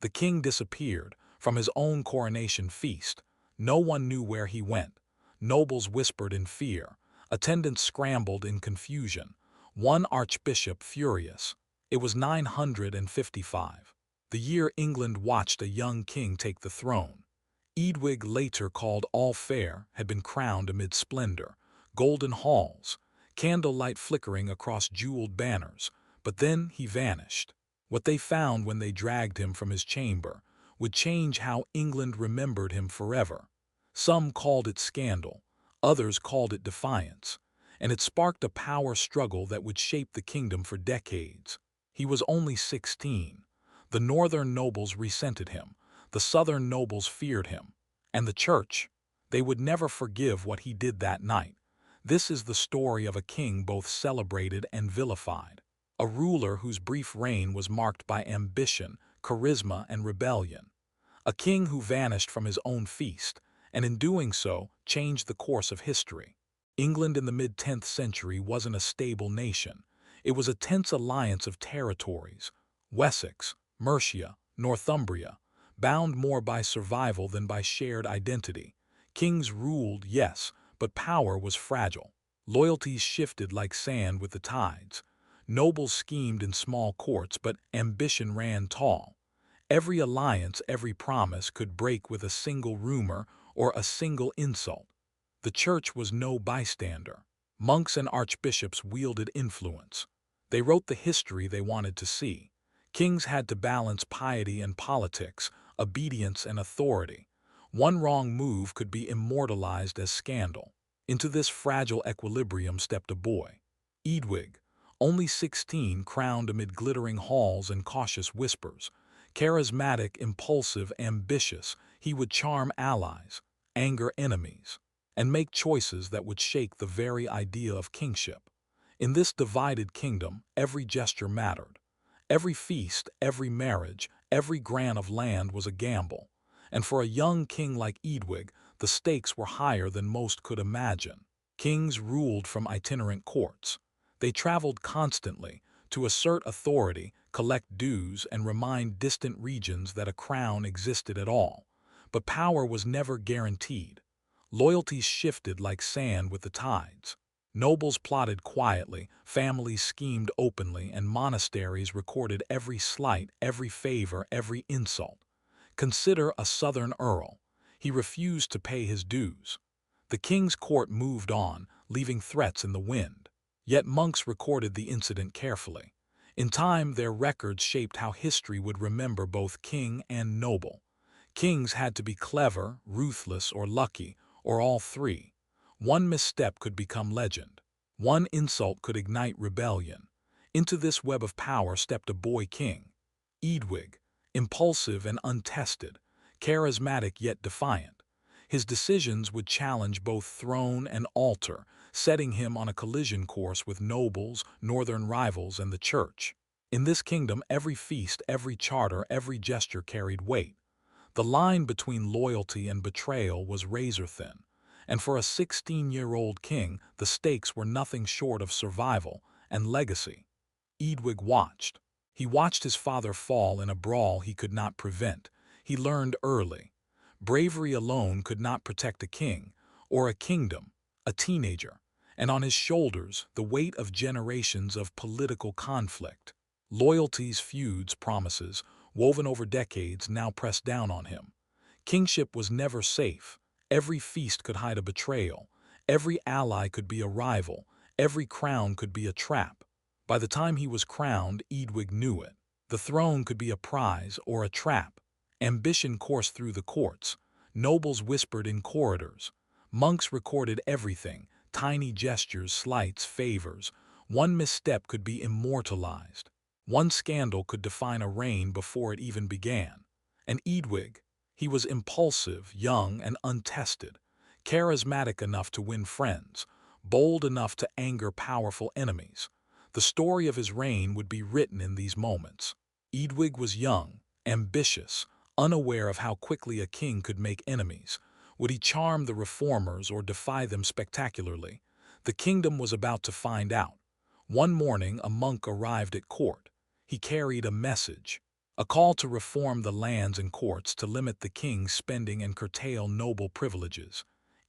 The king disappeared from his own coronation feast. No one knew where he went. Nobles whispered in fear. Attendants scrambled in confusion. One archbishop furious. It was 955, the year England watched a young king take the throne. Eadwig, later called All-Fair, had been crowned amid splendor, golden halls, candlelight flickering across jeweled banners, but then he vanished. What they found when they dragged him from his chamber would change how England remembered him forever. Some called it scandal, others called it defiance, and it sparked a power struggle that would shape the kingdom for decades. He was only 16. The northern nobles resented him, the southern nobles feared him, and the church, they would never forgive what he did that night. This is the story of a king both celebrated and vilified, a ruler whose brief reign was marked by ambition, charisma, and rebellion, a king who vanished from his own feast, and in doing so, changed the course of history. England in the mid-10th century wasn't a stable nation. It was a tense alliance of territories, Wessex, Mercia, Northumbria, bound more by survival than by shared identity. Kings ruled, yes, but power was fragile. Loyalties shifted like sand with the tides. Nobles schemed in small courts, but ambition ran tall. Every alliance, every promise could break with a single rumor or a single insult. The church was no bystander. Monks and archbishops wielded influence. They wrote the history they wanted to see. Kings had to balance piety and politics, obedience and authority. One wrong move could be immortalized as scandal. Into this fragile equilibrium stepped a boy, Eadwig, only 16, crowned amid glittering halls and cautious whispers. Charismatic, impulsive, ambitious, he would charm allies, anger enemies, and make choices that would shake the very idea of kingship. In this divided kingdom, every gesture mattered. Every feast, every marriage, every grant of land was a gamble. And for a young king like Eadwig, the stakes were higher than most could imagine. Kings ruled from itinerant courts. They traveled constantly to assert authority, collect dues, and remind distant regions that a crown existed at all. But power was never guaranteed. Loyalties shifted like sand with the tides. Nobles plotted quietly, families schemed openly, and monasteries recorded every slight, every favor, every insult. Consider a southern earl. He refused to pay his dues. The king's court moved on, leaving threats in the wind. Yet monks recorded the incident carefully. In time, their records shaped how history would remember both king and noble. Kings had to be clever, ruthless, or lucky, or all three. One misstep could become legend. One insult could ignite rebellion. Into this web of power stepped a boy king, Eadwig, impulsive and untested, charismatic yet defiant. His decisions would challenge both throne and altar, setting him on a collision course with nobles, northern rivals, and the church. In this kingdom, every feast, every charter, every gesture carried weight. The line between loyalty and betrayal was razor-thin, and for a 16-year-old king, the stakes were nothing short of survival and legacy. Eadwig watched. He watched his father fall in a brawl he could not prevent. He learned early. Bravery alone could not protect a king, or a kingdom, a teenager, and on his shoulders the weight of generations of political conflict. Loyalties, feuds, promises, woven over decades, now pressed down on him. Kingship was never safe. Every feast could hide a betrayal. Every ally could be a rival. Every crown could be a trap. By the time he was crowned, Eadwig knew it. The throne could be a prize or a trap. Ambition coursed through the courts. Nobles whispered in corridors. Monks recorded everything, tiny gestures, slights, favors. One misstep could be immortalized. One scandal could define a reign before it even began. And Eadwig, he was impulsive, young, and untested, charismatic enough to win friends, bold enough to anger powerful enemies. The story of his reign would be written in these moments. Eadwig was young, ambitious, unaware of how quickly a king could make enemies. Would he charm the reformers or defy them spectacularly? The kingdom was about to find out. One morning, a monk arrived at court. He carried a message. a call to reform the lands and courts to limit the king's spending and curtail noble privileges.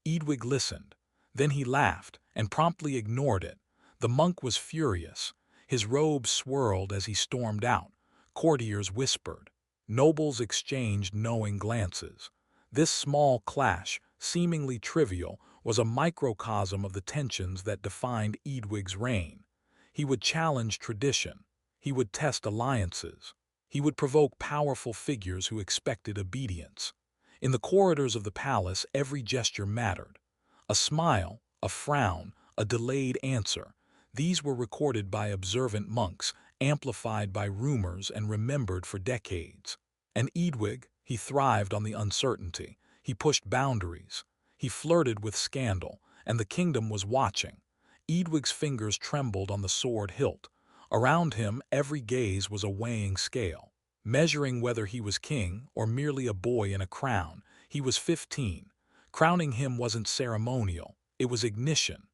Eadwig listened. Then he laughed and promptly ignored it. The monk was furious. His robe swirled as he stormed out. Courtiers whispered. Nobles exchanged knowing glances. This small clash, seemingly trivial, was a microcosm of the tensions that defined Eadwig's reign. He would challenge tradition. He would test alliances. He would provoke powerful figures who expected obedience. In the corridors of the palace, every gesture mattered. A smile, a frown, a delayed answer. These were recorded by observant monks, amplified by rumors and remembered for decades. And Eadwig, he thrived on the uncertainty. He pushed boundaries. He flirted with scandal, and the kingdom was watching. Eadwig's fingers trembled on the sword hilt. Around him, every gaze was a weighing scale, measuring whether he was king or merely a boy in a crown. He was 15. Crowning him wasn't ceremonial, it was ignition.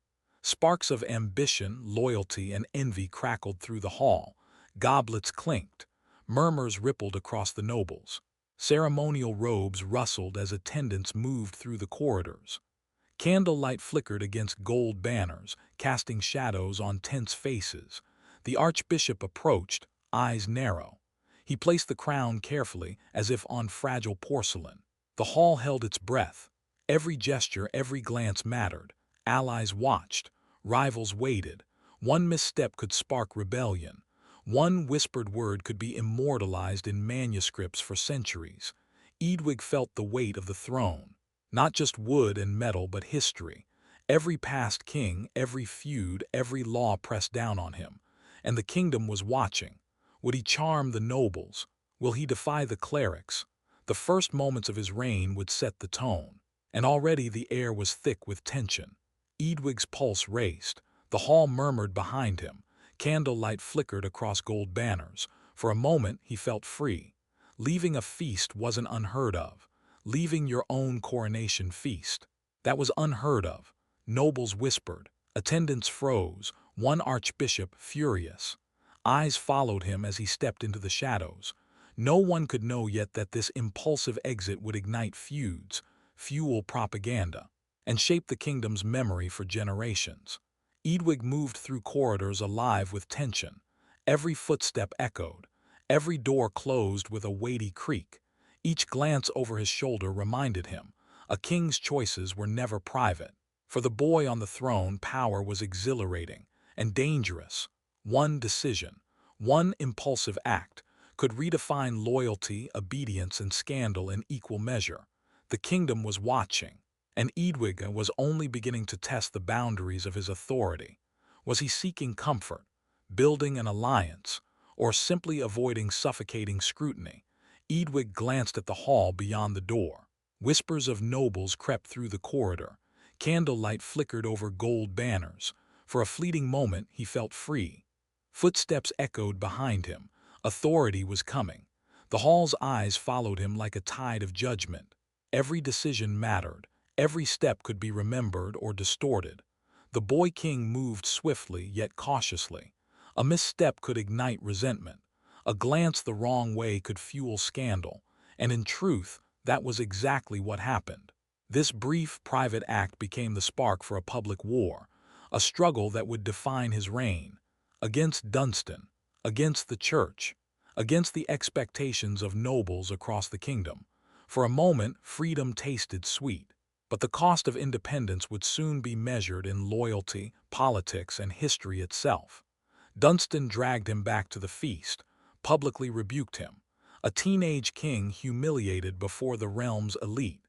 Sparks of ambition, loyalty, and envy crackled through the hall. Goblets clinked. Murmurs rippled across the nobles. Ceremonial robes rustled as attendants moved through the corridors. Candlelight flickered against gold banners, casting shadows on tense faces. The archbishop approached, eyes narrow. He placed the crown carefully, as if on fragile porcelain. The hall held its breath. Every gesture, every glance mattered. Allies watched. Rivals waited. One misstep could spark rebellion. One whispered word could be immortalized in manuscripts for centuries. Eadwig felt the weight of the throne. Not just wood and metal, but history. Every past king, every feud, every law pressed down on him. And the kingdom was watching. Would he charm the nobles? Will he defy the clerics? The first moments of his reign would set the tone. And already the air was thick with tension. Eadwig's pulse raced. The hall murmured behind him. Candlelight flickered across gold banners. For a moment, he felt free. Leaving a feast wasn't unheard of. Leaving your own coronation feast, that was unheard of. Nobles whispered. Attendants froze. One archbishop furious. Eyes followed him as he stepped into the shadows. No one could know yet that this impulsive exit would ignite feuds, fuel propaganda, and shape the kingdom's memory for generations. Eadwig moved through corridors alive with tension. Every footstep echoed. Every door closed with a weighty creak. Each glance over his shoulder reminded him, a king's choices were never private. For the boy on the throne, power was exhilarating and dangerous. One decision, one impulsive act, could redefine loyalty, obedience, and scandal in equal measure. The kingdom was watching, and Eadwig was only beginning to test the boundaries of his authority. Was he seeking comfort, building an alliance, or simply avoiding suffocating scrutiny? Eadwig glanced at the hall beyond the door. Whispers of nobles crept through the corridor. Candlelight flickered over gold banners. For a fleeting moment, he felt free. Footsteps echoed behind him. Authority was coming. The hall's eyes followed him like a tide of judgment. Every decision mattered. Every step could be remembered or distorted. The boy king moved swiftly yet cautiously. A misstep could ignite resentment. A glance the wrong way could fuel scandal, and in truth, that was exactly what happened. This brief, private act became the spark for a public war, a struggle that would define his reign, against Dunstan, against the church, against the expectations of nobles across the kingdom. For a moment, freedom tasted sweet, but the cost of independence would soon be measured in loyalty, politics, and history itself. Dunstan dragged him back to the feast, publicly rebuked him. A teenage king humiliated before the realm's elite.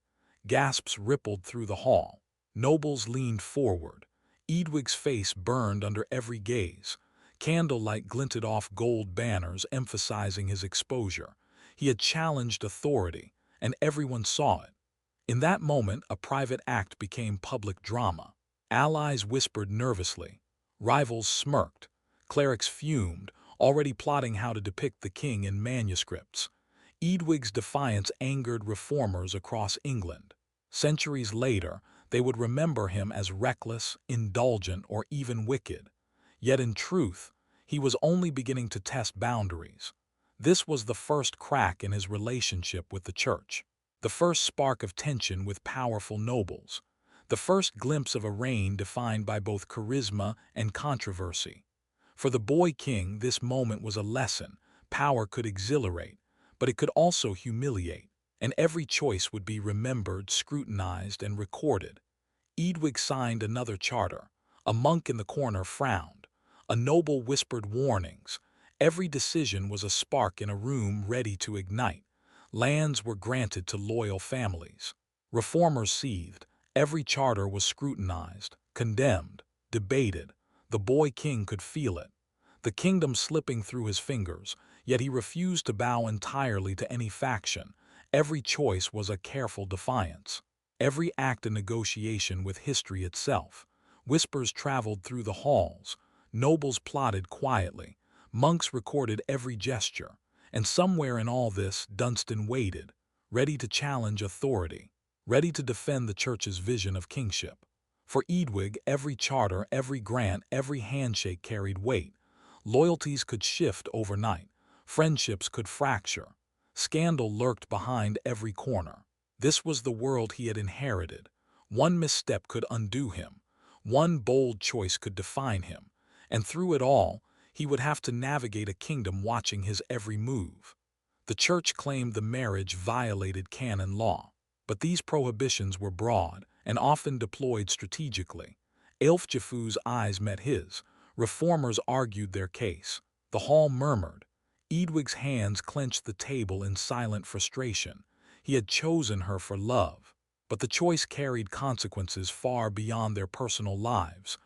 Gasps rippled through the hall. Nobles leaned forward. Eadwig's face burned under every gaze. Candlelight glinted off gold banners, emphasizing his exposure. He had challenged authority, and everyone saw it. In that moment, a private act became public drama. Allies whispered nervously. Rivals smirked. Clerics fumed, already plotting how to depict the king in manuscripts. Eadwig's defiance angered reformers across England. Centuries later, they would remember him as reckless, indulgent, or even wicked. Yet in truth, he was only beginning to test boundaries. This was the first crack in his relationship with the church, the first spark of tension with powerful nobles, the first glimpse of a reign defined by both charisma and controversy. For the boy king, this moment was a lesson. Power could exhilarate, but it could also humiliate, and every choice would be remembered, scrutinized, and recorded. Eadwig signed another charter. A monk in the corner frowned. A noble whispered warnings. Every decision was a spark in a room ready to ignite. Lands were granted to loyal families. Reformers seethed. Every charter was scrutinized, condemned, debated. The boy king could feel it, the kingdom slipping through his fingers, yet he refused to bow entirely to any faction. Every choice was a careful defiance. Every act a negotiation with history itself. Whispers traveled through the halls. Nobles plotted quietly. Monks recorded every gesture. And somewhere in all this, Dunstan waited, ready to challenge authority, ready to defend the church's vision of kingship. For Eadwig, every charter, every grant, every handshake carried weight. Loyalties could shift overnight. Friendships could fracture. Scandal lurked behind every corner. This was the world he had inherited. One misstep could undo him. One bold choice could define him. And through it all, he would have to navigate a kingdom watching his every move. The church claimed the marriage violated canon law, but these prohibitions were broad and often deployed strategically. Ælfjefú's eyes met his. Reformers argued their case. The hall murmured. Eadwig's hands clenched the table in silent frustration. He had chosen her for love, but the choice carried consequences far beyond their personal lives.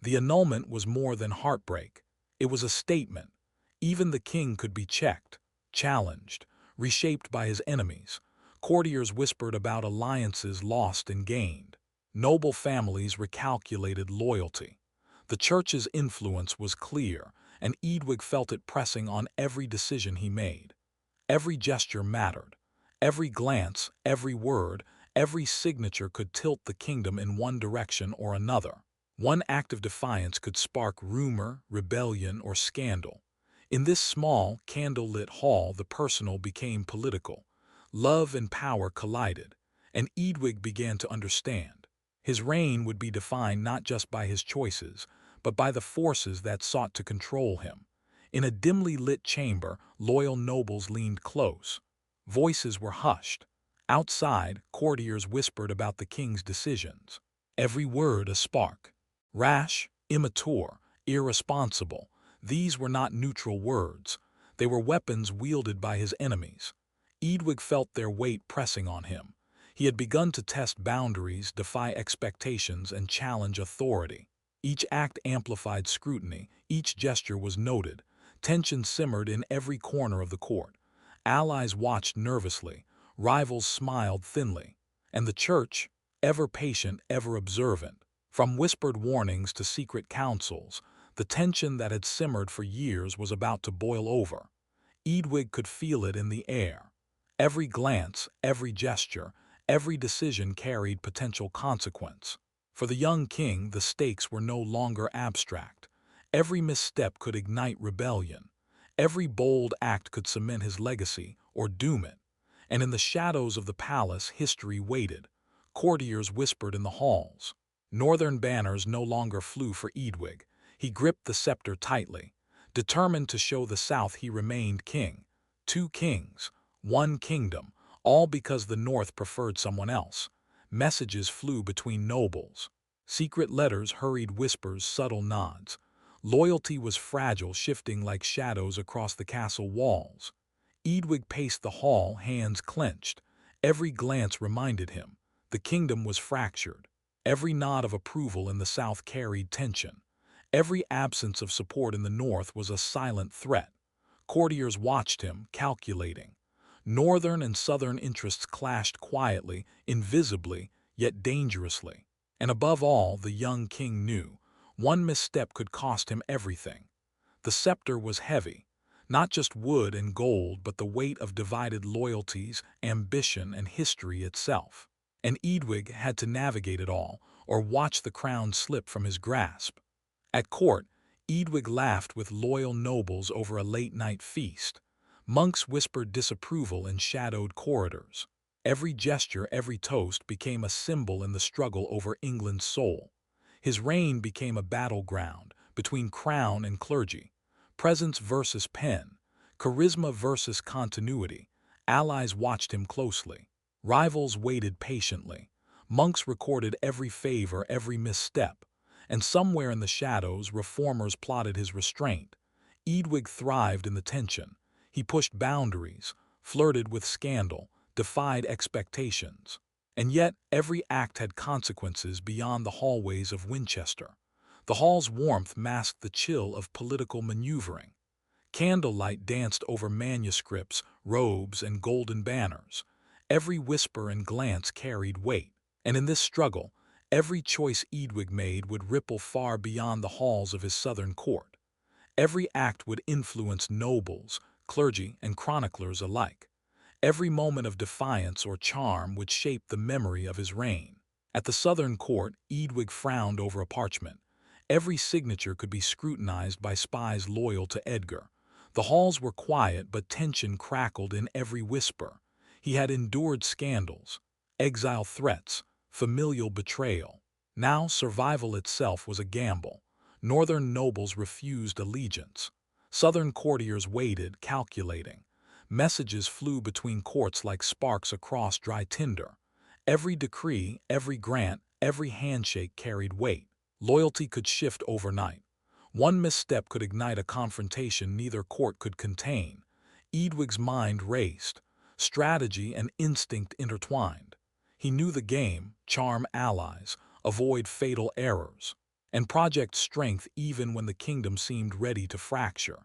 The annulment was more than heartbreak. It was a statement. Even the king could be checked, challenged, reshaped by his enemies. Courtiers whispered about alliances lost and gained. Noble families recalculated loyalty. The church's influence was clear, and Eadwig felt it pressing on every decision he made. Every gesture mattered. Every glance, every word, every signature could tilt the kingdom in one direction or another. One act of defiance could spark rumor, rebellion, or scandal. In this small, candle-lit hall, the personal became political. Love and power collided, and Eadwig began to understand. His reign would be defined not just by his choices, but by the forces that sought to control him. In a dimly lit chamber, loyal nobles leaned close. Voices were hushed. Outside, courtiers whispered about the king's decisions. Every word a spark. Rash, immature, irresponsible. These were not neutral words. They were weapons wielded by his enemies. Eadwig felt their weight pressing on him. He had begun to test boundaries, defy expectations, and challenge authority. Each act amplified scrutiny. Each gesture was noted. Tension simmered in every corner of the court. Allies watched nervously. Rivals smiled thinly. And the church, ever patient, ever observant, from whispered warnings to secret councils, the tension that had simmered for years was about to boil over. Eadwig could feel it in the air. Every glance, every gesture, every decision carried potential consequence. For the young king, the stakes were no longer abstract. Every misstep could ignite rebellion. Every bold act could cement his legacy or doom it. And in the shadows of the palace, history waited. Courtiers whispered in the halls. Northern banners no longer flew for Eadwig. He gripped the scepter tightly. Determined to show the South he remained king. 2 kings, 1 kingdom, all because the North preferred someone else. Messages flew between nobles. Secret letters hurried whispers, subtle nods. Loyalty was fragile, shifting like shadows across the castle walls. Eadwig paced the hall, hands clenched. Every glance reminded him. The kingdom was fractured. Every nod of approval in the South carried tension. Every absence of support in the North was a silent threat. Courtiers watched him, calculating. Northern and Southern interests clashed quietly, invisibly, yet dangerously. And above all, the young king knew. One misstep could cost him everything. The scepter was heavy. Not just wood and gold, but the weight of divided loyalties, ambition, and history itself. And Eadwig had to navigate it all, or watch the crown slip from his grasp. At court, Eadwig laughed with loyal nobles over a late-night feast. Monks whispered disapproval in shadowed corridors. Every gesture, every toast became a symbol in the struggle over England's soul. His reign became a battleground between crown and clergy, presence versus pen, charisma versus continuity. Allies watched him closely. Rivals waited patiently. Monks recorded every favor, every misstep, and somewhere in the shadows, reformers plotted his restraint. Eadwig thrived in the tension. He pushed boundaries, flirted with scandal, defied expectations. And yet, every act had consequences beyond the hallways of Winchester. The hall's warmth masked the chill of political maneuvering. Candlelight danced over manuscripts, robes, and golden banners. Every whisper and glance carried weight. And in this struggle, every choice Eadwig made would ripple far beyond the halls of his southern court. Every act would influence nobles, clergy, and chroniclers alike. Every moment of defiance or charm would shape the memory of his reign. At the southern court, Eadwig frowned over a parchment. Every signature could be scrutinized by spies loyal to Edgar. The halls were quiet, but tension crackled in every whisper. He had endured scandals, exile threats, familial betrayal. Now survival itself was a gamble. Northern nobles refused allegiance. Southern courtiers waited, calculating. Messages flew between courts like sparks across dry tinder. Every decree, every grant, every handshake carried weight. Loyalty could shift overnight. One misstep could ignite a confrontation neither court could contain. Eadwig's mind raced. Strategy and instinct intertwined. He knew the game: charm allies, avoid fatal errors, and project strength even when the kingdom seemed ready to fracture.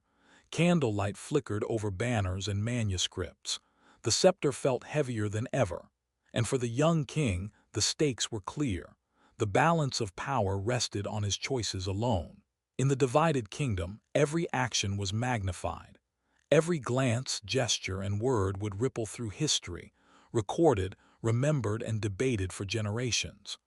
Candlelight flickered over banners and manuscripts. The scepter felt heavier than ever. And for the young king, the stakes were clear. The balance of power rested on his choices alone. In the divided kingdom, every action was magnified. Every glance, gesture, and word would ripple through history, recorded, remembered, and debated for generations.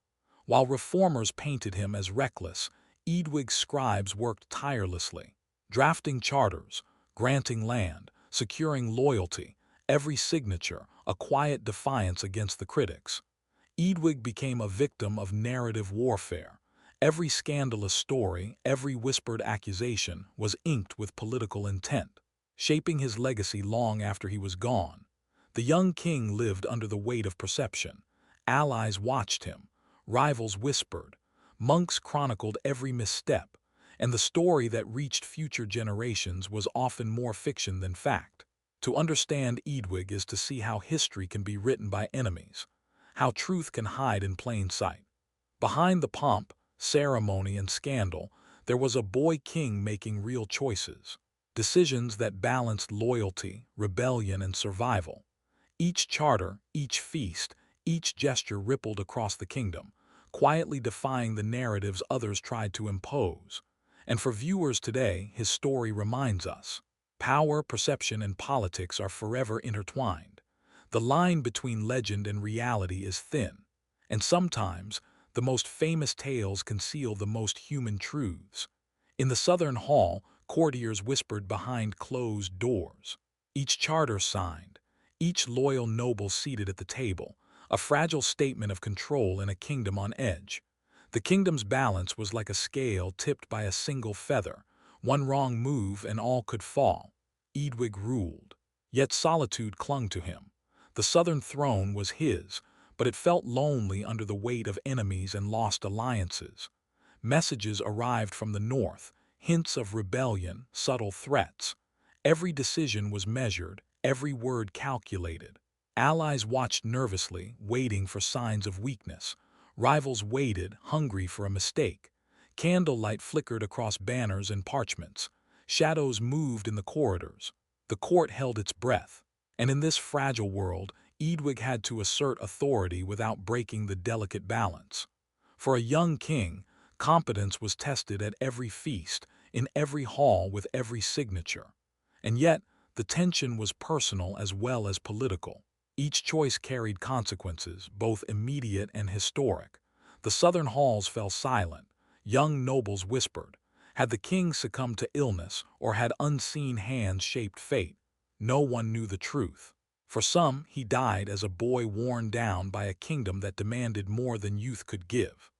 While reformers painted him as reckless, Eadwig's scribes worked tirelessly, drafting charters, granting land, securing loyalty, every signature a quiet defiance against the critics. Eadwig became a victim of narrative warfare. Every scandalous story, every whispered accusation was inked with political intent, shaping his legacy long after he was gone. The young king lived under the weight of perception. Allies watched him, rivals whispered, monks chronicled every misstep, and the story that reached future generations was often more fiction than fact. To understand Eadwig is to see how history can be written by enemies, how truth can hide in plain sight. Behind the pomp, ceremony, and scandal, there was a boy king making real choices, decisions that balanced loyalty, rebellion, and survival. Each charter, each feast, each gesture rippled across the kingdom, quietly defying the narratives others tried to impose. And for viewers today, his story reminds us: power, perception, and politics are forever intertwined. The line between legend and reality is thin, and sometimes the most famous tales conceal the most human truths. In the southern hall, courtiers whispered behind closed doors. Each charter signed, each loyal noble seated at the table, a fragile statement of control in a kingdom on edge. The kingdom's balance was like a scale tipped by a single feather. One wrong move and all could fall. Eadwig ruled, yet solitude clung to him. The southern throne was his, but it felt lonely under the weight of enemies and lost alliances. Messages arrived from the north, hints of rebellion, subtle threats. Every decision was measured, every word calculated. Allies watched nervously, waiting for signs of weakness. Rivals waited, hungry for a mistake. Candlelight flickered across banners and parchments. Shadows moved in the corridors. The court held its breath. And in this fragile world, Eadwig had to assert authority without breaking the delicate balance. For a young king, competence was tested at every feast, in every hall, with every signature. And yet, the tension was personal as well as political. Each choice carried consequences, both immediate and historic. The southern halls fell silent. Young nobles whispered. Had the king succumbed to illness, or had unseen hands shaped fate? no one knew the truth. For some, he died as a boy worn down by a kingdom that demanded more than youth could give.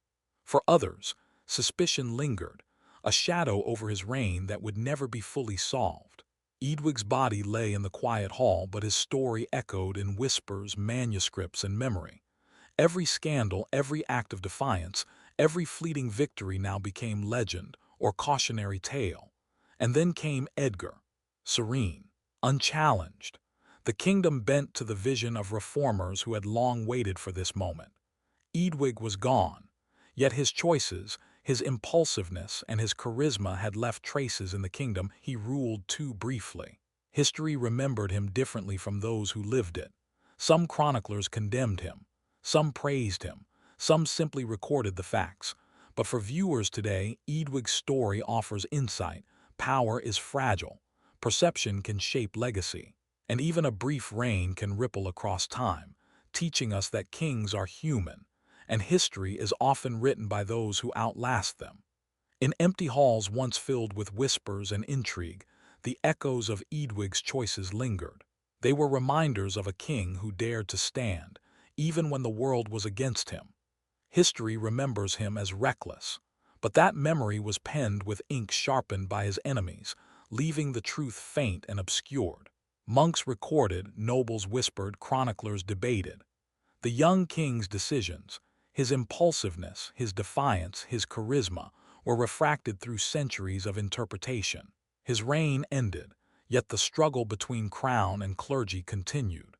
For others, suspicion lingered, a shadow over his reign that would never be fully solved. Eadwig's body lay in the quiet hall, but his story echoed in whispers, manuscripts, and memory. Every scandal, every act of defiance, every fleeting victory now became legend or cautionary tale. And then came Edgar, serene, unchallenged. The kingdom bent to the vision of reformers who had long waited for this moment. Eadwig was gone, yet his choices, his impulsiveness, and his charisma had left traces in the kingdom he ruled too briefly. History remembered him differently from those who lived it. Some chroniclers condemned him, some praised him, some simply recorded the facts. But for viewers today, Eadwig's story offers insight. Power is fragile. Perception can shape legacy. And even a brief reign can ripple across time, teaching us that kings are human, and history is often written by those who outlast them. In empty halls once filled with whispers and intrigue, the echoes of Eadwig's choices lingered. They were reminders of a king who dared to stand, even when the world was against him. History remembers him as reckless, but that memory was penned with ink sharpened by his enemies, leaving the truth faint and obscured. Monks recorded, nobles whispered, chroniclers debated. The young king's decisions, his impulsiveness, his defiance, his charisma, were refracted through centuries of interpretation. His reign ended, yet the struggle between crown and clergy continued.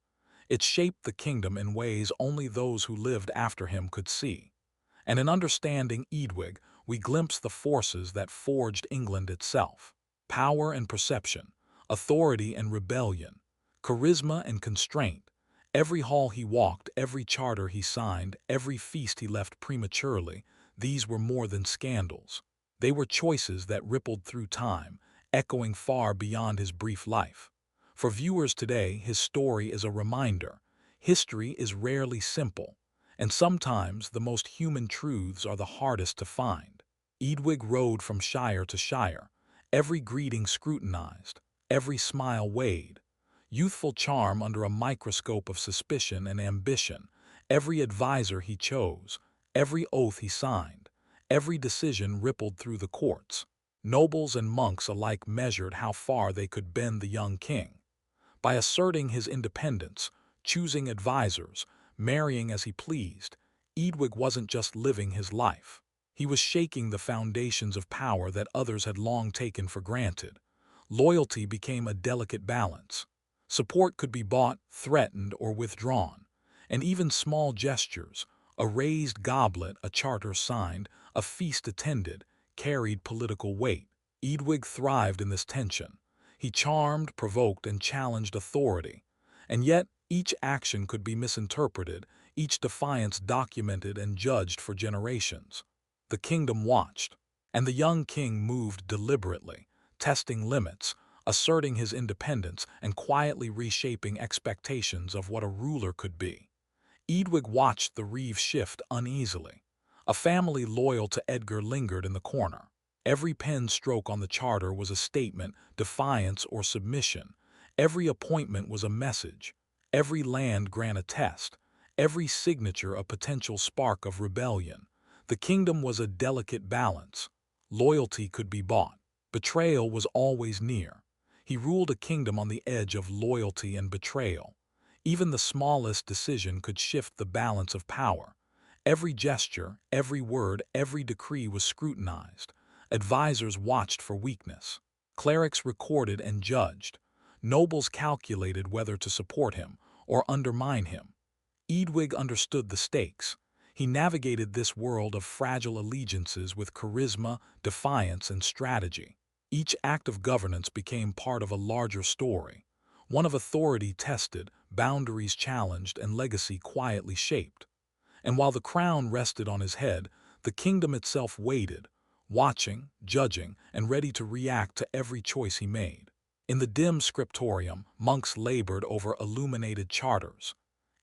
It shaped the kingdom in ways only those who lived after him could see. And in understanding Eadwig, we glimpse the forces that forged England itself. Power and perception, authority and rebellion, charisma and constraint. Every hall he walked, every charter he signed, every feast he left prematurely, these were more than scandals. They were choices that rippled through time, echoing far beyond his brief life. For viewers today, his story is a reminder. History is rarely simple, and sometimes the most human truths are the hardest to find. Eadwig rode from shire to shire, every greeting scrutinized, every smile weighed. Youthful charm under a microscope of suspicion and ambition, every advisor he chose, every oath he signed, every decision rippled through the courts. Nobles and monks alike measured how far they could bend the young king. By asserting his independence, choosing advisors, marrying as he pleased, Eadwig wasn't just living his life. He was shaking the foundations of power that others had long taken for granted. Loyalty became a delicate balance. Support could be bought, threatened, or withdrawn. And even small gestures, a raised goblet, a charter signed, a feast attended, carried political weight. Eadwig thrived in this tension. He charmed, provoked, and challenged authority. And yet, each action could be misinterpreted, each defiance documented and judged for generations. The kingdom watched, and the young king moved deliberately, testing limits, asserting his independence, and quietly reshaping expectations of what a ruler could be. Eadwig watched the reeve shift uneasily. A family loyal to Edgar lingered in the corner. Every pen stroke on the charter was a statement, defiance, or submission. Every appointment was a message. Every land grant a test. Every signature a potential spark of rebellion. The kingdom was a delicate balance. Loyalty could be bought. Betrayal was always near. He ruled a kingdom on the edge of loyalty and betrayal. Even the smallest decision could shift the balance of power. Every gesture, every word, every decree was scrutinized. Advisors watched for weakness. Clerics recorded and judged. Nobles calculated whether to support him or undermine him. Eadwig understood the stakes. He navigated this world of fragile allegiances with charisma, defiance, and strategy. Each act of governance became part of a larger story, one of authority tested, boundaries challenged, and legacy quietly shaped. And while the crown rested on his head, the kingdom itself waited, watching, judging, and ready to react to every choice he made. In the dim scriptorium, monks labored over illuminated charters.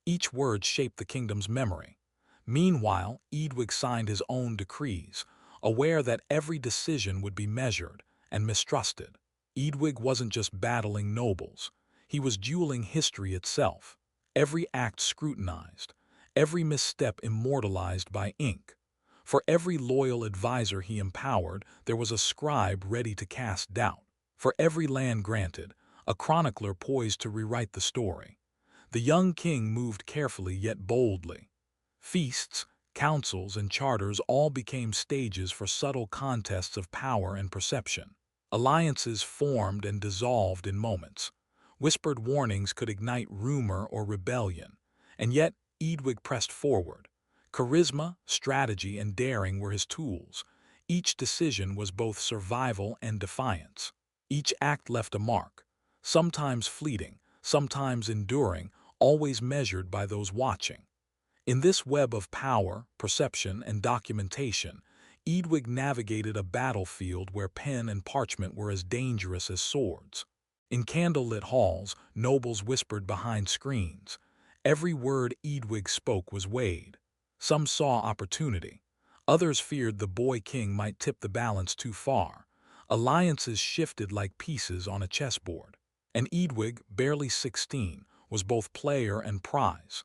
Each word shaped the kingdom's memory. Meanwhile, Eadwig signed his own decrees, aware that every decision would be measured and mistrusted. Eadwig wasn't just battling nobles. He was dueling history itself, every act scrutinized, every misstep immortalized by ink. For every loyal advisor he empowered, there was a scribe ready to cast doubt. For every land granted, a chronicler poised to rewrite the story. The young king moved carefully yet boldly. Feasts, councils, and charters all became stages for subtle contests of power and perception. Alliances formed and dissolved in moments. Whispered warnings could ignite rumor or rebellion, and yet Eadwig pressed forward. Charisma, strategy, and daring were his tools. Each decision was both survival and defiance. Each act left a mark, sometimes fleeting, sometimes enduring, always measured by those watching. In this web of power, perception, and documentation, Eadwig navigated a battlefield where pen and parchment were as dangerous as swords. In candlelit halls, nobles whispered behind screens. Every word Eadwig spoke was weighed. Some saw opportunity. Others feared the boy king might tip the balance too far. Alliances shifted like pieces on a chessboard. And Eadwig, barely 16, was both player and prize.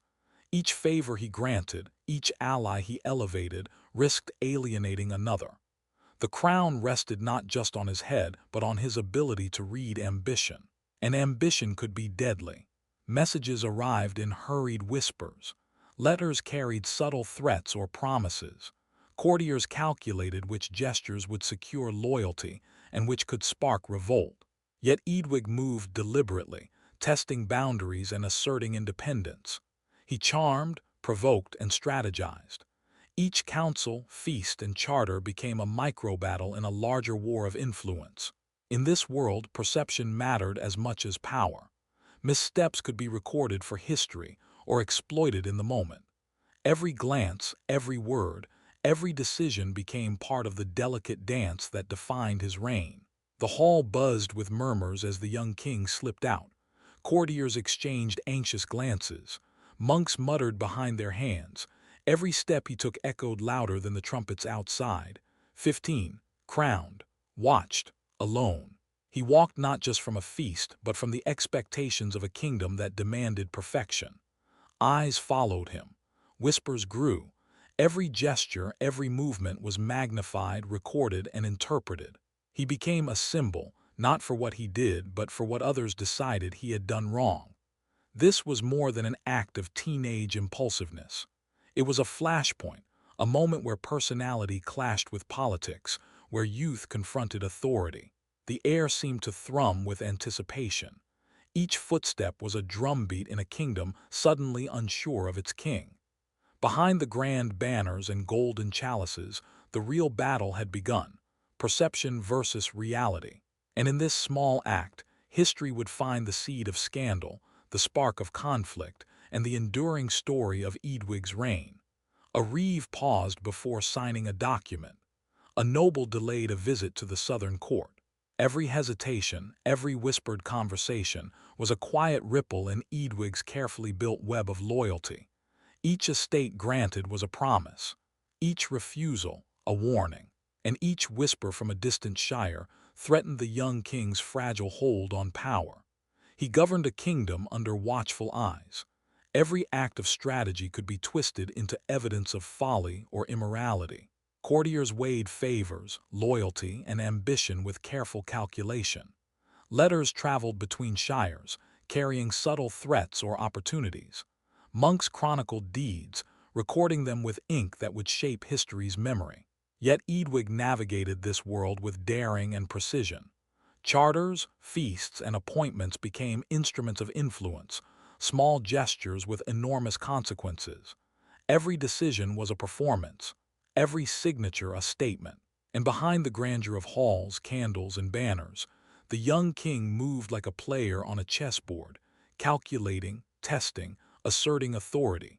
Each favor he granted, each ally he elevated, risked alienating another. The crown rested not just on his head, but on his ability to read ambition. And ambition could be deadly. Messages arrived in hurried whispers. Letters carried subtle threats or promises. Courtiers calculated which gestures would secure loyalty and which could spark revolt. Yet Eadwig moved deliberately, testing boundaries and asserting independence. He charmed, provoked, and strategized. Each council, feast, and charter became a micro-battle in a larger war of influence. In this world, perception mattered as much as power. Missteps could be recorded for history or exploited in the moment. Every glance, every word, every decision became part of the delicate dance that defined his reign. The hall buzzed with murmurs as the young king slipped out. Courtiers exchanged anxious glances. Monks muttered behind their hands. Every step he took echoed louder than the trumpets outside. 15, crowned, watched, alone. He walked not just from a feast, but from the expectations of a kingdom that demanded perfection. Eyes followed him. Whispers grew. Every gesture, every movement was magnified, recorded, and interpreted. He became a symbol, not for what he did, but for what others decided he had done wrong. This was more than an act of teenage impulsiveness. It was a flashpoint, a moment where personality clashed with politics, where youth confronted authority. The air seemed to thrum with anticipation. Each footstep was a drumbeat in a kingdom suddenly unsure of its king. Behind the grand banners and golden chalices, the real battle had begun, perception versus reality. And in this small act, history would find the seed of scandal, the spark of conflict, and the enduring story of Eadwig's reign. A reeve paused before signing a document. A noble delayed a visit to the southern court. Every hesitation, every whispered conversation was a quiet ripple in Eadwig's carefully built web of loyalty. Each estate granted was a promise, each refusal a warning, and each whisper from a distant shire threatened the young king's fragile hold on power. He governed a kingdom under watchful eyes. Every act of strategy could be twisted into evidence of folly or immorality. Courtiers weighed favors, loyalty, and ambition with careful calculation. Letters traveled between shires, carrying subtle threats or opportunities. Monks chronicled deeds, recording them with ink that would shape history's memory. Yet Eadwig navigated this world with daring and precision. Charters, feasts, and appointments became instruments of influence, small gestures with enormous consequences. Every decision was a performance, every signature a statement. And behind the grandeur of halls, candles, and banners, the young king moved like a player on a chessboard, calculating, testing, asserting authority.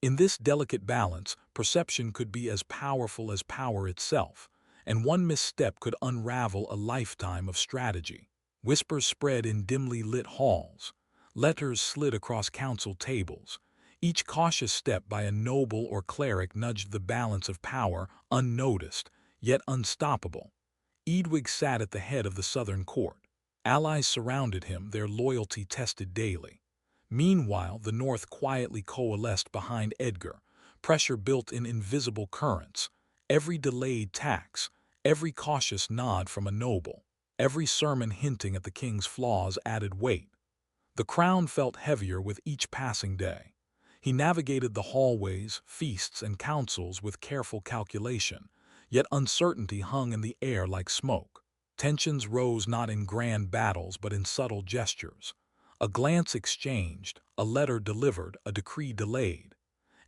In this delicate balance, perception could be as powerful as power itself, and one misstep could unravel a lifetime of strategy. Whispers spread in dimly lit halls. Letters slid across council tables. Each cautious step by a noble or cleric nudged the balance of power, unnoticed, yet unstoppable. Eadwig sat at the head of the southern court. Allies surrounded him, their loyalty tested daily. Meanwhile, the North quietly coalesced behind Edgar, pressure built in invisible currents. Every delayed tax, every cautious nod from a noble, every sermon hinting at the king's flaws added weight. The crown felt heavier with each passing day. He navigated the hallways, feasts, and councils with careful calculation, yet uncertainty hung in the air like smoke. Tensions rose not in grand battles but in subtle gestures. A glance exchanged, a letter delivered, a decree delayed.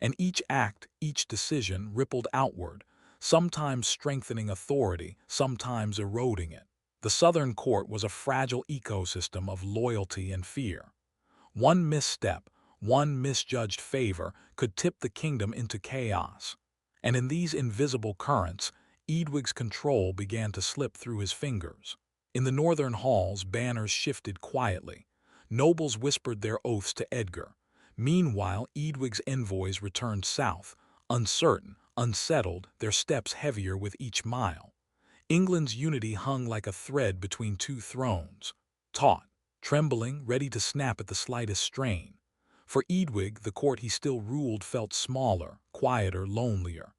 And each act, each decision rippled outward, sometimes strengthening authority, sometimes eroding it. The Southern court was a fragile ecosystem of loyalty and fear. One misstep, one misjudged favor could tip the kingdom into chaos. And in these invisible currents, Eadwig's control began to slip through his fingers. In the northern halls, banners shifted quietly. Nobles whispered their oaths to Edgar. Meanwhile, Eadwig's envoys returned south, uncertain, unsettled, their steps heavier with each mile. England's unity hung like a thread between two thrones, taut, trembling, ready to snap at the slightest strain. For Eadwig, the court he still ruled felt smaller, quieter, lonelier.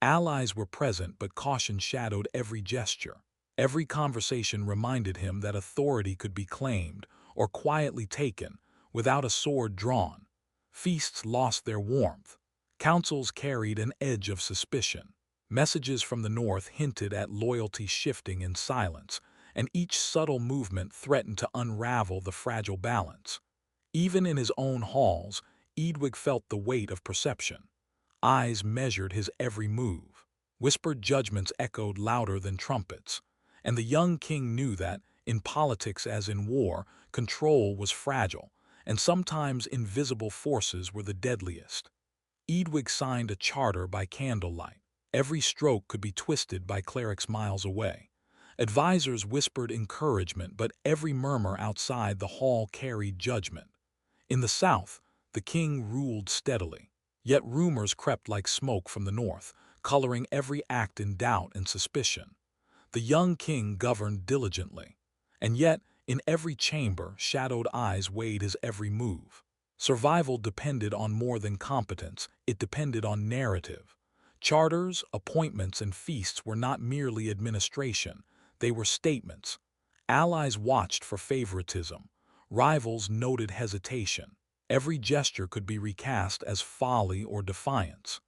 Allies were present, but caution shadowed every gesture. Every conversation reminded him that authority could be claimed or quietly taken without a sword drawn. Feasts lost their warmth. Councils carried an edge of suspicion. Messages from the north hinted at loyalty shifting in silence, and each subtle movement threatened to unravel the fragile balance. Even in his own halls, Eadwig felt the weight of perception. Eyes measured his every move. Whispered judgments echoed louder than trumpets. And the young king knew that, in politics as in war, control was fragile, and sometimes invisible forces were the deadliest. Eadwig signed a charter by candlelight. Every stroke could be twisted by clerics miles away. Advisors whispered encouragement, but every murmur outside the hall carried judgment. In the south, the king ruled steadily. Yet rumors crept like smoke from the north, coloring every act in doubt and suspicion. The young king governed diligently. And yet, in every chamber, shadowed eyes weighed his every move. Survival depended on more than competence, it depended on narrative. Charters, appointments, and feasts were not merely administration, they were statements. Allies watched for favoritism. Rivals noted hesitation. Every gesture could be recast as folly or defiance.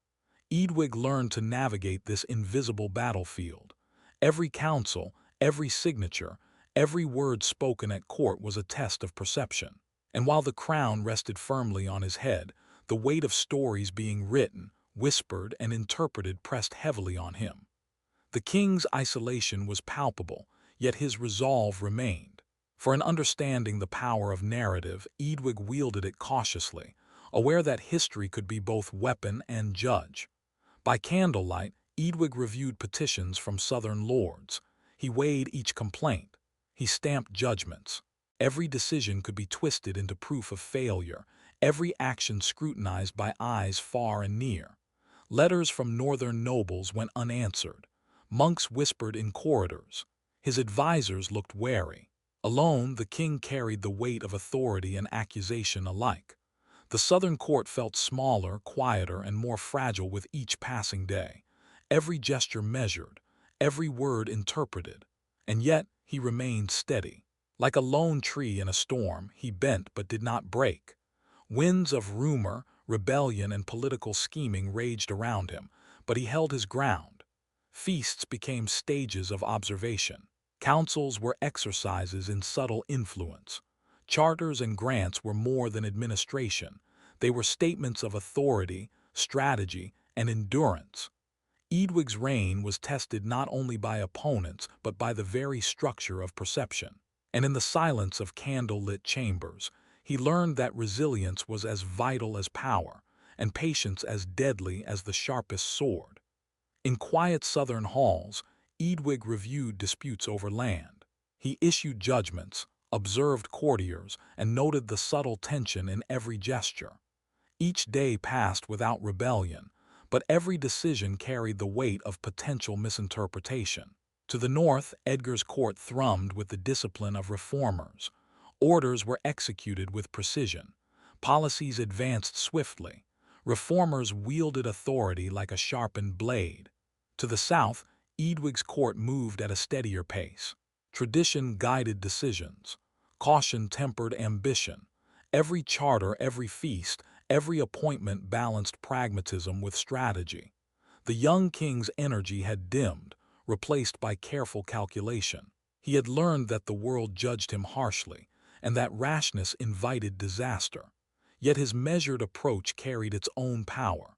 Eadwig learned to navigate this invisible battlefield. Every counsel, every signature, every word spoken at court was a test of perception. And while the crown rested firmly on his head, the weight of stories being written, whispered, and interpreted pressed heavily on him. The king's isolation was palpable, yet his resolve remained. For in understanding the power of narrative, Eadwig wielded it cautiously, aware that history could be both weapon and judge. By candlelight, Eadwig reviewed petitions from southern lords. He weighed each complaint. He stamped judgments. Every decision could be twisted into proof of failure, every action scrutinized by eyes far and near. Letters from northern nobles went unanswered. Monks whispered in corridors. His advisors looked wary. Alone, the king carried the weight of authority and accusation alike. The southern court felt smaller, quieter, and more fragile with each passing day. Every gesture measured, every word interpreted. And yet, he remained steady. Like a lone tree in a storm, he bent but did not break. Winds of rumor, rebellion, and political scheming raged around him, but he held his ground. Feasts became stages of observation. Councils were exercises in subtle influence. Charters and grants were more than administration. They were statements of authority, strategy, and endurance. Eadwig's reign was tested not only by opponents, but by the very structure of perception. And in the silence of candle-lit chambers, he learned that resilience was as vital as power, and patience as deadly as the sharpest sword. In quiet southern halls, Eadwig reviewed disputes over land. He issued judgments, observed courtiers, and noted the subtle tension in every gesture. Each day passed without rebellion, but every decision carried the weight of potential misinterpretation. To the north, Edgar's court thrummed with the discipline of reformers. Orders were executed with precision. Policies advanced swiftly. Reformers wielded authority like a sharpened blade. To the south, Eadwig's court moved at a steadier pace. Tradition guided decisions. Caution tempered ambition. Every charter, every feast, every appointment balanced pragmatism with strategy. The young king's energy had dimmed, replaced by careful calculation. He had learned that the world judged him harshly, and that rashness invited disaster. Yet his measured approach carried its own power.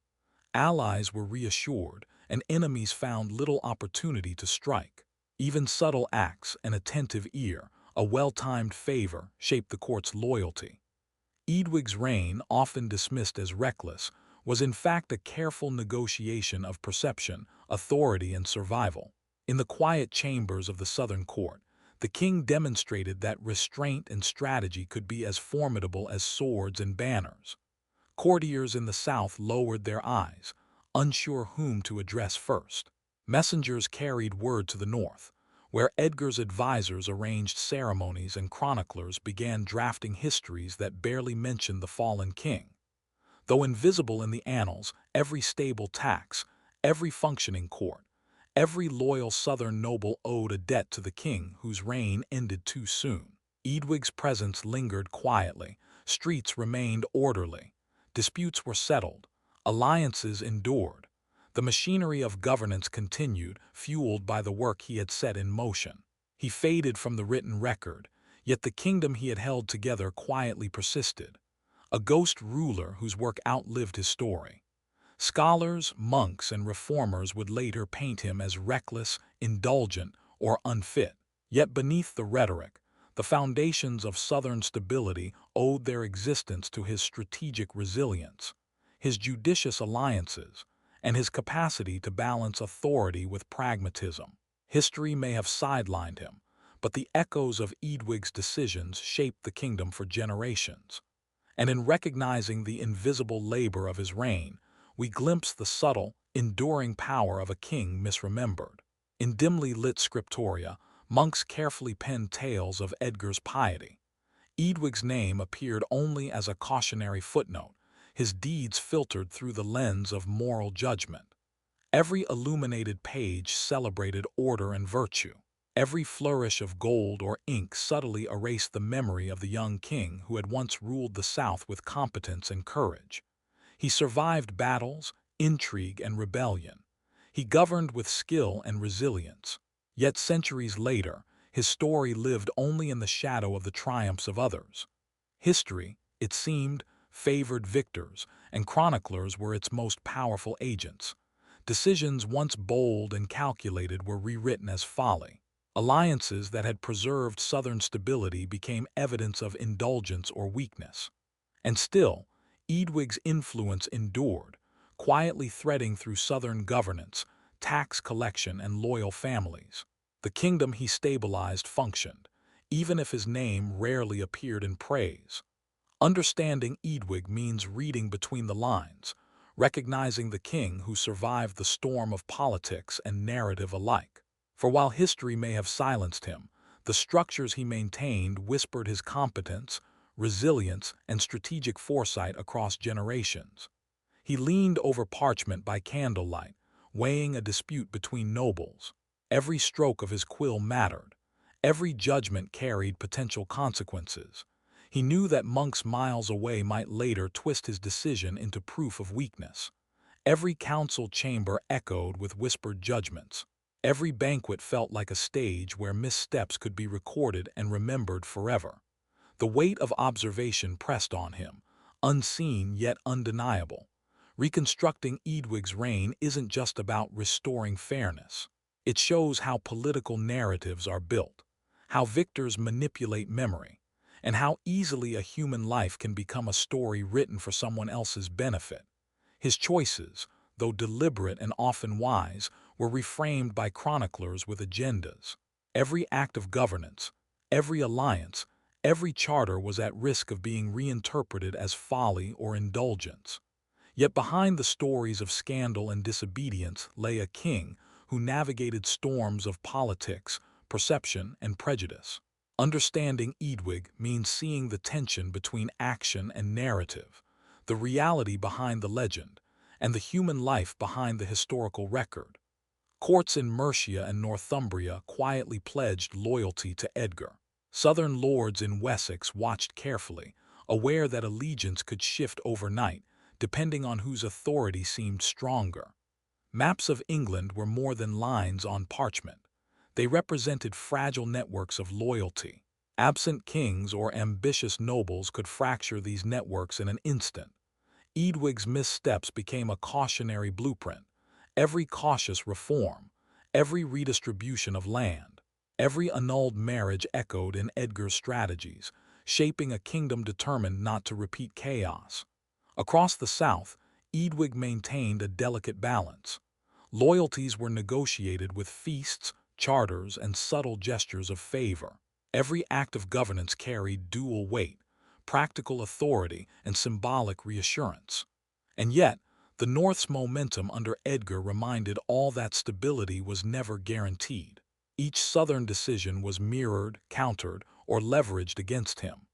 Allies were reassured, and enemies found little opportunity to strike. Even subtle acts, an attentive ear, a well-timed favor, shaped the court's loyalty. Eadwig's reign, often dismissed as reckless, was in fact a careful negotiation of perception, authority, and survival. In the quiet chambers of the southern court, the king demonstrated that restraint and strategy could be as formidable as swords and banners. Courtiers in the south lowered their eyes, unsure whom to address first. Messengers carried word to the north, where Edgar's advisors arranged ceremonies and chroniclers began drafting histories that barely mentioned the fallen king. Though invisible in the annals, every stable tax, every functioning court, every loyal southern noble owed a debt to the king whose reign ended too soon. Eadwig's presence lingered quietly, streets remained orderly, disputes were settled, alliances endured. The machinery of governance continued, fueled by the work he had set in motion. He faded from the written record, yet the kingdom he had held together quietly persisted. A ghost ruler whose work outlived his story. Scholars, monks, and reformers would later paint him as reckless, indulgent, or unfit. Yet beneath the rhetoric, the foundations of Southern stability owed their existence to his strategic resilience, his judicious alliances, and his capacity to balance authority with pragmatism. History may have sidelined him, but the echoes of Eadwig's decisions shaped the kingdom for generations. And in recognizing the invisible labor of his reign, we glimpse the subtle, enduring power of a king misremembered. In dimly lit scriptoria, monks carefully penned tales of Edgar's piety. Eadwig's name appeared only as a cautionary footnote, his deeds filtered through the lens of moral judgment. Every illuminated page celebrated order and virtue. Every flourish of gold or ink subtly erased the memory of the young king who had once ruled the South with competence and courage. He survived battles, intrigue, and rebellion. He governed with skill and resilience. Yet centuries later, his story lived only in the shadow of the triumphs of others. History, it seemed, favored victors, and chroniclers were its most powerful agents. Decisions once bold and calculated were rewritten as folly. Alliances that had preserved Southern stability became evidence of indulgence or weakness. And still, Eadwig's influence endured, quietly threading through Southern governance, tax collection, and loyal families. The kingdom he stabilized functioned, even if his name rarely appeared in praise. Understanding Eadwig means reading between the lines, recognizing the king who survived the storm of politics and narrative alike. For while history may have silenced him, the structures he maintained whispered his competence, resilience, and strategic foresight across generations. He leaned over parchment by candlelight, weighing a dispute between nobles. Every stroke of his quill mattered. Every judgment carried potential consequences. He knew that monks miles away might later twist his decision into proof of weakness. Every council chamber echoed with whispered judgments. Every banquet felt like a stage where missteps could be recorded and remembered forever. The weight of observation pressed on him, unseen yet undeniable. Reconstructing Eadwig's reign isn't just about restoring fairness. It shows how political narratives are built, how victors manipulate memory, and how easily a human life can become a story written for someone else's benefit. His choices, though deliberate and often wise, were reframed by chroniclers with agendas. Every act of governance, every alliance, every charter was at risk of being reinterpreted as folly or indulgence. Yet behind the stories of scandal and disobedience lay a king who navigated storms of politics, perception, and prejudice. Understanding Eadwig means seeing the tension between action and narrative, the reality behind the legend, and the human life behind the historical record. Courts in Mercia and Northumbria quietly pledged loyalty to Edgar. Southern lords in Wessex watched carefully, aware that allegiance could shift overnight, depending on whose authority seemed stronger. Maps of England were more than lines on parchment. They represented fragile networks of loyalty. Absent kings or ambitious nobles could fracture these networks in an instant. Eadwig's missteps became a cautionary blueprint. Every cautious reform, every redistribution of land, every annulled marriage echoed in Edgar's strategies, shaping a kingdom determined not to repeat chaos. Across the south, Eadwig maintained a delicate balance. Loyalties were negotiated with feasts, charters, and subtle gestures of favor. Every act of governance carried dual weight, practical authority and symbolic reassurance. And yet, the North's momentum under Edgar reminded all that stability was never guaranteed. Each southern decision was mirrored, countered, or leveraged against him.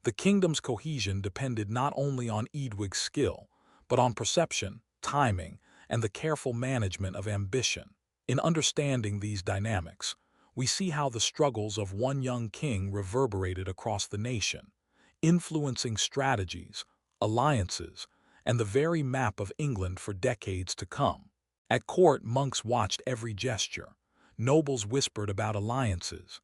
The kingdom's cohesion depended not only on Eadwig's skill, but on perception, timing, and the careful management of ambition. In understanding these dynamics, we see how the struggles of one young king reverberated across the nation, influencing strategies, alliances, and the very map of England for decades to come. At court, monks watched every gesture. Nobles whispered about alliances.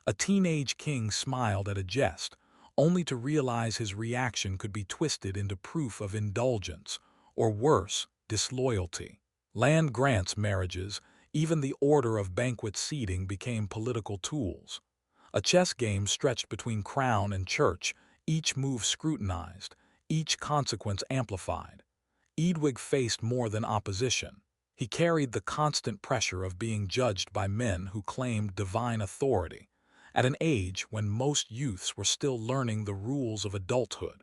A teenage king smiled at a jest, only to realize his reaction could be twisted into proof of indulgence, or worse, disloyalty. Land grants, marriages, even the order of banquet seating became political tools. A chess game stretched between crown and church, each move scrutinized, each consequence amplified. Eadwig faced more than opposition. He carried the constant pressure of being judged by men who claimed divine authority, at an age when most youths were still learning the rules of adulthood.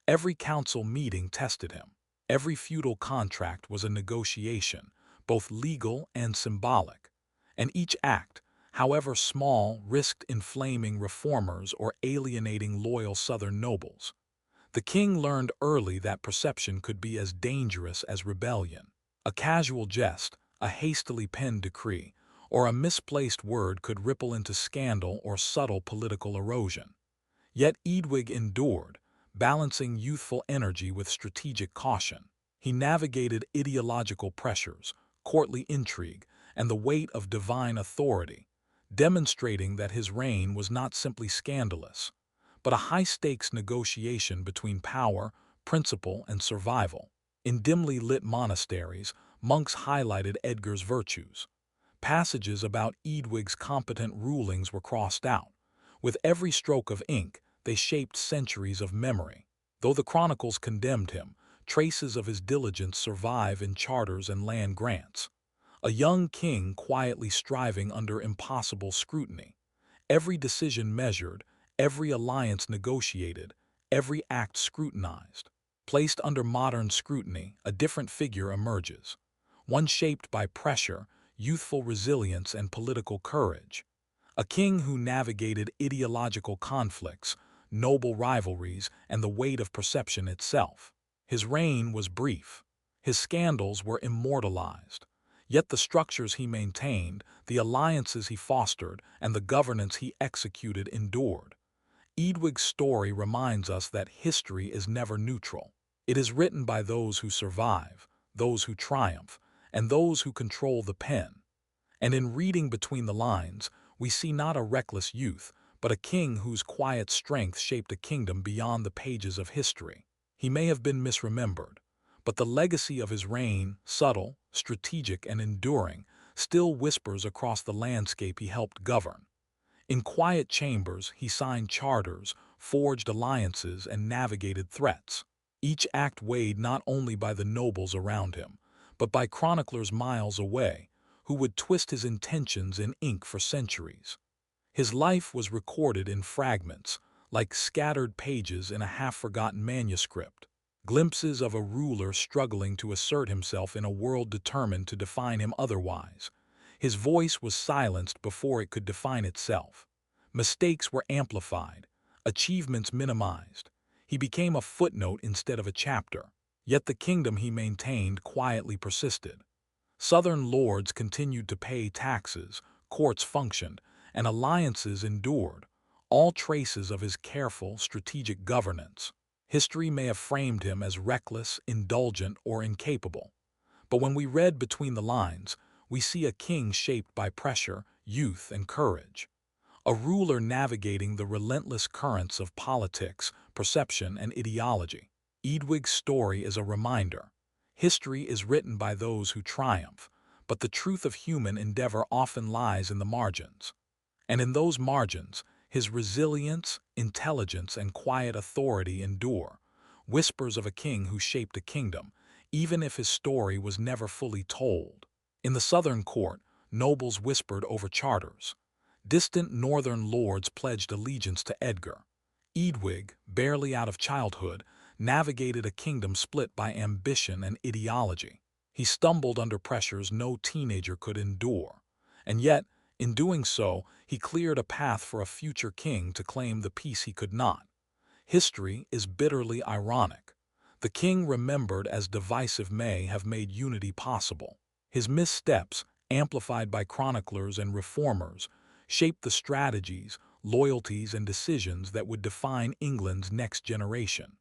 Every council meeting tested him. Every feudal contract was a negotiation, both legal and symbolic. And each act, however small, risked inflaming reformers or alienating loyal southern nobles. The king learned early that perception could be as dangerous as rebellion. A casual jest, a hastily penned decree, or a misplaced word could ripple into scandal or subtle political erosion. Yet Eadwig endured, balancing youthful energy with strategic caution. He navigated ideological pressures, courtly intrigue, and the weight of divine authority, demonstrating that his reign was not simply scandalous, but a high-stakes negotiation between power, principle, and survival. In dimly lit monasteries, monks highlighted Edgar's virtues. Passages about Eadwig's competent rulings were crossed out. With every stroke of ink, they shaped centuries of memory. Though the chronicles condemned him, traces of his diligence survive in charters and land grants. A young king quietly striving under impossible scrutiny. Every decision measured, every alliance negotiated, every act scrutinized. Placed under modern scrutiny, a different figure emerges. One shaped by pressure, youthful resilience, and political courage. A king who navigated ideological conflicts, noble rivalries, and the weight of perception itself. His reign was brief. His scandals were immortalized. Yet the structures he maintained, the alliances he fostered, and the governance he executed endured. Eadwig's story reminds us that history is never neutral. It is written by those who survive, those who triumph, and those who control the pen. And in reading between the lines, we see not a reckless youth, but a king whose quiet strength shaped a kingdom beyond the pages of history. He may have been misremembered, but the legacy of his reign, subtle, strategic, and enduring, still whispers across the landscape he helped govern. In quiet chambers, he signed charters, forged alliances, and navigated threats. Each act weighed not only by the nobles around him, but by chroniclers miles away, who would twist his intentions in ink for centuries. His life was recorded in fragments, like scattered pages in a half-forgotten manuscript, glimpses of a ruler struggling to assert himself in a world determined to define him otherwise. His voice was silenced before it could define itself. Mistakes were amplified, achievements minimized. He became a footnote instead of a chapter. Yet the kingdom he maintained quietly persisted. Southern lords continued to pay taxes, courts functioned, and alliances endured, all traces of his careful, strategic governance. History may have framed him as reckless, indulgent, or incapable. But when we read between the lines, we see a king shaped by pressure, youth, and courage. A ruler navigating the relentless currents of politics, perception, and ideology. Eadwig's story is a reminder. History is written by those who triumph, but the truth of human endeavor often lies in the margins. And in those margins, his resilience, intelligence, and quiet authority endure, whispers of a king who shaped a kingdom, even if his story was never fully told. In the southern court, nobles whispered over charters. Distant northern lords pledged allegiance to Edgar. Eadwig, barely out of childhood, navigated a kingdom split by ambition and ideology. He stumbled under pressures no teenager could endure. And yet, in doing so, he cleared a path for a future king to claim the peace he could not. History is bitterly ironic. The king remembered as divisive may have made unity possible. His missteps, amplified by chroniclers and reformers, shaped the strategies, loyalties, and decisions that would define England's next generation.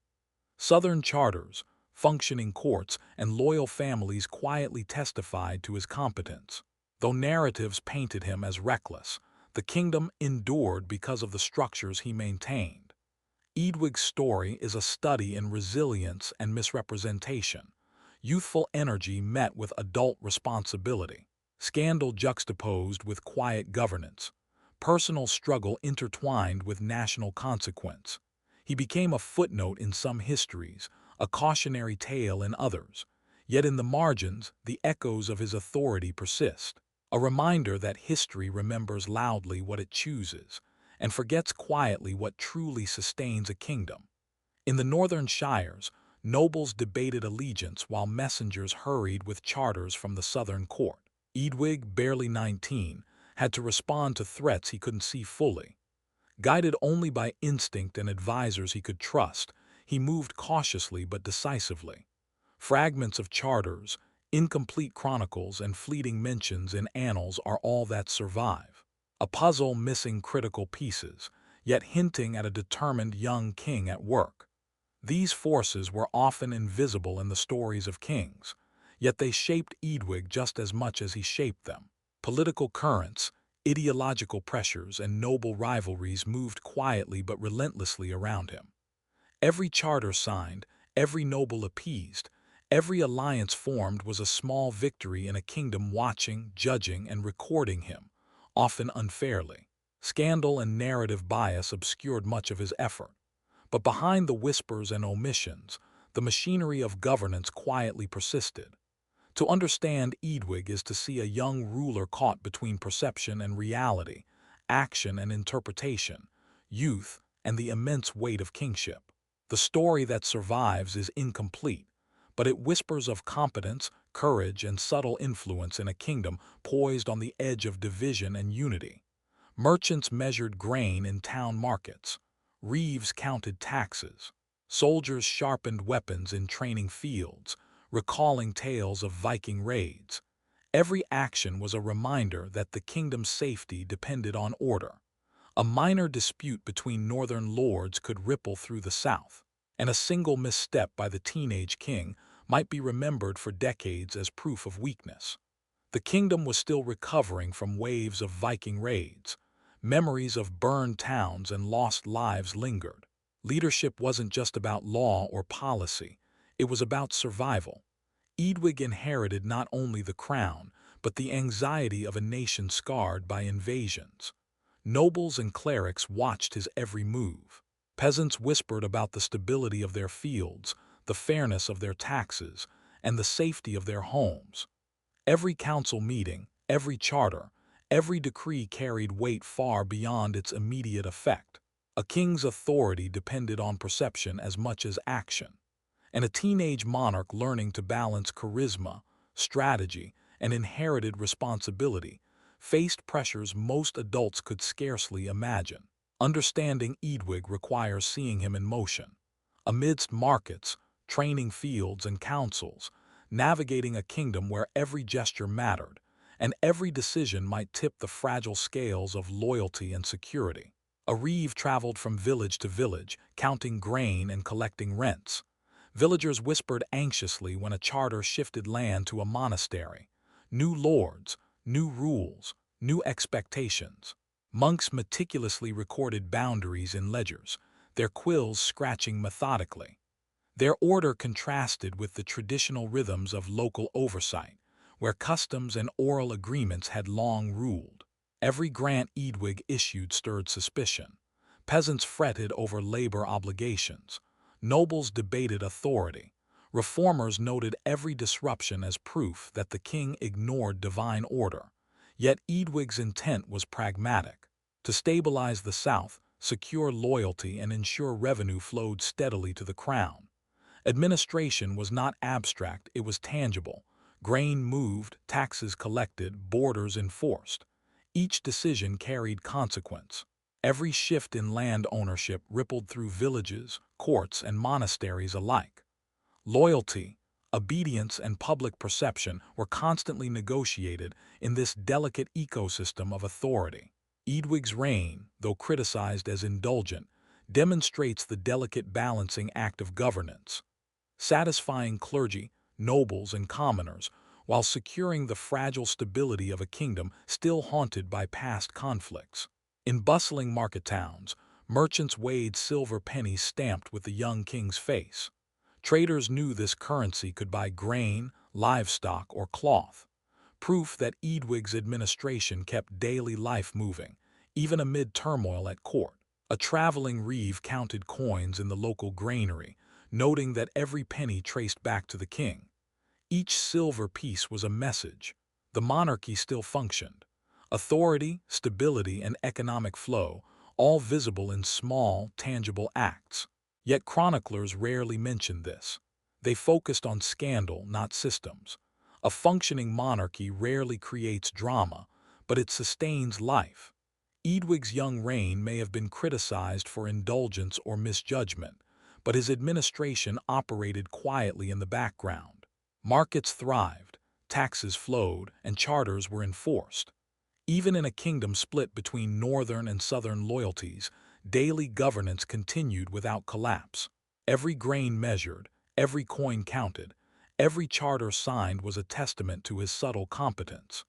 Southern charters, functioning courts, and loyal families quietly testified to his competence. Though narratives painted him as reckless, the kingdom endured because of the structures he maintained. Eadwig's story is a study in resilience and misrepresentation. Youthful energy met with adult responsibility. Scandal juxtaposed with quiet governance. Personal struggle intertwined with national consequence. He became a footnote in some histories, a cautionary tale in others. Yet in the margins, the echoes of his authority persist. A reminder that history remembers loudly what it chooses, and forgets quietly what truly sustains a kingdom. In the northern shires, nobles debated allegiance while messengers hurried with charters from the southern court. Eadwig, barely 19, had to respond to threats he couldn't see fully. Guided only by instinct and advisors he could trust, he moved cautiously but decisively. Fragments of charters, incomplete chronicles, and fleeting mentions in annals are all that survive. A puzzle missing critical pieces, yet hinting at a determined young king at work. These forces were often invisible in the stories of kings, yet they shaped Eadwig just as much as he shaped them. Political currents, ideological pressures, and noble rivalries moved quietly but relentlessly around him. Every charter signed, every noble appeased, every alliance formed was a small victory in a kingdom watching, judging, and recording him, often unfairly. Scandal and narrative bias obscured much of his effort. But behind the whispers and omissions, the machinery of governance quietly persisted. To understand Eadwig is to see a young ruler caught between perception and reality, action and interpretation, youth and the immense weight of kingship. The story that survives is incomplete, but it whispers of competence, courage, and subtle influence in a kingdom poised on the edge of division and unity. Merchants measured grain in town markets. Reeves counted taxes. Soldiers sharpened weapons in training fields, recalling tales of Viking raids. Every action was a reminder that the kingdom's safety depended on order. A minor dispute between northern lords could ripple through the south, and a single misstep by the teenage king might be remembered for decades as proof of weakness. The kingdom was still recovering from waves of Viking raids. Memories of burned towns and lost lives lingered. Leadership wasn't just about law or policy, it was about survival. Eadwig inherited not only the crown, but the anxiety of a nation scarred by invasions. Nobles and clerics watched his every move. Peasants whispered about the stability of their fields, the fairness of their taxes, and the safety of their homes. Every council meeting, every charter, every decree carried weight far beyond its immediate effect. A king's authority depended on perception as much as action, and a teenage monarch learning to balance charisma, strategy, and inherited responsibility faced pressures most adults could scarcely imagine. Understanding Eadwig requires seeing him in motion. Amidst markets, training fields, and councils, navigating a kingdom where every gesture mattered, and every decision might tip the fragile scales of loyalty and security. A reeve traveled from village to village, counting grain and collecting rents. Villagers whispered anxiously when a charter shifted land to a monastery. New lords, new rules, new expectations. Monks meticulously recorded boundaries in ledgers, their quills scratching methodically. Their order contrasted with the traditional rhythms of local oversight, where customs and oral agreements had long ruled. Every grant Eadwig issued stirred suspicion. Peasants fretted over labor obligations. Nobles debated authority. Reformers noted every disruption as proof that the king ignored divine order. Yet Eadwig's intent was pragmatic. To stabilize the South, secure loyalty, and ensure revenue flowed steadily to the crown. Administration was not abstract, it was tangible. Grain moved, taxes collected, borders enforced. Each decision carried consequence. Every shift in land ownership rippled through villages, courts, and monasteries alike. Loyalty, obedience, and public perception were constantly negotiated in this delicate ecosystem of authority. Eadwig's reign, though criticized as indulgent, demonstrates the delicate balancing act of governance, satisfying clergy, nobles, and commoners, while securing the fragile stability of a kingdom still haunted by past conflicts. In bustling market towns, merchants weighed silver pennies stamped with the young king's face. Traders knew this currency could buy grain, livestock, or cloth, proof that Eadwig's administration kept daily life moving, even amid turmoil at court. A traveling reeve counted coins in the local granary, noting that every penny traced back to the king. Each silver piece was a message. The monarchy still functioned. Authority, stability, and economic flow, all visible in small, tangible acts. Yet chroniclers rarely mentioned this. They focused on scandal, not systems. A functioning monarchy rarely creates drama, but it sustains life. Eadwig's young reign may have been criticized for indulgence or misjudgment, but his administration operated quietly in the background. Markets thrived, taxes flowed, and charters were enforced. Even in a kingdom split between northern and southern loyalties, daily governance continued without collapse. Every grain measured, every coin counted, every charter signed was a testament to his subtle competence.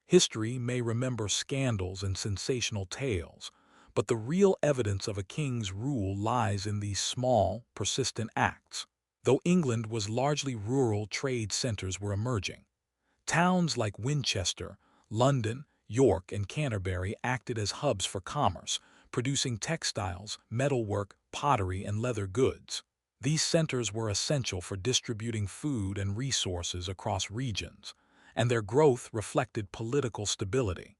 History may remember scandals and sensational tales, but the real evidence of a king's rule lies in these small, persistent acts. Though England was largely rural, trade centers were emerging. Towns like Winchester, London, York, and Canterbury acted as hubs for commerce, producing textiles, metalwork, pottery, and leather goods. These centers were essential for distributing food and resources across regions, and their growth reflected political stability.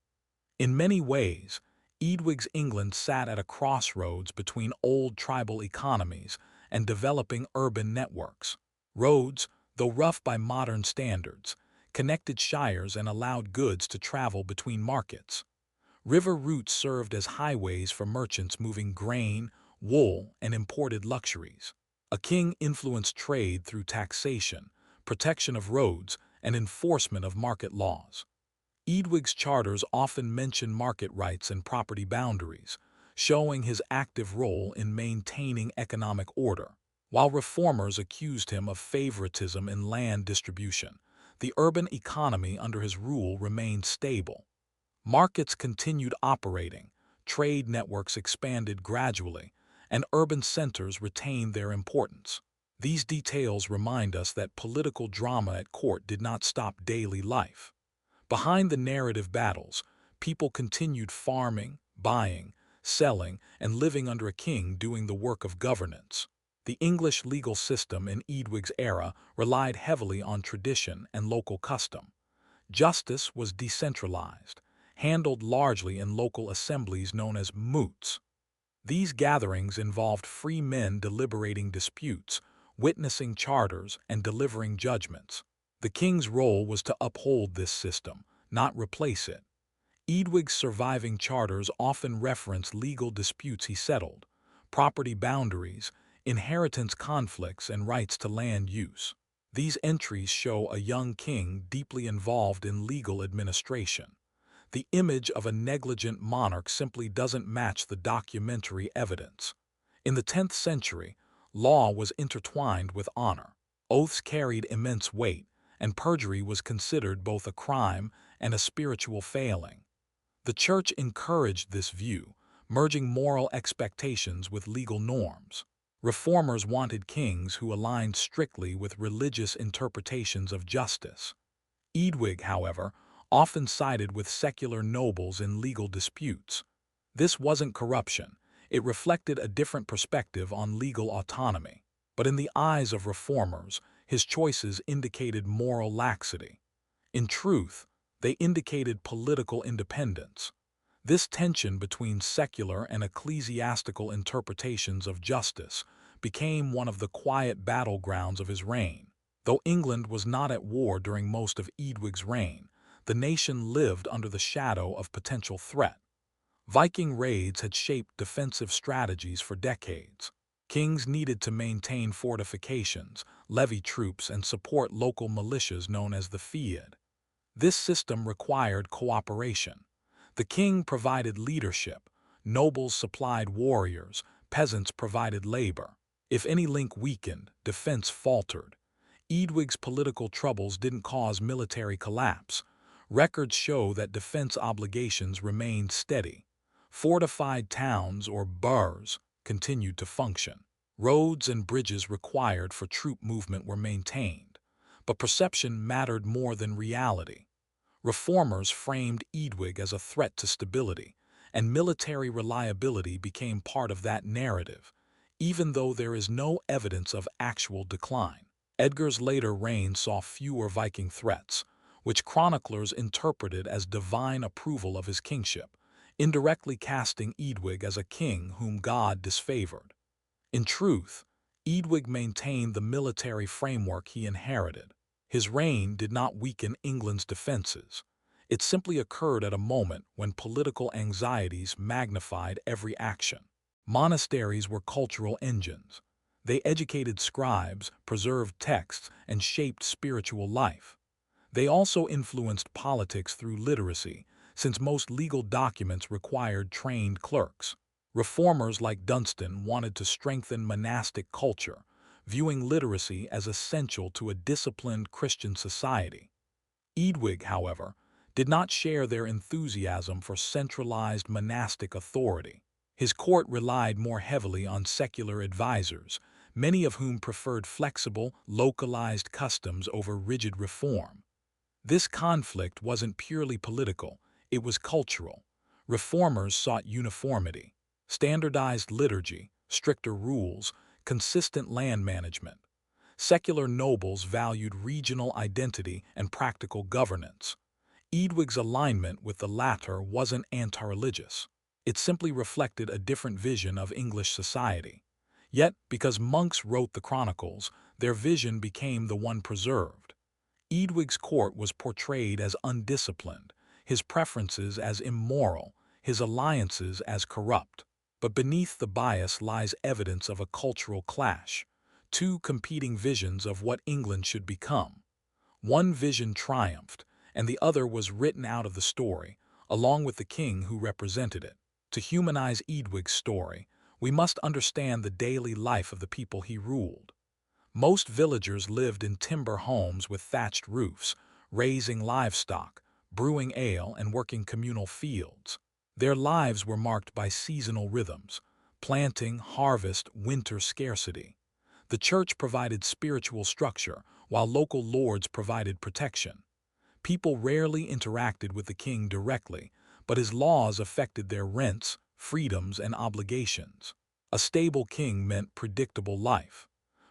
In many ways, Eadwig's England sat at a crossroads between old tribal economies and developing urban networks. Roads, though rough by modern standards, connected shires and allowed goods to travel between markets. River routes served as highways for merchants moving grain, wool, and imported luxuries. A king influenced trade through taxation, protection of roads, and enforcement of market laws. Eadwig's charters often mention market rights and property boundaries, showing his active role in maintaining economic order. While reformers accused him of favoritism in land distribution, the urban economy under his rule remained stable. Markets continued operating, trade networks expanded gradually, and urban centers retained their importance. These details remind us that political drama at court did not stop daily life. Behind the narrative battles, people continued farming, buying, selling, and living under a king doing the work of governance. The English legal system in Eadwig's era relied heavily on tradition and local custom. Justice was decentralized, handled largely in local assemblies known as moots. These gatherings involved free men deliberating disputes, witnessing charters, and delivering judgments. The king's role was to uphold this system, not replace it. Eadwig's surviving charters often reference legal disputes he settled, property boundaries, inheritance conflicts, and rights to land use. These entries show a young king deeply involved in legal administration. The image of a negligent monarch simply doesn't match the documentary evidence. In the 10th century, law was intertwined with honor. Oaths carried immense weight, and perjury was considered both a crime and a spiritual failing. The Church encouraged this view, merging moral expectations with legal norms. Reformers wanted kings who aligned strictly with religious interpretations of justice. Eadwig, however, often sided with secular nobles in legal disputes. This wasn't corruption, it reflected a different perspective on legal autonomy. But in the eyes of reformers, his choices indicated moral laxity. In truth, they indicated political independence. This tension between secular and ecclesiastical interpretations of justice became one of the quiet battlegrounds of his reign. Though England was not at war during most of Eadwig's reign, the nation lived under the shadow of potential threat. Viking raids had shaped defensive strategies for decades. Kings needed to maintain fortifications, levy troops, and support local militias known as the Fyrd. This system required cooperation. The king provided leadership, nobles supplied warriors, peasants provided labor. If any link weakened, defense faltered. Eadwig's political troubles didn't cause military collapse. Records show that defense obligations remained steady. Fortified towns, or burhs, continued to function. Roads and bridges required for troop movement were maintained. But perception mattered more than reality. Reformers framed Eadwig as a threat to stability, and military reliability became part of that narrative, even though there is no evidence of actual decline. Edgar's later reign saw fewer Viking threats, which chroniclers interpreted as divine approval of his kingship, indirectly casting Eadwig as a king whom God disfavored. In truth, Eadwig maintained the military framework he inherited. His reign did not weaken England's defenses. It simply occurred at a moment when political anxieties magnified every action. Monasteries were cultural engines. They educated scribes, preserved texts, and shaped spiritual life. They also influenced politics through literacy, since most legal documents required trained clerks. Reformers like Dunstan wanted to strengthen monastic culture, viewing literacy as essential to a disciplined Christian society. Eadwig, however, did not share their enthusiasm for centralized monastic authority. His court relied more heavily on secular advisors, many of whom preferred flexible, localized customs over rigid reform. This conflict wasn't purely political, it was cultural. Reformers sought uniformity, standardized liturgy, stricter rules, consistent land management. Secular nobles valued regional identity and practical governance. Eadwig's alignment with the latter wasn't anti-religious. It simply reflected a different vision of English society. Yet, because monks wrote the chronicles, their vision became the one preserved. Eadwig's court was portrayed as undisciplined, his preferences as immoral, his alliances as corrupt. But beneath the bias lies evidence of a cultural clash, two competing visions of what England should become. One vision triumphed, and the other was written out of the story, along with the king who represented it. To humanize Eadwig's story, we must understand the daily life of the people he ruled. Most villagers lived in timber homes with thatched roofs, raising livestock, brewing ale, and working communal fields. Their lives were marked by seasonal rhythms: planting, harvest, winter scarcity. The church provided spiritual structure, while local lords provided protection. People rarely interacted with the king directly, but his laws affected their rents, freedoms, and obligations. A stable king meant predictable life.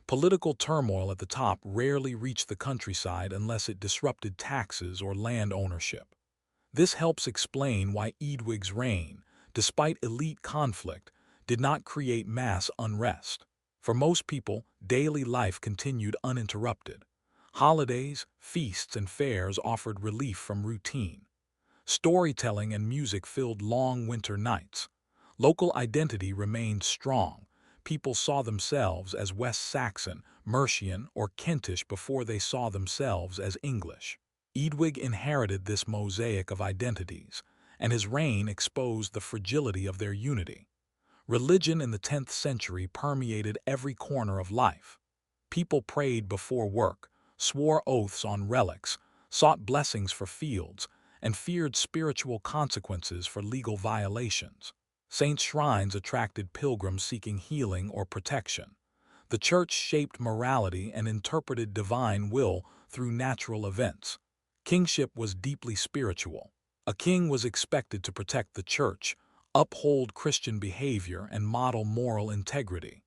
Political turmoil at the top rarely reached the countryside unless it disrupted taxes or land ownership. This helps explain why Eadwig's reign, despite elite conflict, did not create mass unrest. For most people, daily life continued uninterrupted. Holidays, feasts, and fairs offered relief from routine. Storytelling and music filled long winter nights. Local identity remained strong. People saw themselves as West Saxon, Mercian, or Kentish before they saw themselves as English. Eadwig inherited this mosaic of identities, and his reign exposed the fragility of their unity. Religion in the 10th century permeated every corner of life. People prayed before work, swore oaths on relics, sought blessings for fields, and feared spiritual consequences for legal violations. Saints' shrines attracted pilgrims seeking healing or protection. The church shaped morality and interpreted divine will through natural events. Kingship was deeply spiritual. A king was expected to protect the church, uphold Christian behavior, and model moral integrity.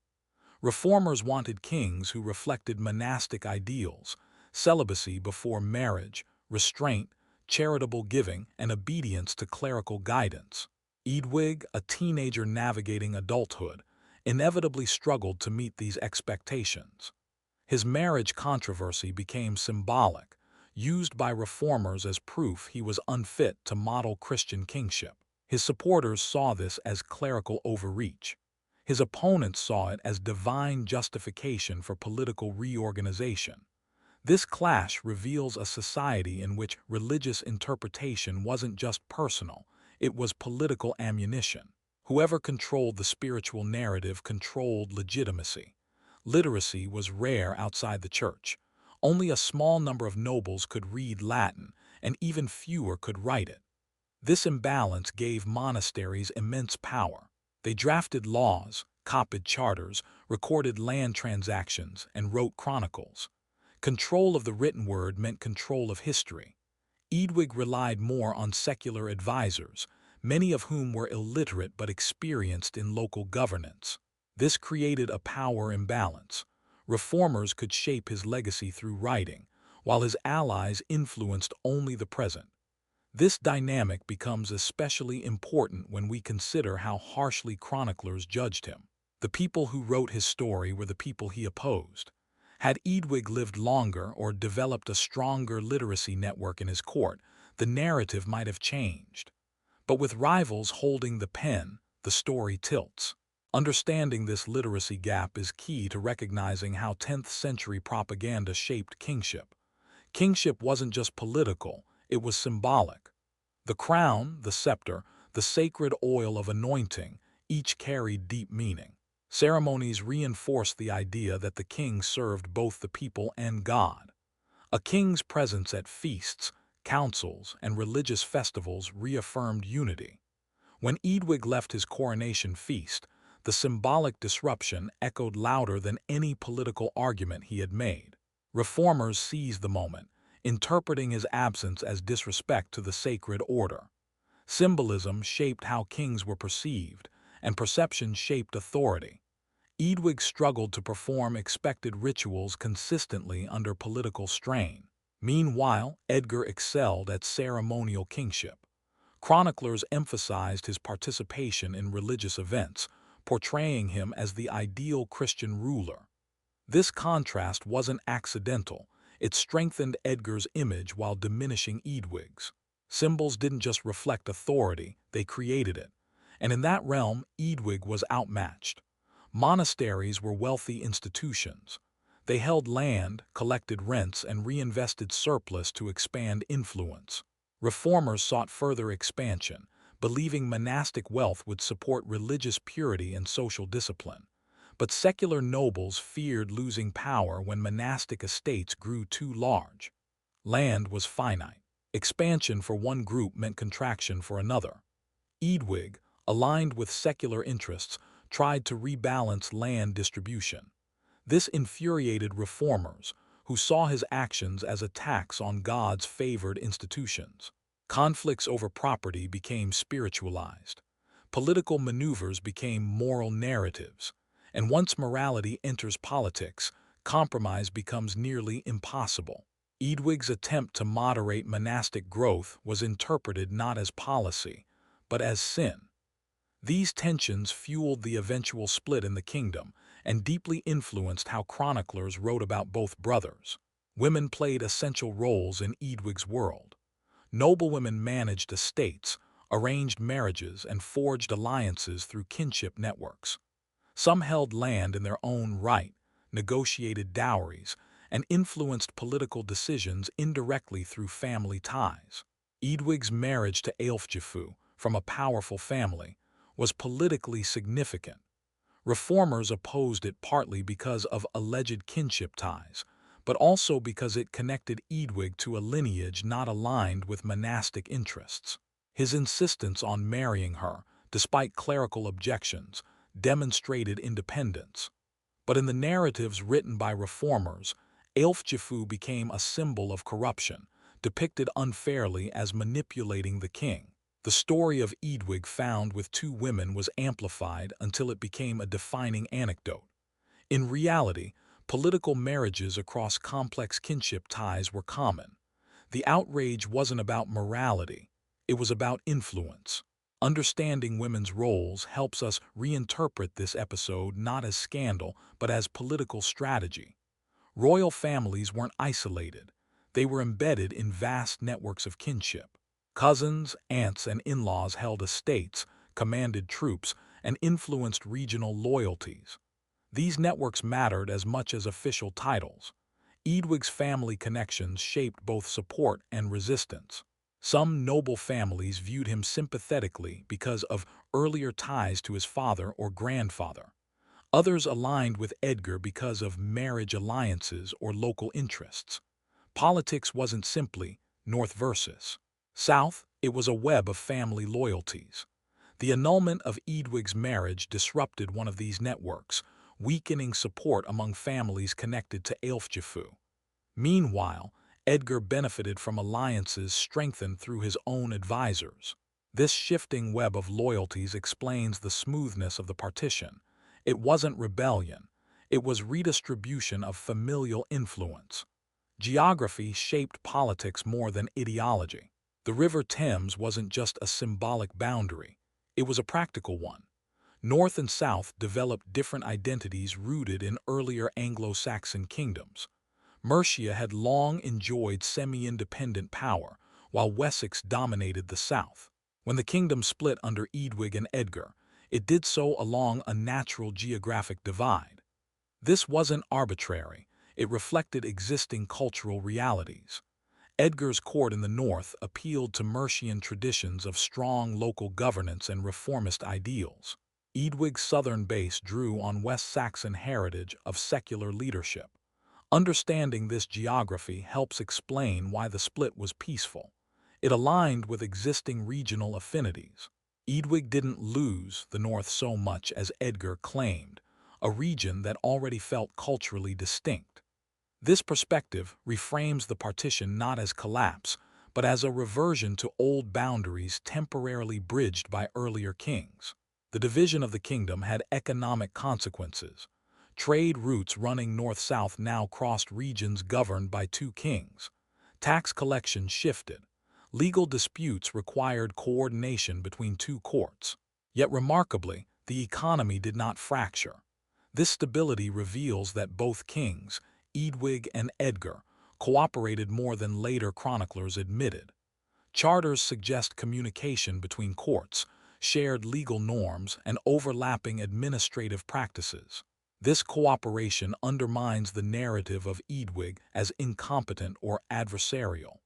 Reformers wanted kings who reflected monastic ideals, celibacy before marriage, restraint, charitable giving, and obedience to clerical guidance. Eadwig, a teenager navigating adulthood, inevitably struggled to meet these expectations. His marriage controversy became symbolic, used by reformers as proof he was unfit to model Christian kingship. His supporters saw this as clerical overreach. His opponents saw it as divine justification for political reorganization. This clash reveals a society in which religious interpretation wasn't just personal, it was political ammunition. Whoever controlled the spiritual narrative controlled legitimacy. Literacy was rare outside the church. Only a small number of nobles could read Latin, and even fewer could write it. This imbalance gave monasteries immense power. They drafted laws, copied charters, recorded land transactions, and wrote chronicles. Control of the written word meant control of history. Eadwig relied more on secular advisors, many of whom were illiterate but experienced in local governance. This created a power imbalance. Reformers could shape his legacy through writing, while his allies influenced only the present. This dynamic becomes especially important when we consider how harshly chroniclers judged him. The people who wrote his story were the people he opposed. Had Eadwig lived longer or developed a stronger literacy network in his court, the narrative might have changed. But with rivals holding the pen, the story tilts. Understanding this literacy gap is key to recognizing how 10th century propaganda shaped kingship. Kingship wasn't just political, it was symbolic. The crown, the scepter, the sacred oil of anointing, each carried deep meaning. Ceremonies reinforced the idea that the king served both the people and God. A king's presence at feasts, councils, and religious festivals reaffirmed unity. When Eadwig left his coronation feast, the symbolic disruption echoed louder than any political argument he had made. Reformers seized the moment, interpreting his absence as disrespect to the sacred order. Symbolism shaped how kings were perceived, and perception shaped authority. Eadwig struggled to perform expected rituals consistently under political strain. Meanwhile, Edgar excelled at ceremonial kingship. Chroniclers emphasized his participation in religious events, portraying him as the ideal Christian ruler. This contrast wasn't accidental. It strengthened Edgar's image while diminishing Eadwig's. Symbols didn't just reflect authority, they created it. And in that realm, Eadwig was outmatched. Monasteries were wealthy institutions. They held land, collected rents, and reinvested surplus to expand influence. Reformers sought further expansion, believing monastic wealth would support religious purity and social discipline. But secular nobles feared losing power when monastic estates grew too large. Land was finite. Expansion for one group meant contraction for another. Eadwig, aligned with secular interests, tried to rebalance land distribution. This infuriated reformers, who saw his actions as attacks on God's favored institutions. Conflicts over property became spiritualized. Political maneuvers became moral narratives. And once morality enters politics, compromise becomes nearly impossible. Eadwig's attempt to moderate monastic growth was interpreted not as policy, but as sin. These tensions fueled the eventual split in the kingdom and deeply influenced how chroniclers wrote about both brothers. Women played essential roles in Eadwig's world. Noblewomen managed estates, arranged marriages, and forged alliances through kinship networks. Some held land in their own right, negotiated dowries, and influenced political decisions indirectly through family ties. Eadwig's marriage to Aelfgifu, from a powerful family, was politically significant. Reformers opposed it partly because of alleged kinship ties, but also because it connected Eadwig to a lineage not aligned with monastic interests. His insistence on marrying her, despite clerical objections, demonstrated independence. But in the narratives written by reformers, Aelfgifu became a symbol of corruption, depicted unfairly as manipulating the king. The story of Eadwig found with two women was amplified until it became a defining anecdote. In reality, political marriages across complex kinship ties were common. The outrage wasn't about morality, it was about influence. Understanding women's roles helps us reinterpret this episode not as scandal, but as political strategy. Royal families weren't isolated. They were embedded in vast networks of kinship. Cousins, aunts, and in-laws held estates, commanded troops, and influenced regional loyalties. These networks mattered as much as official titles. Eadwig's family connections shaped both support and resistance. Some noble families viewed him sympathetically because of earlier ties to his father or grandfather. Others aligned with Edgar because of marriage alliances or local interests. Politics wasn't simply North versus South, it was a web of family loyalties. The annulment of Eadwig's marriage disrupted one of these networks, weakening support among families connected to Aelfgifu. Meanwhile, Edgar benefited from alliances strengthened through his own advisors. This shifting web of loyalties explains the smoothness of the partition. It wasn't rebellion, it was redistribution of familial influence. Geography shaped politics more than ideology. The River Thames wasn't just a symbolic boundary, it was a practical one. North and South developed different identities rooted in earlier Anglo-Saxon kingdoms. Mercia had long enjoyed semi-independent power, while Wessex dominated the south. When the kingdom split under Eadwig and Edgar, it did so along a natural geographic divide. This wasn't arbitrary, it reflected existing cultural realities. Edgar's court in the north appealed to Mercian traditions of strong local governance and reformist ideals. Eadwig's southern base drew on West Saxon heritage of secular leadership. Understanding this geography helps explain why the split was peaceful. It aligned with existing regional affinities. Eadwig didn't lose the north so much as Edgar claimed, a region that already felt culturally distinct. This perspective reframes the partition not as collapse, but as a reversion to old boundaries temporarily bridged by earlier kings. The division of the kingdom had economic consequences. Trade routes running north-south now crossed regions governed by two kings. Tax collection shifted. Legal disputes required coordination between two courts. Yet remarkably, the economy did not fracture. This stability reveals that both kings, Eadwig and Edgar, cooperated more than later chroniclers admitted. Charters suggest communication between courts, shared legal norms, and overlapping administrative practices. This cooperation undermines the narrative of Eadwig as incompetent or adversarial.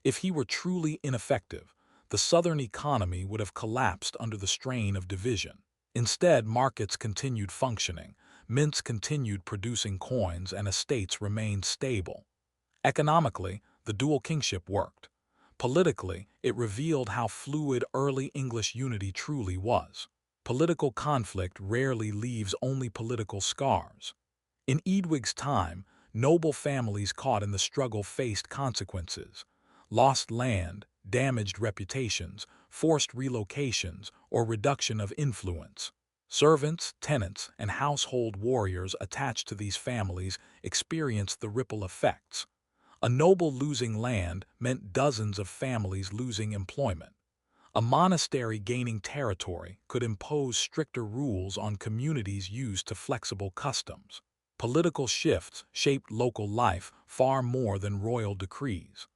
If he were truly ineffective, the southern economy would have collapsed under the strain of division. Instead, markets continued functioning, mints continued producing coins, and estates remained stable. Economically, the dual kingship worked. Politically, it revealed how fluid early English unity truly was. Political conflict rarely leaves only political scars. In Eadwig's time, noble families caught in the struggle faced consequences: lost land, damaged reputations, forced relocations, or reduction of influence. Servants, tenants, and household warriors attached to these families experienced the ripple effects. A noble losing land meant dozens of families losing employment. A monastery gaining territory could impose stricter rules on communities used to flexible customs. Political shifts shaped local life far more than royal decrees.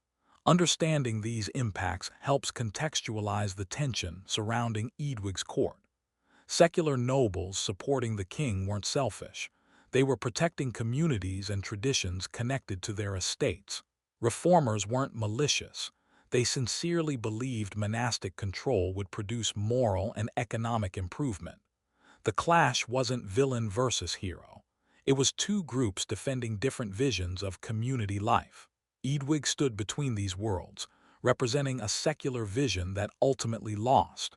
Understanding these impacts helps contextualize the tension surrounding Eadwig's court. Secular nobles supporting the king weren't selfish. They were protecting communities and traditions connected to their estates. Reformers weren't malicious. They sincerely believed monastic control would produce moral and economic improvement. The clash wasn't villain versus hero. It was two groups defending different visions of community life. Eadwig stood between these worlds, representing a secular vision that ultimately lost.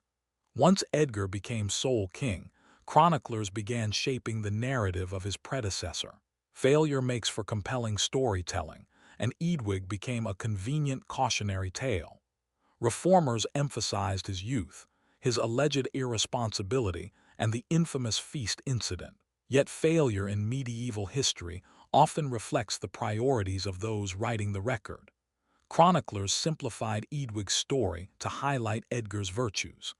Once Edgar became sole king, chroniclers began shaping the narrative of his predecessor. Failure makes for compelling storytelling, and Eadwig became a convenient cautionary tale. Reformers emphasized his youth, his alleged irresponsibility, and the infamous feast incident. Yet failure in medieval history often reflects the priorities of those writing the record. Chroniclers simplified Eadwig's story to highlight Edgar's virtues.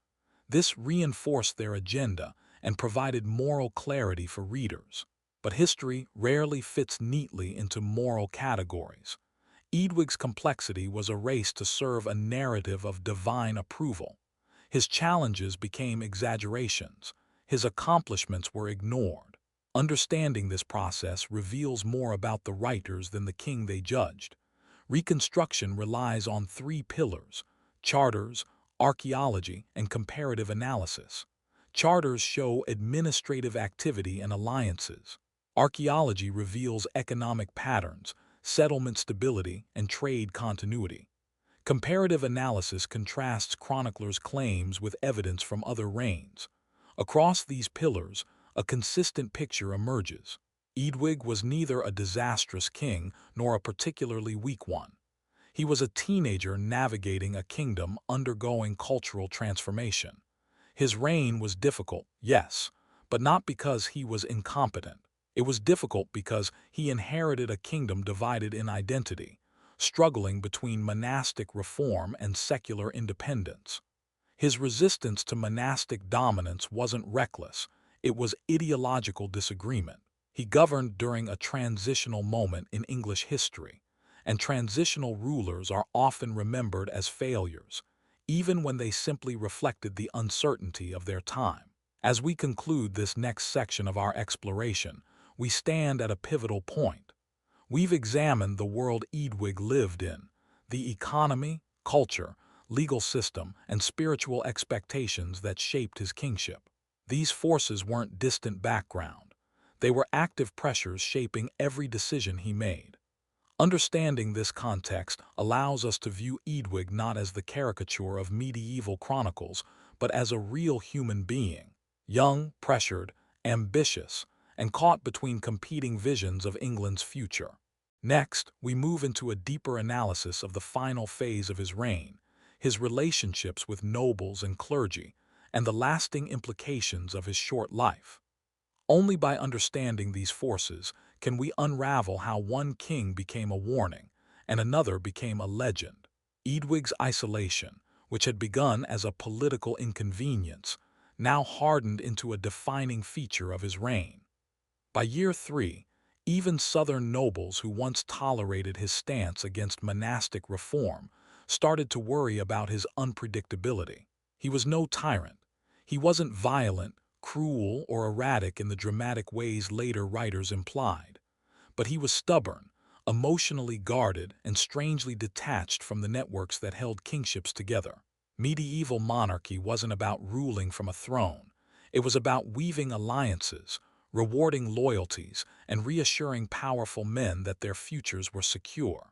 This reinforced their agenda and provided moral clarity for readers. But history rarely fits neatly into moral categories. Eadwig's complexity was a race to serve a narrative of divine approval. His challenges became exaggerations. His accomplishments were ignored. Understanding this process reveals more about the writers than the king they judged. Reconstruction relies on three pillars: charters, archaeology, and comparative analysis. Charters show administrative activity and alliances. Archaeology reveals economic patterns, settlement stability, and trade continuity. Comparative analysis contrasts chroniclers' claims with evidence from other reigns. Across these pillars, a consistent picture emerges. Eadwig was neither a disastrous king nor a particularly weak one. He was a teenager navigating a kingdom undergoing cultural transformation. His reign was difficult, yes, but not because he was incompetent. It was difficult because he inherited a kingdom divided in identity, struggling between monastic reform and secular independence. His resistance to monastic dominance wasn't reckless, it was ideological disagreement. He governed during a transitional moment in English history, and transitional rulers are often remembered as failures, even when they simply reflected the uncertainty of their time. As we conclude this next section of our exploration, we stand at a pivotal point. We've examined the world Eadwig lived in, the economy, culture, legal system, and spiritual expectations that shaped his kingship. These forces weren't distant background. They were active pressures shaping every decision he made. Understanding this context allows us to view Eadwig not as the caricature of medieval chronicles, but as a real human being, young, pressured, ambitious, and caught between competing visions of England's future. Next, we move into a deeper analysis of the final phase of his reign, his relationships with nobles and clergy, and the lasting implications of his short life. Only by understanding these forces can we unravel how one king became a warning and another became a legend. Eadwig's isolation, which had begun as a political inconvenience, now hardened into a defining feature of his reign. By year 3, even southern nobles who once tolerated his stance against monastic reform started to worry about his unpredictability. He was no tyrant. He wasn't violent, cruel, or erratic in the dramatic ways later writers implied. But he was stubborn, emotionally guarded, and strangely detached from the networks that held kingships together. Medieval monarchy wasn't about ruling from a throne. It was about weaving alliances, rewarding loyalties, and reassuring powerful men that their futures were secure.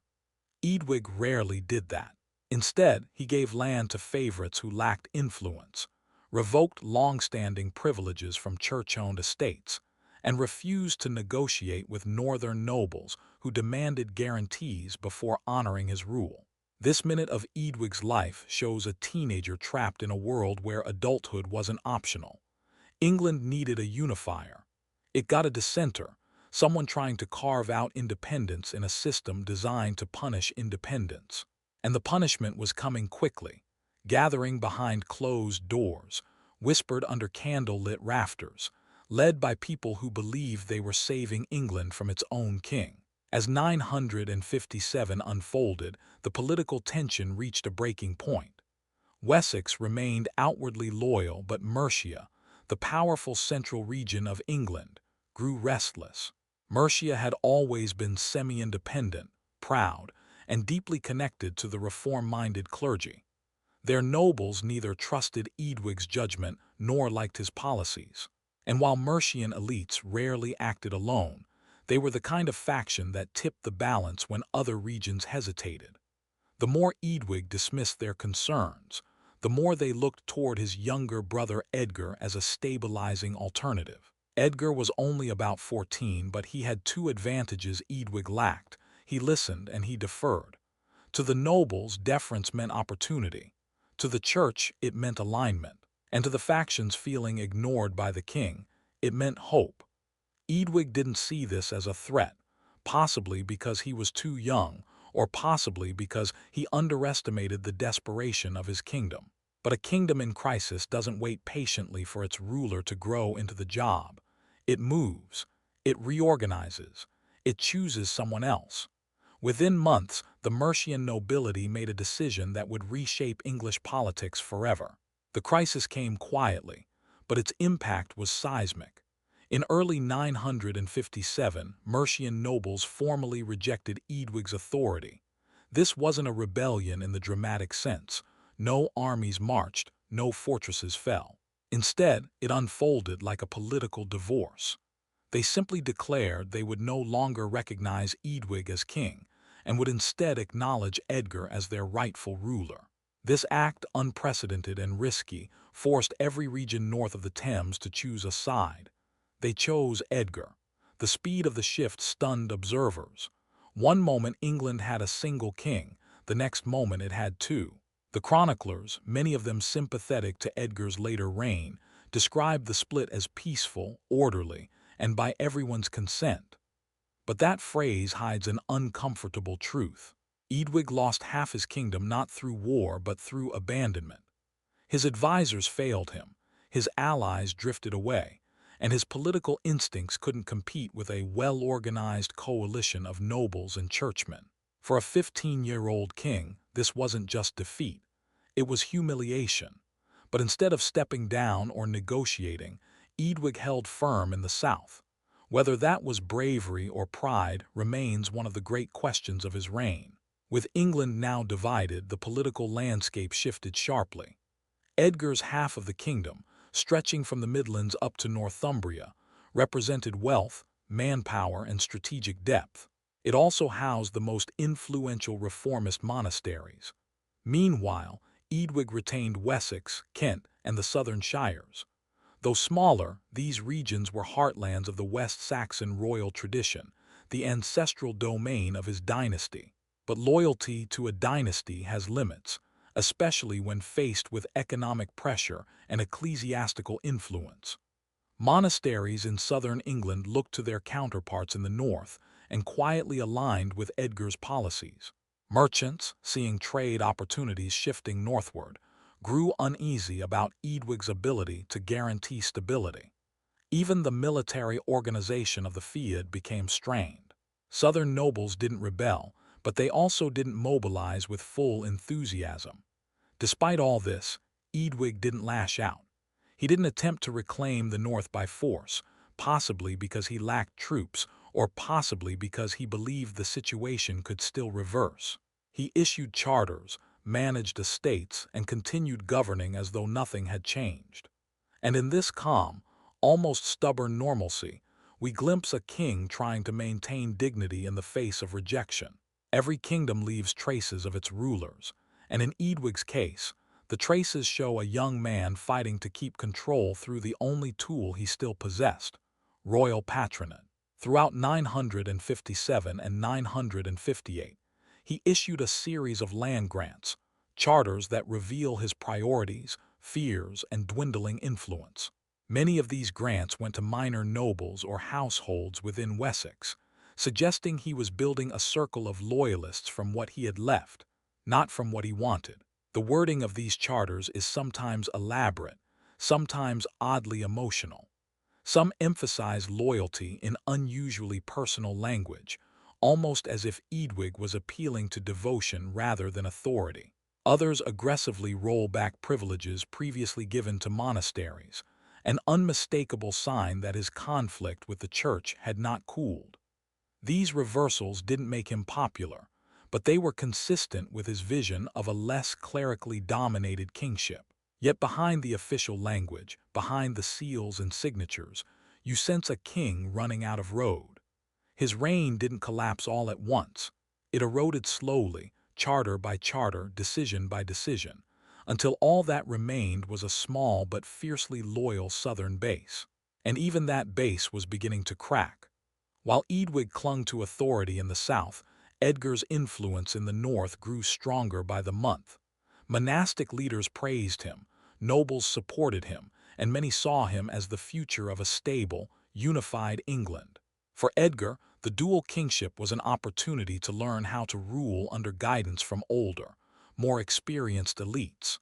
Eadwig rarely did that. Instead, he gave land to favorites who lacked influence, revoked long-standing privileges from church-owned estates, and refused to negotiate with northern nobles who demanded guarantees before honoring his rule. This minute of Eadwig's life shows a teenager trapped in a world where adulthood wasn't optional. England needed a unifier. It got a dissenter, someone trying to carve out independence in a system designed to punish independence. And the punishment was coming quickly, gathering behind closed doors, whispered under candle-lit rafters, led by people who believed they were saving England from its own king. As 957 unfolded, the political tension reached a breaking point. Wessex remained outwardly loyal, but Mercia, the powerful central region of England, grew restless. Mercia had always been semi-independent, proud, and deeply connected to the reform-minded clergy. Their nobles neither trusted Eadwig's judgment nor liked his policies. And while Mercian elites rarely acted alone, they were the kind of faction that tipped the balance when other regions hesitated. The more Eadwig dismissed their concerns, the more they looked toward his younger brother Edgar as a stabilizing alternative. Edgar was only about 14, but he had two advantages Eadwig lacked. He listened and he deferred. To the nobles, deference meant opportunity. To the church, it meant alignment. And to the factions feeling ignored by the king, it meant hope. Eadwig didn't see this as a threat, possibly because he was too young, or possibly because he underestimated the desperation of his kingdom. But a kingdom in crisis doesn't wait patiently for its ruler to grow into the job. It moves, it reorganizes, it chooses someone else. Within months, the Mercian nobility made a decision that would reshape English politics forever. The crisis came quietly, but its impact was seismic. In early 957, Mercian nobles formally rejected Eadwig's authority. This wasn't a rebellion in the dramatic sense. No armies marched, no fortresses fell. Instead, it unfolded like a political divorce. They simply declared they would no longer recognize Eadwig as king, and would instead acknowledge Edgar as their rightful ruler. This act, unprecedented and risky, forced every region north of the Thames to choose a side. They chose Edgar. The speed of the shift stunned observers. One moment England had a single king, the next moment it had two. The chroniclers, many of them sympathetic to Edgar's later reign, described the split as peaceful, orderly, and by everyone's consent. But that phrase hides an uncomfortable truth. Eadwig lost half his kingdom not through war but through abandonment. His advisors failed him, his allies drifted away, and his political instincts couldn't compete with a well-organized coalition of nobles and churchmen. For a 15-year-old king, this wasn't just defeat, it was humiliation. But instead of stepping down or negotiating, Eadwig held firm in the south. Whether that was bravery or pride remains one of the great questions of his reign. With England now divided, the political landscape shifted sharply. Edgar's half of the kingdom, stretching from the Midlands up to Northumbria, represented wealth, manpower, and strategic depth. It also housed the most influential reformist monasteries. Meanwhile, Eadwig retained Wessex, Kent, and the southern shires. Though smaller, these regions were heartlands of the West Saxon royal tradition, the ancestral domain of his dynasty. But loyalty to a dynasty has limits, especially when faced with economic pressure and ecclesiastical influence. Monasteries in southern England looked to their counterparts in the north and quietly aligned with Edgar's policies. Merchants, seeing trade opportunities shifting northward, grew uneasy about Eadwig's ability to guarantee stability. Even the military organization of the field became strained. Southern nobles didn't rebel, but they also didn't mobilize with full enthusiasm. Despite all this, Eadwig didn't lash out. He didn't attempt to reclaim the north by force, possibly because he lacked troops, or possibly because he believed the situation could still reverse. He issued charters, managed estates, and continued governing as though nothing had changed. And in this calm, almost stubborn normalcy, we glimpse a king trying to maintain dignity in the face of rejection. Every kingdom leaves traces of its rulers, and in Eadwig's case, the traces show a young man fighting to keep control through the only tool he still possessed, royal patronage. Throughout 957 and 958, he issued a series of land grants, charters that reveal his priorities, fears, and dwindling influence. Many of these grants went to minor nobles or households within Wessex, suggesting he was building a circle of loyalists from what he had left, not from what he wanted. The wording of these charters is sometimes elaborate, sometimes oddly emotional. Some emphasize loyalty in unusually personal language, almost as if Eadwig was appealing to devotion rather than authority. Others aggressively roll back privileges previously given to monasteries, an unmistakable sign that his conflict with the church had not cooled. These reversals didn't make him popular, but they were consistent with his vision of a less clerically dominated kingship. Yet behind the official language, behind the seals and signatures, you sense a king running out of road. His reign didn't collapse all at once. It eroded slowly, charter by charter, decision by decision, until all that remained was a small but fiercely loyal southern base. And even that base was beginning to crack. While Eadwig clung to authority in the south, Edgar's influence in the north grew stronger by the month. Monastic leaders praised him, nobles supported him, and many saw him as the future of a stable, unified England. For Edgar, the dual kingship was an opportunity to learn how to rule under guidance from older, more experienced elites.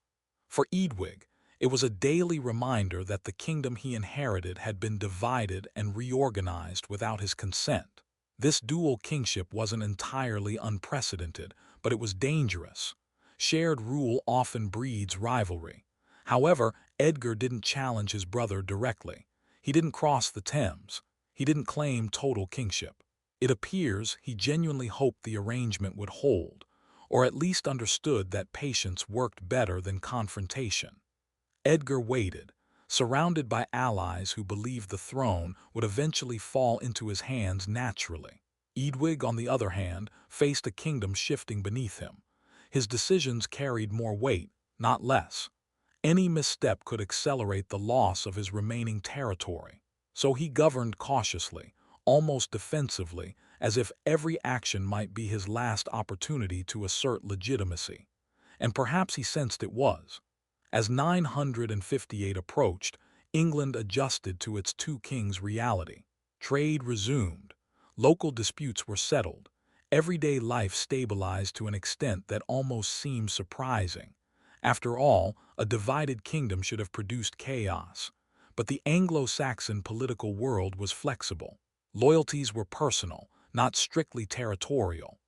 For Eadwig, it was a daily reminder that the kingdom he inherited had been divided and reorganized without his consent. This dual kingship wasn't entirely unprecedented, but it was dangerous. Shared rule often breeds rivalry. However, Edgar didn't challenge his brother directly. He didn't cross the Thames. He didn't claim total kingship. It appears he genuinely hoped the arrangement would hold, or at least understood that patience worked better than confrontation. Edgar waited, surrounded by allies who believed the throne would eventually fall into his hands naturally. Eadwig, on the other hand, faced a kingdom shifting beneath him. His decisions carried more weight, not less. Any misstep could accelerate the loss of his remaining territory. So he governed cautiously, almost defensively, as if every action might be his last opportunity to assert legitimacy. And perhaps he sensed it was. As 958 approached, England adjusted to its two kings reality. Trade resumed. Local disputes were settled. Everyday life stabilized to an extent that almost seemed surprising. After all, a divided kingdom should have produced chaos. But the Anglo-Saxon political world was flexible. Loyalties were personal, not strictly territorial.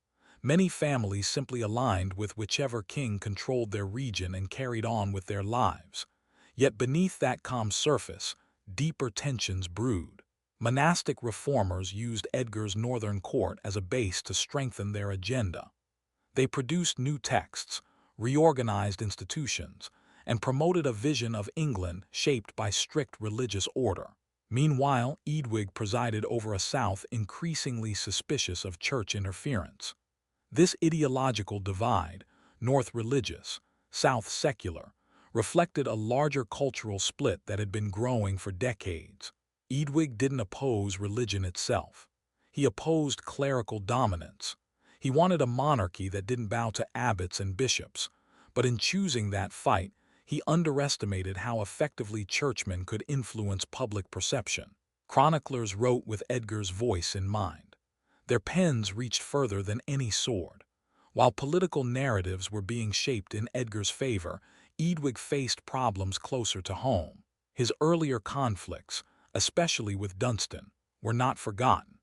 Many families simply aligned with whichever king controlled their region and carried on with their lives. Yet beneath that calm surface, deeper tensions brewed. Monastic reformers used Edgar's northern court as a base to strengthen their agenda. They produced new texts, reorganized institutions, and promoted a vision of England shaped by strict religious order. Meanwhile, Eadwig presided over a South increasingly suspicious of church interference. This ideological divide, North religious, South secular, reflected a larger cultural split that had been growing for decades. Eadwig didn't oppose religion itself. He opposed clerical dominance. He wanted a monarchy that didn't bow to abbots and bishops, but in choosing that fight, he underestimated how effectively churchmen could influence public perception. Chroniclers wrote with Edgar's voice in mind. Their pens reached further than any sword. While political narratives were being shaped in Edgar's favor, Eadwig faced problems closer to home. His earlier conflicts, especially with Dunstan, were not forgotten.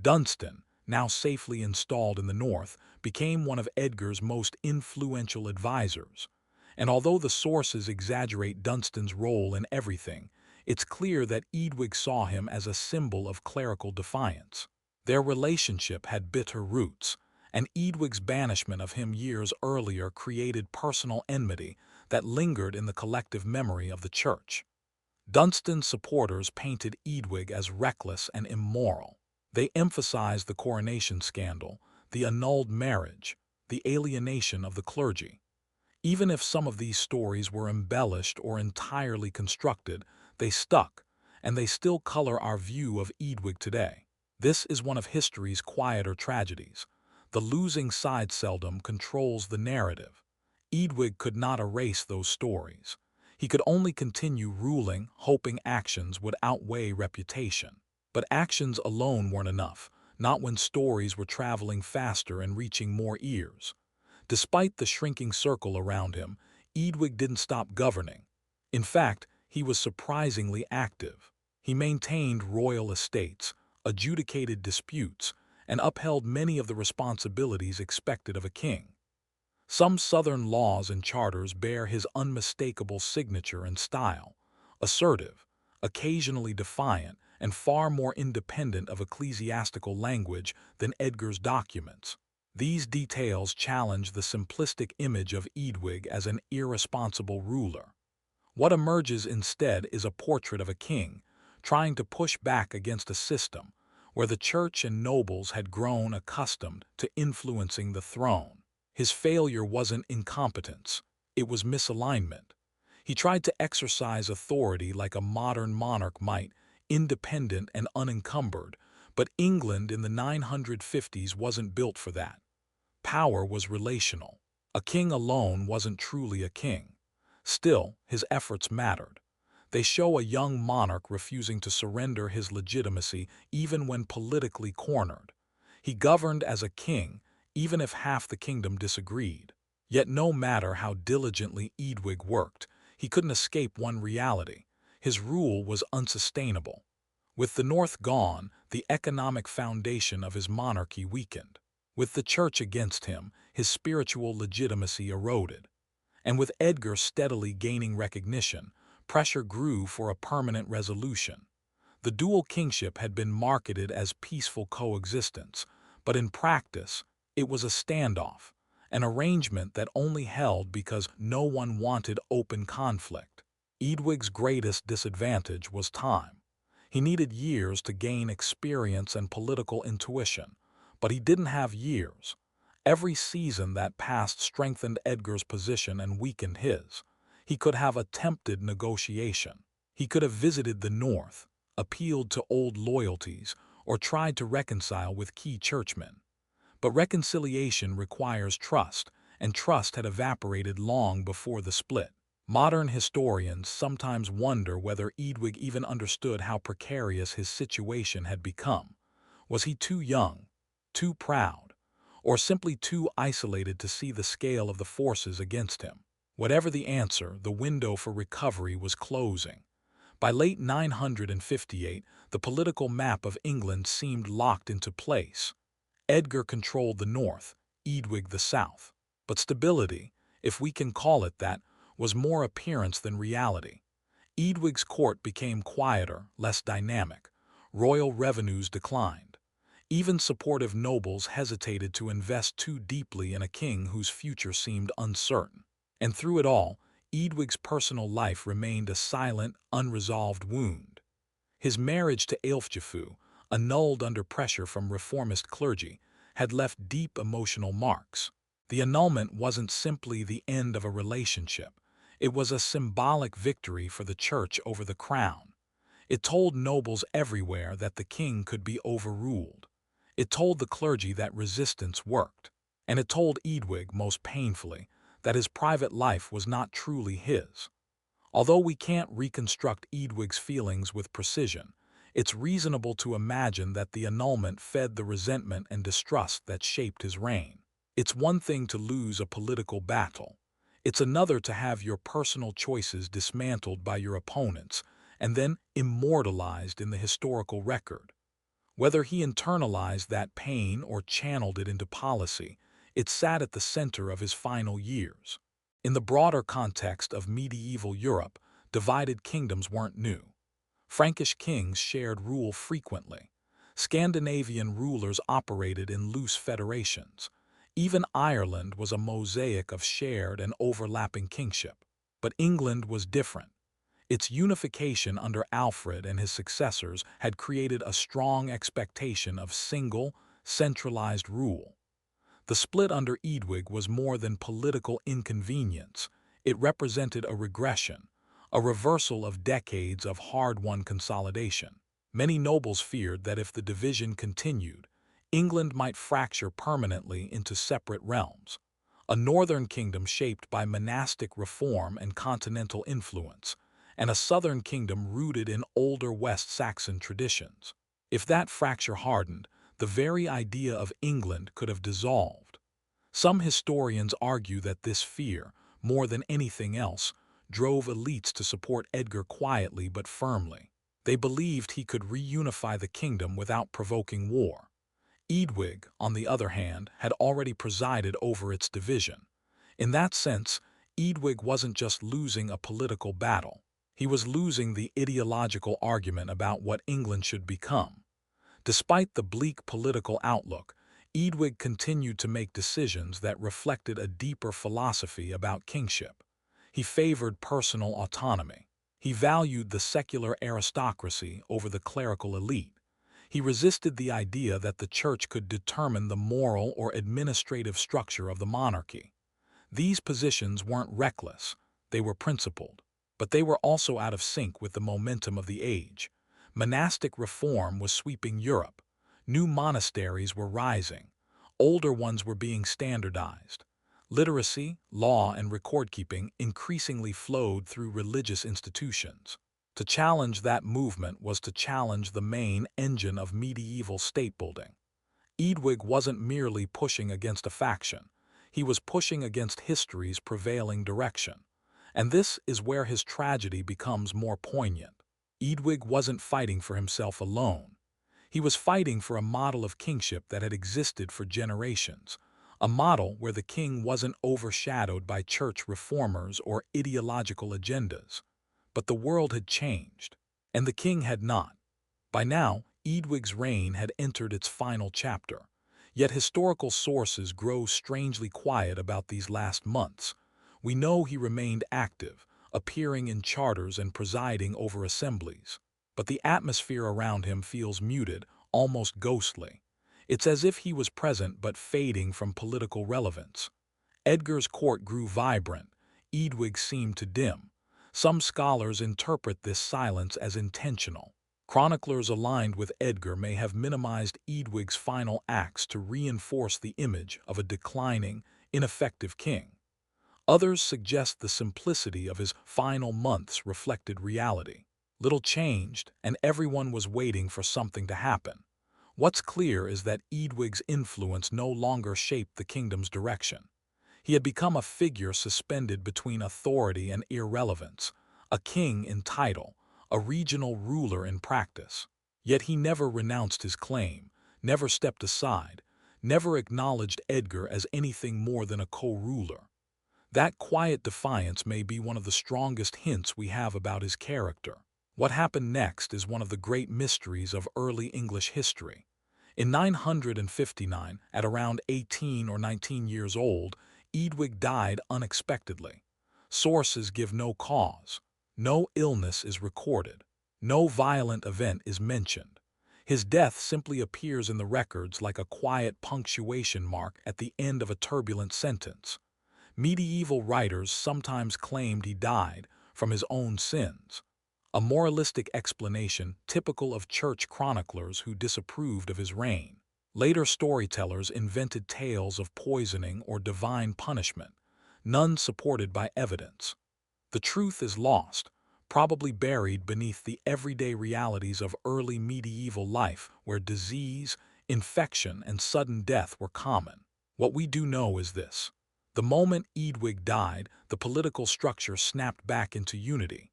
Dunstan, now safely installed in the north, became one of Edgar's most influential advisors. And although the sources exaggerate Dunstan's role in everything, it's clear that Eadwig saw him as a symbol of clerical defiance. Their relationship had bitter roots, and Eadwig's banishment of him years earlier created personal enmity that lingered in the collective memory of the church. Dunstan's supporters painted Eadwig as reckless and immoral. They emphasized the coronation scandal, the annulled marriage, the alienation of the clergy. Even if some of these stories were embellished or entirely constructed, they stuck, and they still color our view of Eadwig today. This is one of history's quieter tragedies. The losing side seldom controls the narrative. Eadwig could not erase those stories. He could only continue ruling, hoping actions would outweigh reputation. But actions alone weren't enough, not when stories were traveling faster and reaching more ears. Despite the shrinking circle around him, Eadwig didn't stop governing. In fact, he was surprisingly active. He maintained royal estates, adjudicated disputes, and upheld many of the responsibilities expected of a king. Some southern laws and charters bear his unmistakable signature and style, assertive, occasionally defiant, and far more independent of ecclesiastical language than Edgar's documents. These details challenge the simplistic image of Eadwig as an irresponsible ruler. What emerges instead is a portrait of a king, trying to push back against a system where the church and nobles had grown accustomed to influencing the throne. His failure wasn't incompetence, it was misalignment. He tried to exercise authority like a modern monarch might, independent and unencumbered, but England in the 950s wasn't built for that. Power was relational. A king alone wasn't truly a king. Still, his efforts mattered. They show a young monarch refusing to surrender his legitimacy even when politically cornered. He governed as a king, even if half the kingdom disagreed. Yet no matter how diligently Eadwig worked, he couldn't escape one reality. His rule was unsustainable. With the north gone, the economic foundation of his monarchy weakened. With the church against him, his spiritual legitimacy eroded. And with Edgar steadily gaining recognition, pressure grew for a permanent resolution. The dual kingship had been marketed as peaceful coexistence, but in practice, it was a standoff, an arrangement that only held because no one wanted open conflict. Eadwig's greatest disadvantage was time. He needed years to gain experience and political intuition, but he didn't have years. Every season that passed strengthened Edgar's position and weakened his. He could have attempted negotiation. He could have visited the north, appealed to old loyalties, or tried to reconcile with key churchmen. But reconciliation requires trust, and trust had evaporated long before the split. Modern historians sometimes wonder whether Eadwig even understood how precarious his situation had become. Was he too young, too proud, or simply too isolated to see the scale of the forces against him? Whatever the answer, the window for recovery was closing. By late 958, the political map of England seemed locked into place. Edgar controlled the north, Eadwig the south. But stability, if we can call it that, was more appearance than reality. Eadwig's court became quieter, less dynamic. Royal revenues declined. Even supportive nobles hesitated to invest too deeply in a king whose future seemed uncertain. And through it all, Eadwig's personal life remained a silent, unresolved wound. His marriage to Aelfgifu, annulled under pressure from reformist clergy, had left deep emotional marks. The annulment wasn't simply the end of a relationship. It was a symbolic victory for the church over the crown. It told nobles everywhere that the king could be overruled. It told the clergy that resistance worked. And it told Eadwig, most painfully, that his private life was not truly his. Although we can't reconstruct Eadwig's feelings with precision, it's reasonable to imagine that the annulment fed the resentment and distrust that shaped his reign. It's one thing to lose a political battle. It's another to have your personal choices dismantled by your opponents and then immortalized in the historical record. Whether he internalized that pain or channeled it into policy, it sat at the center of his final years. In the broader context of medieval Europe, divided kingdoms weren't new. Frankish kings shared rule frequently. Scandinavian rulers operated in loose federations. Even Ireland was a mosaic of shared and overlapping kingship. But England was different. Its unification under Alfred and his successors had created a strong expectation of single, centralized rule. The split under Eadwig was more than political inconvenience. It represented a regression, a reversal of decades of hard-won consolidation. Many nobles feared that if the division continued, England might fracture permanently into separate realms. A northern kingdom shaped by monastic reform and continental influence, and a southern kingdom rooted in older West Saxon traditions. If that fracture hardened, the very idea of England could have dissolved. Some historians argue that this fear, more than anything else, drove elites to support Edgar quietly but firmly. They believed he could reunify the kingdom without provoking war. Eadwig, on the other hand, had already presided over its division. In that sense, Eadwig wasn't just losing a political battle. He was losing the ideological argument about what England should become. Despite the bleak political outlook, Eadwig continued to make decisions that reflected a deeper philosophy about kingship. He favored personal autonomy. He valued the secular aristocracy over the clerical elite. He resisted the idea that the church could determine the moral or administrative structure of the monarchy. These positions weren't reckless, they were principled. But they were also out of sync with the momentum of the age. Monastic reform was sweeping Europe. New monasteries were rising. Older ones were being standardized. Literacy, law, and record-keeping increasingly flowed through religious institutions. To challenge that movement was to challenge the main engine of medieval state-building. Eadwig wasn't merely pushing against a faction. He was pushing against history's prevailing direction. And this is where his tragedy becomes more poignant. Eadwig wasn't fighting for himself alone. He was fighting for a model of kingship that had existed for generations, a model where the king wasn't overshadowed by church reformers or ideological agendas. But the world had changed, and the king had not. By now, Eadwig's reign had entered its final chapter, yet historical sources grow strangely quiet about these last months. We know he remained active, appearing in charters and presiding over assemblies. But the atmosphere around him feels muted, almost ghostly. It's as if he was present but fading from political relevance. Edgar's court grew vibrant. Eadwig seemed to dim. Some scholars interpret this silence as intentional. Chroniclers aligned with Edgar may have minimized Eadwig's final acts to reinforce the image of a declining, ineffective king. Others suggest the simplicity of his final months reflected reality. Little changed, and everyone was waiting for something to happen. What's clear is that Eadwig's influence no longer shaped the kingdom's direction. He had become a figure suspended between authority and irrelevance, a king in title, a regional ruler in practice. Yet he never renounced his claim, never stepped aside, never acknowledged Edgar as anything more than a co-ruler. That quiet defiance may be one of the strongest hints we have about his character. What happened next is one of the great mysteries of early English history. In 959, at around 18 or 19 years old, Eadwig died unexpectedly. Sources give no cause. No illness is recorded. No violent event is mentioned. His death simply appears in the records like a quiet punctuation mark at the end of a turbulent sentence. Medieval writers sometimes claimed he died from his own sins, a moralistic explanation typical of church chroniclers who disapproved of his reign. Later storytellers invented tales of poisoning or divine punishment, none supported by evidence. The truth is lost, probably buried beneath the everyday realities of early medieval life where disease, infection, and sudden death were common. What we do know is this. The moment Eadwig died, the political structure snapped back into unity.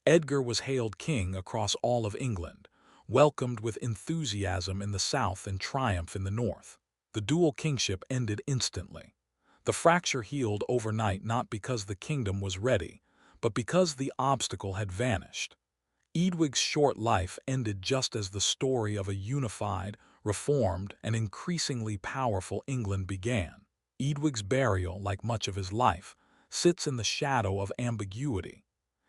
Edgar was hailed king across all of England, welcomed with enthusiasm in the south and triumph in the north. The dual kingship ended instantly. The fracture healed overnight not because the kingdom was ready, but because the obstacle had vanished. Eadwig's short life ended just as the story of a unified, reformed, and increasingly powerful England began. Eadwig's burial, like much of his life, sits in the shadow of ambiguity.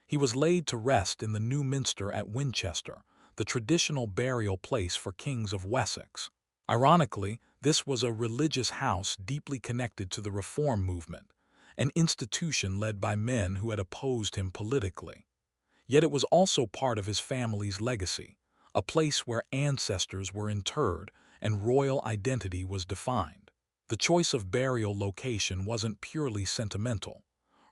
He was laid to rest in the New Minster at Winchester, the traditional burial place for kings of Wessex. Ironically, this was a religious house deeply connected to the Reform movement, an institution led by men who had opposed him politically. Yet it was also part of his family's legacy, a place where ancestors were interred and royal identity was defined. The choice of burial location wasn't purely sentimental.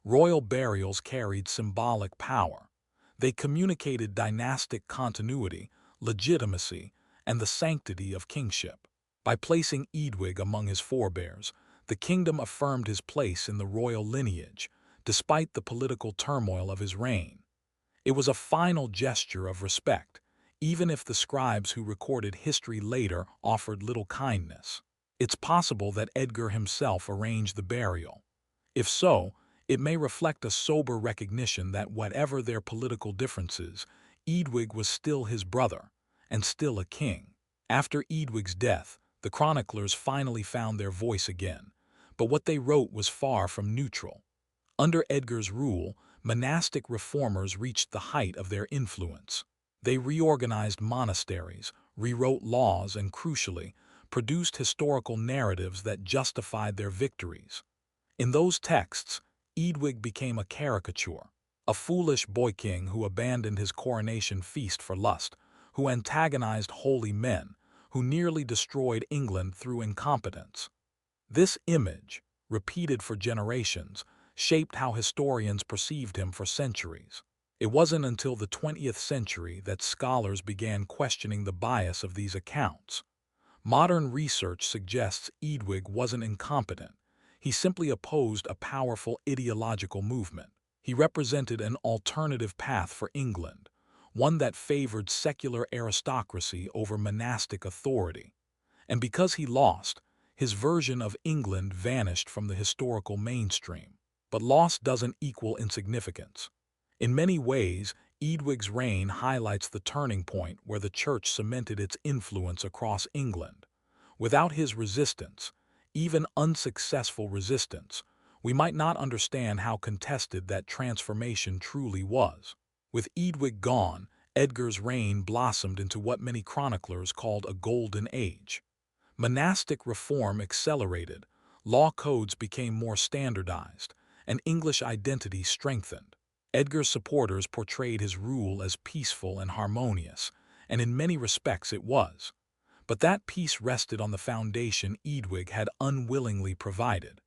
Royal burials carried symbolic power. They communicated dynastic continuity, legitimacy, and the sanctity of kingship. By placing Eadwig among his forebears, the kingdom affirmed his place in the royal lineage, despite the political turmoil of his reign. It was a final gesture of respect. even if the scribes who recorded history later offered little kindness. It's possible that Edgar himself arranged the burial. If so, it may reflect a sober recognition that whatever their political differences, Eadwig was still his brother, and still a king. After Eadwig's death, the chroniclers finally found their voice again, but what they wrote was far from neutral. Under Edgar's rule, monastic reformers reached the height of their influence. They reorganized monasteries, rewrote laws, and crucially, produced historical narratives that justified their victories. In those texts, Eadwig became a caricature, a foolish boy-king who abandoned his coronation feast for lust, who antagonized holy men, who nearly destroyed England through incompetence. This image, repeated for generations, shaped how historians perceived him for centuries. It wasn't until the 20th century that scholars began questioning the bias of these accounts. Modern research suggests Eadwig wasn't incompetent. He simply opposed a powerful ideological movement. He represented an alternative path for England, one that favored secular aristocracy over monastic authority. And because he lost, his version of England vanished from the historical mainstream. But loss doesn't equal insignificance. In many ways, Eadwig's reign highlights the turning point where the church cemented its influence across England. Without his resistance, even unsuccessful resistance, we might not understand how contested that transformation truly was. With Eadwig gone, Edgar's reign blossomed into what many chroniclers called a golden age. Monastic reform accelerated, law codes became more standardized, and English identity strengthened. Edgar's supporters portrayed his rule as peaceful and harmonious, and in many respects it was. But that peace rested on the foundation Eadwig had unwillingly provided.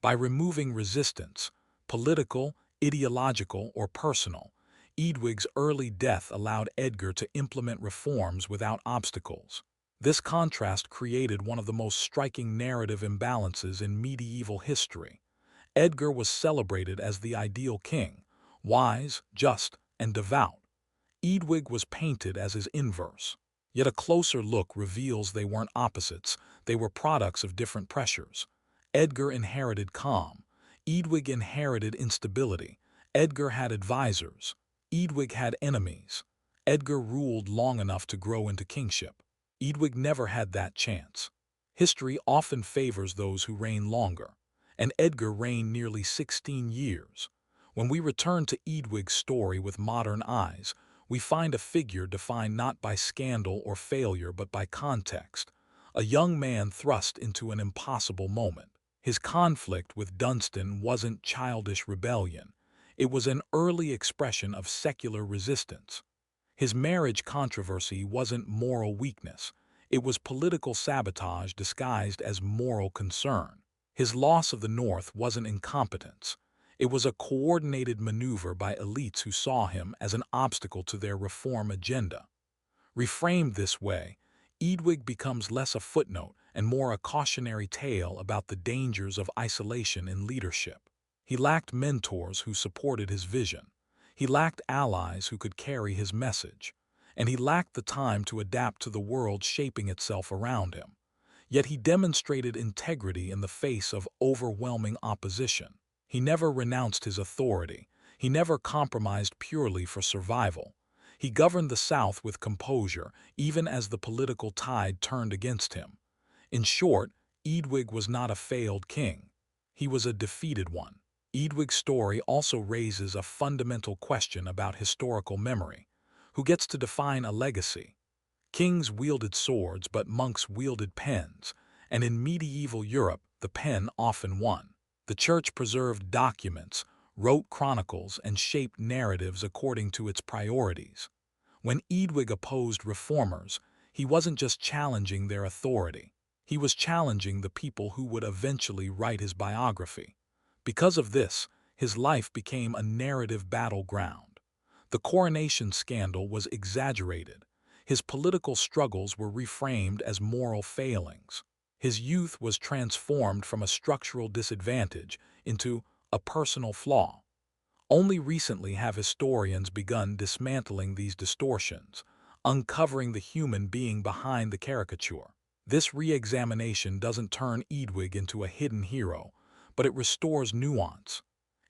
By removing resistance, political, ideological, or personal, Eadwig's early death allowed Edgar to implement reforms without obstacles. This contrast created one of the most striking narrative imbalances in medieval history. Edgar was celebrated as the ideal king, wise, just, and devout. Eadwig was painted as his inverse. Yet a closer look reveals they weren't opposites, they were products of different pressures. Edgar inherited calm. Eadwig inherited instability. Edgar had advisors. Eadwig had enemies. Edgar ruled long enough to grow into kingship. Eadwig never had that chance. History often favors those who reign longer, and Edgar reigned nearly 16 years. When we return to Eadwig's story with modern eyes, we find a figure defined not by scandal or failure but by context, a young man thrust into an impossible moment. His conflict with Dunstan wasn't childish rebellion. It was an early expression of secular resistance. His marriage controversy wasn't moral weakness. It was political sabotage disguised as moral concern. His loss of the North wasn't incompetence. It was a coordinated maneuver by elites who saw him as an obstacle to their reform agenda. Reframed this way, Eadwig becomes less a footnote and more a cautionary tale about the dangers of isolation in leadership. He lacked mentors who supported his vision. He lacked allies who could carry his message. And he lacked the time to adapt to the world shaping itself around him. Yet he demonstrated integrity in the face of overwhelming opposition. He never renounced his authority. He never compromised purely for survival. He governed the South with composure, even as the political tide turned against him. In short, Eadwig was not a failed king. He was a defeated one. Eadwig's story also raises a fundamental question about historical memory. Who gets to define a legacy? Kings wielded swords, but monks wielded pens, and in medieval Europe, the pen often won. The church preserved documents, wrote chronicles, and shaped narratives according to its priorities. When Eadwig opposed reformers, he wasn't just challenging their authority. He was challenging the people who would eventually write his biography. Because of this, his life became a narrative battleground. The coronation scandal was exaggerated. His political struggles were reframed as moral failings. His youth was transformed from a structural disadvantage into a personal flaw. Only recently have historians begun dismantling these distortions, uncovering the human being behind the caricature. This re-examination doesn't turn Eadwig into a hidden hero, but it restores nuance.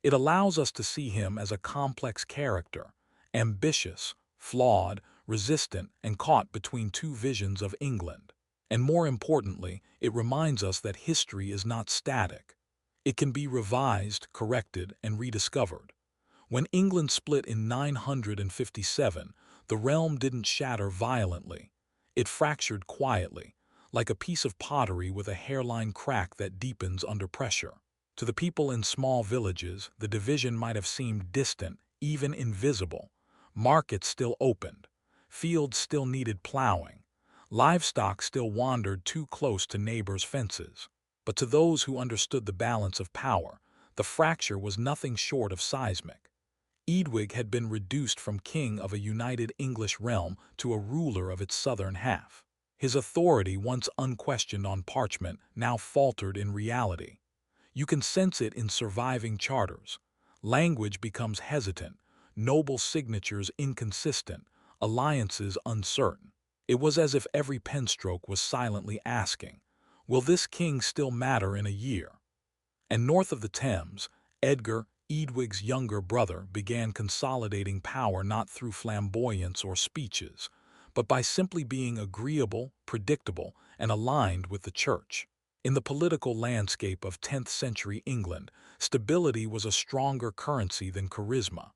It allows us to see him as a complex character, ambitious, flawed, resistant, and caught between two visions of England. And more importantly, it reminds us that history is not static. It can be revised, corrected, and rediscovered. When England split in 957, the realm didn't shatter violently. It fractured quietly, like a piece of pottery with a hairline crack that deepens under pressure. To the people in small villages, the division might have seemed distant, even invisible. Markets still opened. Fields still needed plowing. Livestock still wandered too close to neighbors' fences. But to those who understood the balance of power, the fracture was nothing short of seismic. Eadwig had been reduced from king of a united English realm to a ruler of its southern half. His authority, once unquestioned on parchment, now faltered in reality. You can sense it in surviving charters. Language becomes hesitant, noble signatures inconsistent, alliances uncertain. It was as if every penstroke was silently asking, will this king still matter in a year? And north of the Thames, Edgar, Eadwig's younger brother, began consolidating power not through flamboyance or speeches, but by simply being agreeable, predictable, and aligned with the church. In the political landscape of 10th century England, stability was a stronger currency than charisma.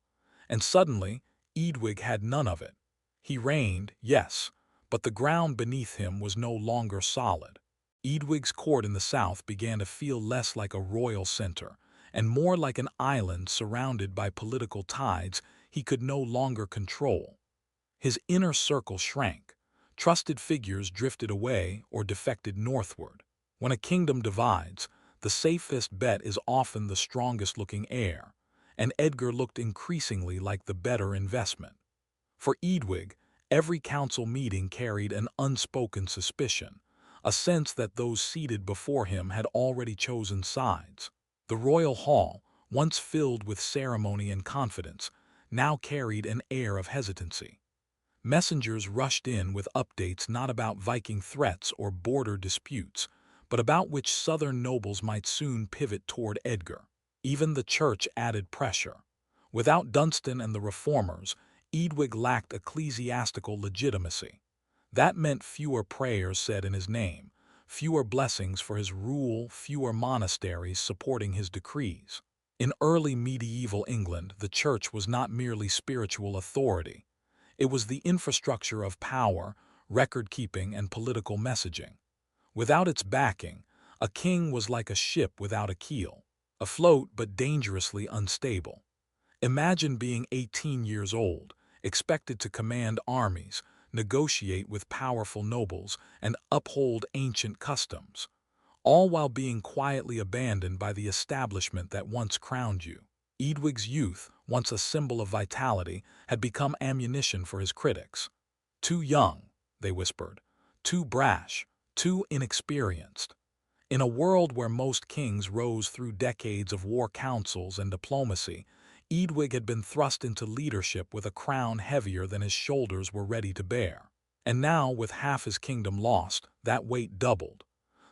And suddenly, Eadwig had none of it. He reigned, yes, but the ground beneath him was no longer solid. Eadwig's court in the south began to feel less like a royal center and more like an island surrounded by political tides he could no longer control. His inner circle shrank. Trusted figures drifted away or defected northward. When a kingdom divides, the safest bet is often the strongest-looking heir, and Edgar looked increasingly like the better investment. For Eadwig, every council meeting carried an unspoken suspicion, a sense that those seated before him had already chosen sides. The royal hall, once filled with ceremony and confidence, now carried an air of hesitancy. Messengers rushed in with updates not about Viking threats or border disputes, but about which southern nobles might soon pivot toward Edgar. Even the church added pressure. Without Dunstan and the reformers, Eadwig lacked ecclesiastical legitimacy. That meant fewer prayers said in his name, fewer blessings for his rule, fewer monasteries supporting his decrees. In early medieval England, the church was not merely spiritual authority. It was the infrastructure of power, record-keeping, and political messaging. Without its backing, a king was like a ship without a keel, afloat but dangerously unstable. Imagine being 18 years old, expected to command armies, negotiate with powerful nobles, and uphold ancient customs, all while being quietly abandoned by the establishment that once crowned you. Eadwig's youth, once a symbol of vitality, had become ammunition for his critics. Too young, they whispered, too brash, too inexperienced. In a world where most kings rose through decades of war councils and diplomacy, Eadwig had been thrust into leadership with a crown heavier than his shoulders were ready to bear. And now, with half his kingdom lost, that weight doubled.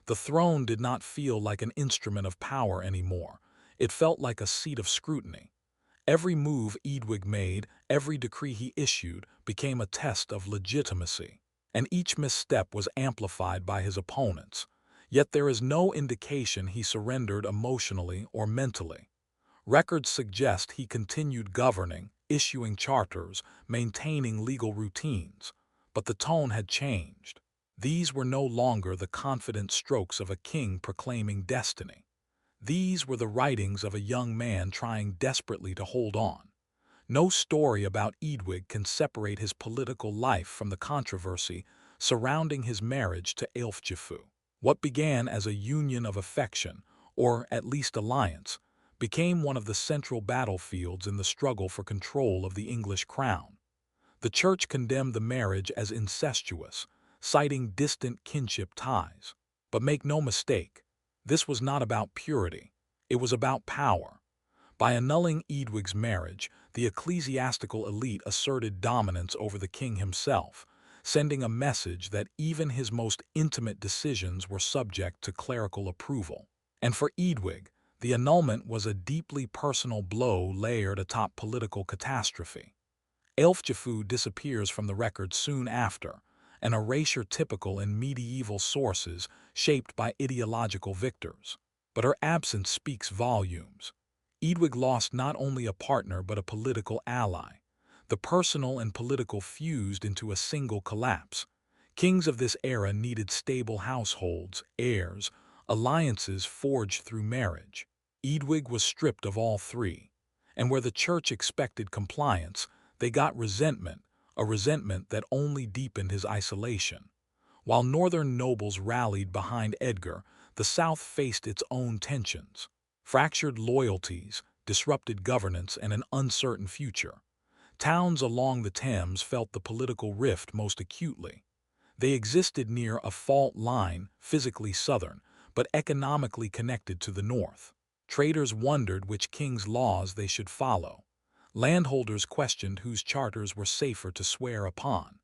The throne did not feel like an instrument of power anymore. It felt like a seat of scrutiny. Every move Eadwig made, every decree he issued, became a test of legitimacy. And each misstep was amplified by his opponents. Yet there is no indication he surrendered emotionally or mentally. Records suggest he continued governing, issuing charters, maintaining legal routines. But the tone had changed. These were no longer the confident strokes of a king proclaiming destiny. These were the writings of a young man trying desperately to hold on. No story about Eadwig can separate his political life from the controversy surrounding his marriage to Ælfgifu. What began as a union of affection, or at least alliance, became one of the central battlefields in the struggle for control of the English crown. The church condemned the marriage as incestuous, citing distant kinship ties. But make no mistake, this was not about purity. It was about power. By annulling Eadwig's marriage, the ecclesiastical elite asserted dominance over the king himself, sending a message that even his most intimate decisions were subject to clerical approval. And for Eadwig, the annulment was a deeply personal blow layered atop political catastrophe. Ælfgifu disappears from the record soon after, an erasure typical in medieval sources shaped by ideological victors. But her absence speaks volumes. Eadwig lost not only a partner but a political ally. The personal and political fused into a single collapse. Kings of this era needed stable households, heirs, alliances forged through marriage. Eadwig was stripped of all three. And where the church expected compliance, they got resentment, a resentment that only deepened his isolation. While northern nobles rallied behind Edgar, the south faced its own tensions. Fractured loyalties, disrupted governance, and an uncertain future. Towns along the Thames felt the political rift most acutely. They existed near a fault line, physically southern, but economically connected to the north. Traders wondered which king's laws they should follow. Landholders questioned whose charters were safer to swear upon.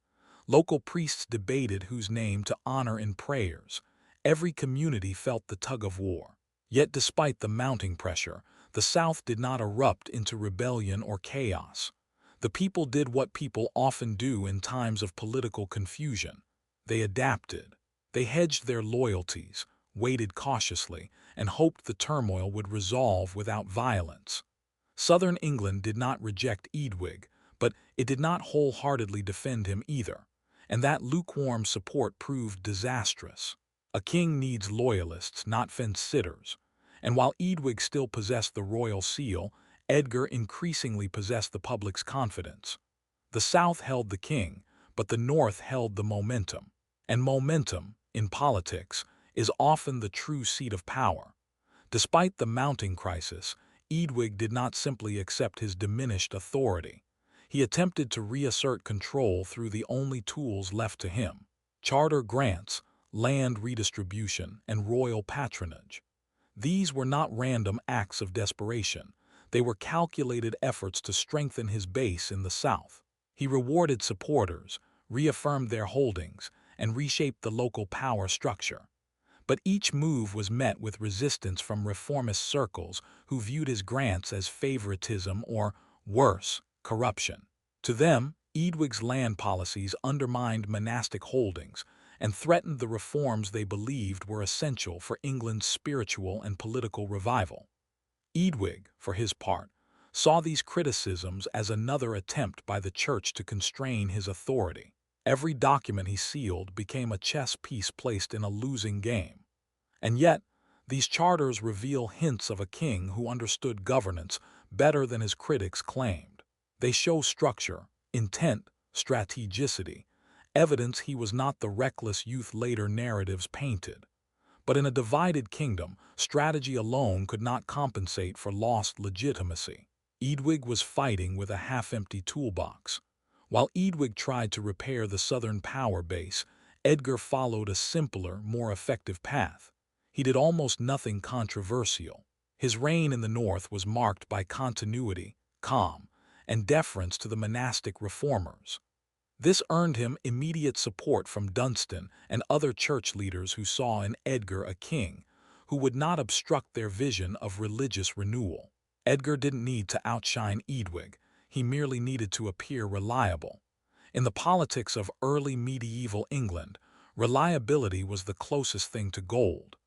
Local priests debated whose name to honor in prayers. Every community felt the tug-of-war. Yet despite the mounting pressure, the South did not erupt into rebellion or chaos. The people did what people often do in times of political confusion. They adapted. They hedged their loyalties, waited cautiously, and hoped the turmoil would resolve without violence. Southern England did not reject Eadwig, but it did not wholeheartedly defend him either, and that lukewarm support proved disastrous. A king needs loyalists, not fence-sitters, and while Eadwig still possessed the royal seal, Edgar increasingly possessed the public's confidence. The South held the king, but the North held the momentum. And momentum, in politics, is often the true seat of power. Despite the mounting crisis, Eadwig did not simply accept his diminished authority. He attempted to reassert control through the only tools left to him: charter grants, land redistribution, and royal patronage. These were not random acts of desperation. They were calculated efforts to strengthen his base in the South. He rewarded supporters, reaffirmed their holdings, and reshaped the local power structure. But each move was met with resistance from reformist circles who viewed his grants as favoritism or, worse, corruption. To them, Eadwig's land policies undermined monastic holdings and threatened the reforms they believed were essential for England's spiritual and political revival. Eadwig, for his part, saw these criticisms as another attempt by the church to constrain his authority. Every document he sealed became a chess piece placed in a losing game. And yet, these charters reveal hints of a king who understood governance better than his critics claimed. They show structure, intent, strategicity, evidence he was not the reckless youth later narratives painted. But in a divided kingdom, strategy alone could not compensate for lost legitimacy. Eadwig was fighting with a half-empty toolbox. While Eadwig tried to repair the southern power base, Edgar followed a simpler, more effective path. He did almost nothing controversial. His reign in the north was marked by continuity, calm, and deference to the monastic reformers. This earned him immediate support from Dunstan and other church leaders who saw in Edgar a king who would not obstruct their vision of religious renewal. Edgar didn't need to outshine Eadwig. He merely needed to appear reliable. In the politics of early medieval England, reliability was the closest thing to gold.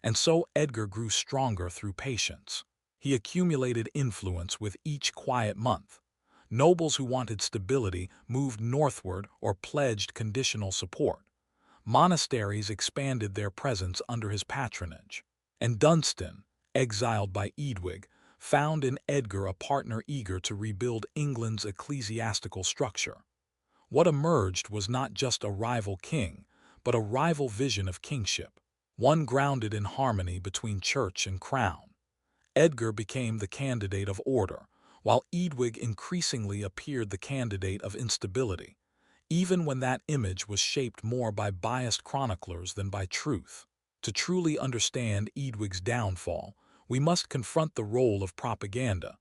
And so Edgar grew stronger through patience. He accumulated influence with each quiet month. Nobles who wanted stability moved northward or pledged conditional support. Monasteries expanded their presence under his patronage. And Dunstan, exiled by Eadwig, found in Edgar a partner eager to rebuild England's ecclesiastical structure. What emerged was not just a rival king, but a rival vision of kingship, one grounded in harmony between church and crown. Edgar became the candidate of order, while Eadwig increasingly appeared the candidate of instability, even when that image was shaped more by biased chroniclers than by truth. To truly understand Eadwig's downfall, we must confront the role of propaganda,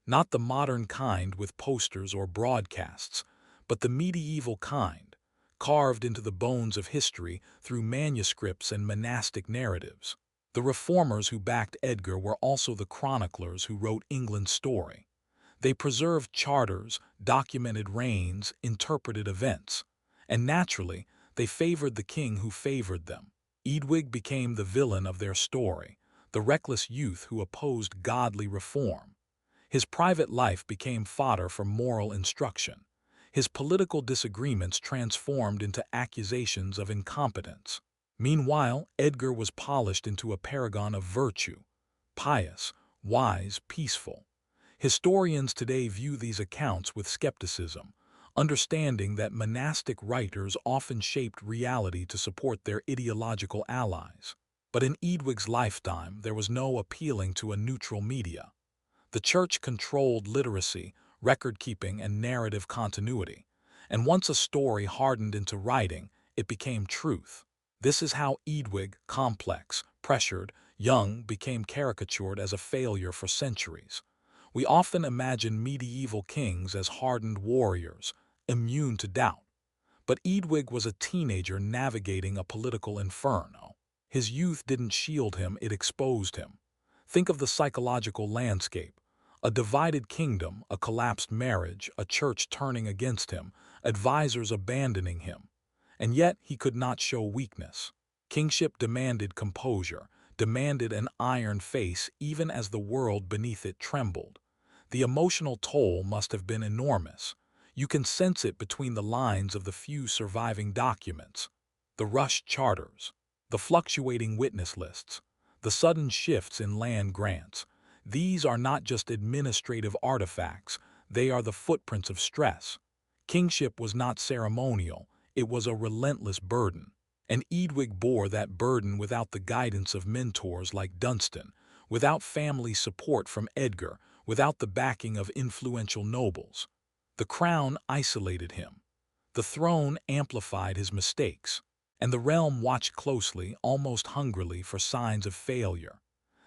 not the modern kind with posters or broadcasts, but the medieval kind, carved into the bones of history through manuscripts and monastic narratives. The reformers who backed Edgar were also the chroniclers who wrote England's story. They preserved charters, documented reigns, interpreted events, and naturally, they favored the king who favored them. Eadwig became the villain of their story, the reckless youth who opposed godly reform. His private life became fodder for moral instruction. His political disagreements transformed into accusations of incompetence. Meanwhile, Edgar was polished into a paragon of virtue, pious, wise, peaceful. Historians today view these accounts with skepticism, understanding that monastic writers often shaped reality to support their ideological allies. But in Eadwig's lifetime, there was no appealing to a neutral media. The church controlled literacy, record-keeping, and narrative continuity, and once a story hardened into writing, it became truth. This is how Eadwig, complex, pressured, young, became caricatured as a failure for centuries. We often imagine medieval kings as hardened warriors, immune to doubt. But Eadwig was a teenager navigating a political inferno. His youth didn't shield him, it exposed him. Think of the psychological landscape. A divided kingdom, a collapsed marriage, a church turning against him, advisors abandoning him. And yet he could not show weakness. Kingship demanded composure, demanded an iron face even as the world beneath it trembled. The emotional toll must have been enormous. You can sense it between the lines of the few surviving documents. The rushed charters, the fluctuating witness lists, the sudden shifts in land grants. These are not just administrative artifacts, they are the footprints of stress. Kingship was not ceremonial, it was a relentless burden. And Eadwig bore that burden without the guidance of mentors like Dunstan, without family support from Edgar, without the backing of influential nobles. The crown isolated him. The throne amplified his mistakes, and the realm watched closely, almost hungrily, for signs of failure.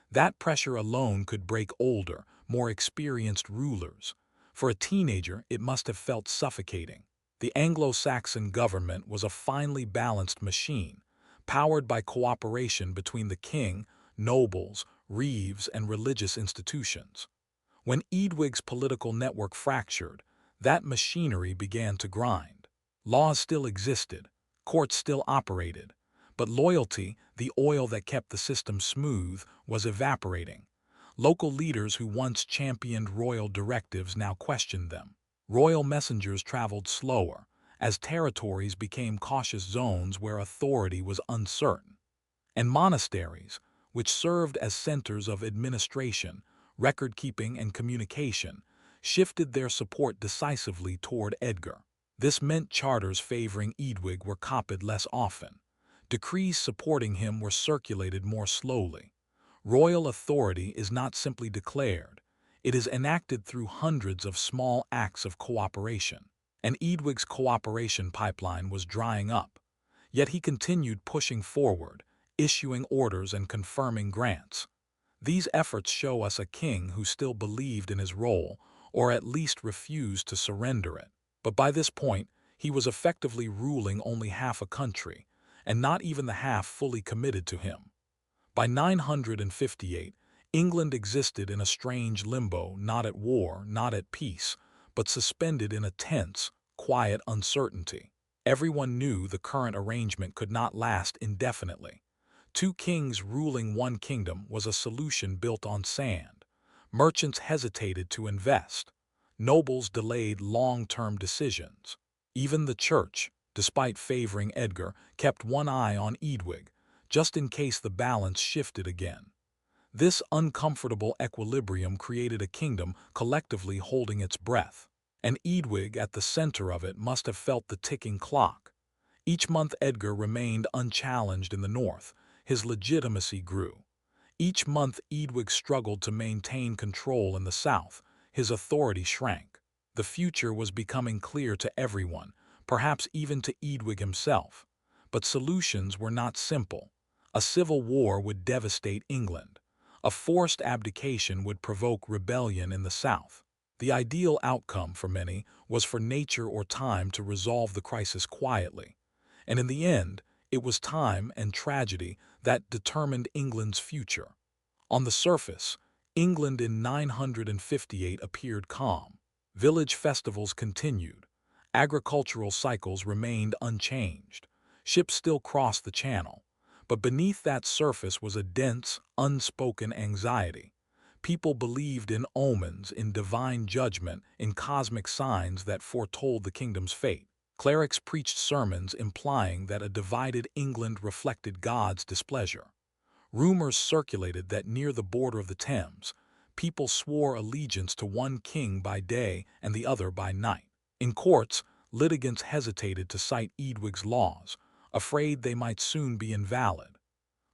That pressure alone could break older, more experienced rulers. For a teenager, it must have felt suffocating. The Anglo-Saxon government was a finely balanced machine, powered by cooperation between the king, nobles, reeves, and religious institutions. When Eadwig's political network fractured, that machinery began to grind. Laws still existed, courts still operated, but loyalty, the oil that kept the system smooth, was evaporating. Local leaders who once championed royal directives now questioned them. Royal messengers traveled slower, as territories became cautious zones where authority was uncertain. And monasteries, which served as centers of administration, record-keeping, and communication, shifted their support decisively toward Edgar. This meant charters favoring Eadwig were copied less often. Decrees supporting him were circulated more slowly. Royal authority is not simply declared. It is enacted through hundreds of small acts of cooperation. And Eadwig's cooperation pipeline was drying up. Yet he continued pushing forward, issuing orders and confirming grants. These efforts show us a king who still believed in his role, or at least refused to surrender it. But by this point, he was effectively ruling only half a country, and not even the half fully committed to him. By 958, England existed in a strange limbo, not at war, not at peace, but suspended in a tense, quiet uncertainty. Everyone knew the current arrangement could not last indefinitely. Two kings ruling one kingdom was a solution built on sand. Merchants hesitated to invest. Nobles delayed long-term decisions. Even the church, despite favoring Edgar, kept one eye on Eadwig, just in case the balance shifted again. This uncomfortable equilibrium created a kingdom collectively holding its breath, and Eadwig at the center of it must have felt the ticking clock. Each month Edgar remained unchallenged in the north, his legitimacy grew. Each month Eadwig struggled to maintain control in the south, his authority shrank. The future was becoming clear to everyone, perhaps even to Eadwig himself. But solutions were not simple. A civil war would devastate England. A forced abdication would provoke rebellion in the south. The ideal outcome for many was for nature or time to resolve the crisis quietly. and in the end, it was time and tragedy that determined England's future. On the surface, England in 958 appeared calm. Village festivals continued. Agricultural cycles remained unchanged. Ships still crossed the channel. But beneath that surface was a dense, unspoken anxiety. People believed in omens, in divine judgment, in cosmic signs that foretold the kingdom's fate. Clerics preached sermons implying that a divided England reflected God's displeasure. Rumors circulated that near the border of the Thames, people swore allegiance to one king by day and the other by night. In courts, litigants hesitated to cite Eadwig's laws, afraid they might soon be invalid.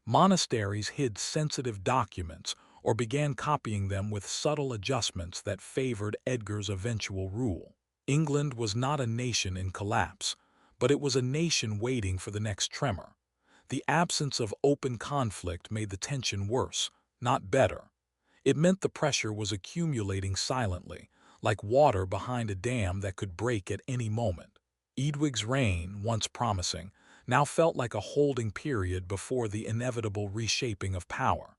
Monasteries hid sensitive documents or began copying them with subtle adjustments that favored Edgar's eventual rule. England was not a nation in collapse, but it was a nation waiting for the next tremor. The absence of open conflict made the tension worse, not better. It meant the pressure was accumulating silently, like water behind a dam that could break at any moment. Eadwig's reign, once promising, now felt like a holding period before the inevitable reshaping of power.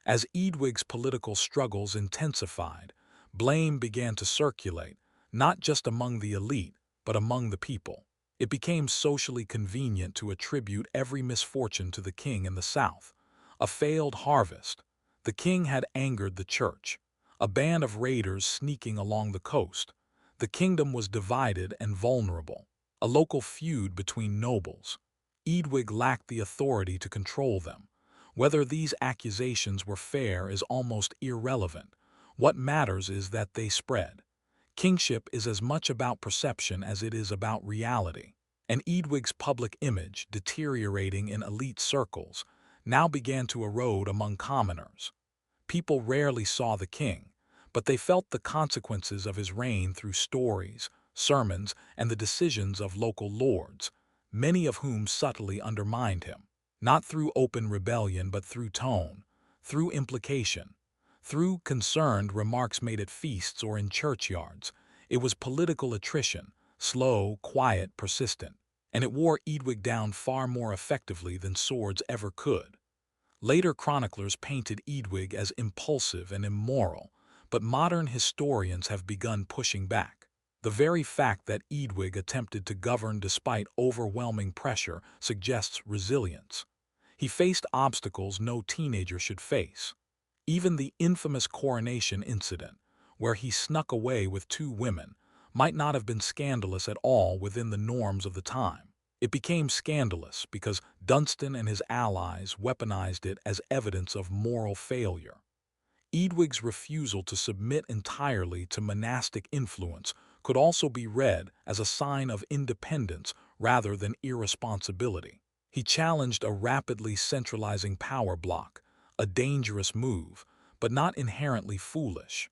As Eadwig's political struggles intensified, blame began to circulate, not just among the elite, but among the people. It became socially convenient to attribute every misfortune to the king in the south. A failed harvest. The king had angered the church. A band of raiders sneaking along the coast. The kingdom was divided and vulnerable. A local feud between nobles. Eadwig lacked the authority to control them. Whether these accusations were fair is almost irrelevant. What matters is that they spread. Kingship is as much about perception as it is about reality. And Eadwig's public image, deteriorating in elite circles, now began to erode among commoners. People rarely saw the king, but they felt the consequences of his reign through stories, sermons, and the decisions of local lords, many of whom subtly undermined him. Not through open rebellion, but through tone, through implication, through concerned remarks made at feasts or in churchyards. It was political attrition, slow, quiet, persistent, and it wore Eadwig down far more effectively than swords ever could. Later chroniclers painted Eadwig as impulsive and immoral, but modern historians have begun pushing back. The very fact that Eadwig attempted to govern despite overwhelming pressure suggests resilience. He faced obstacles no teenager should face. Even the infamous coronation incident, where he snuck away with 2 women, might not have been scandalous at all within the norms of the time. It became scandalous because Dunstan and his allies weaponized it as evidence of moral failure. Eadwig's refusal to submit entirely to monastic influence could also be read as a sign of independence rather than irresponsibility. He challenged a rapidly centralizing power bloc, a dangerous move, but not inherently foolish.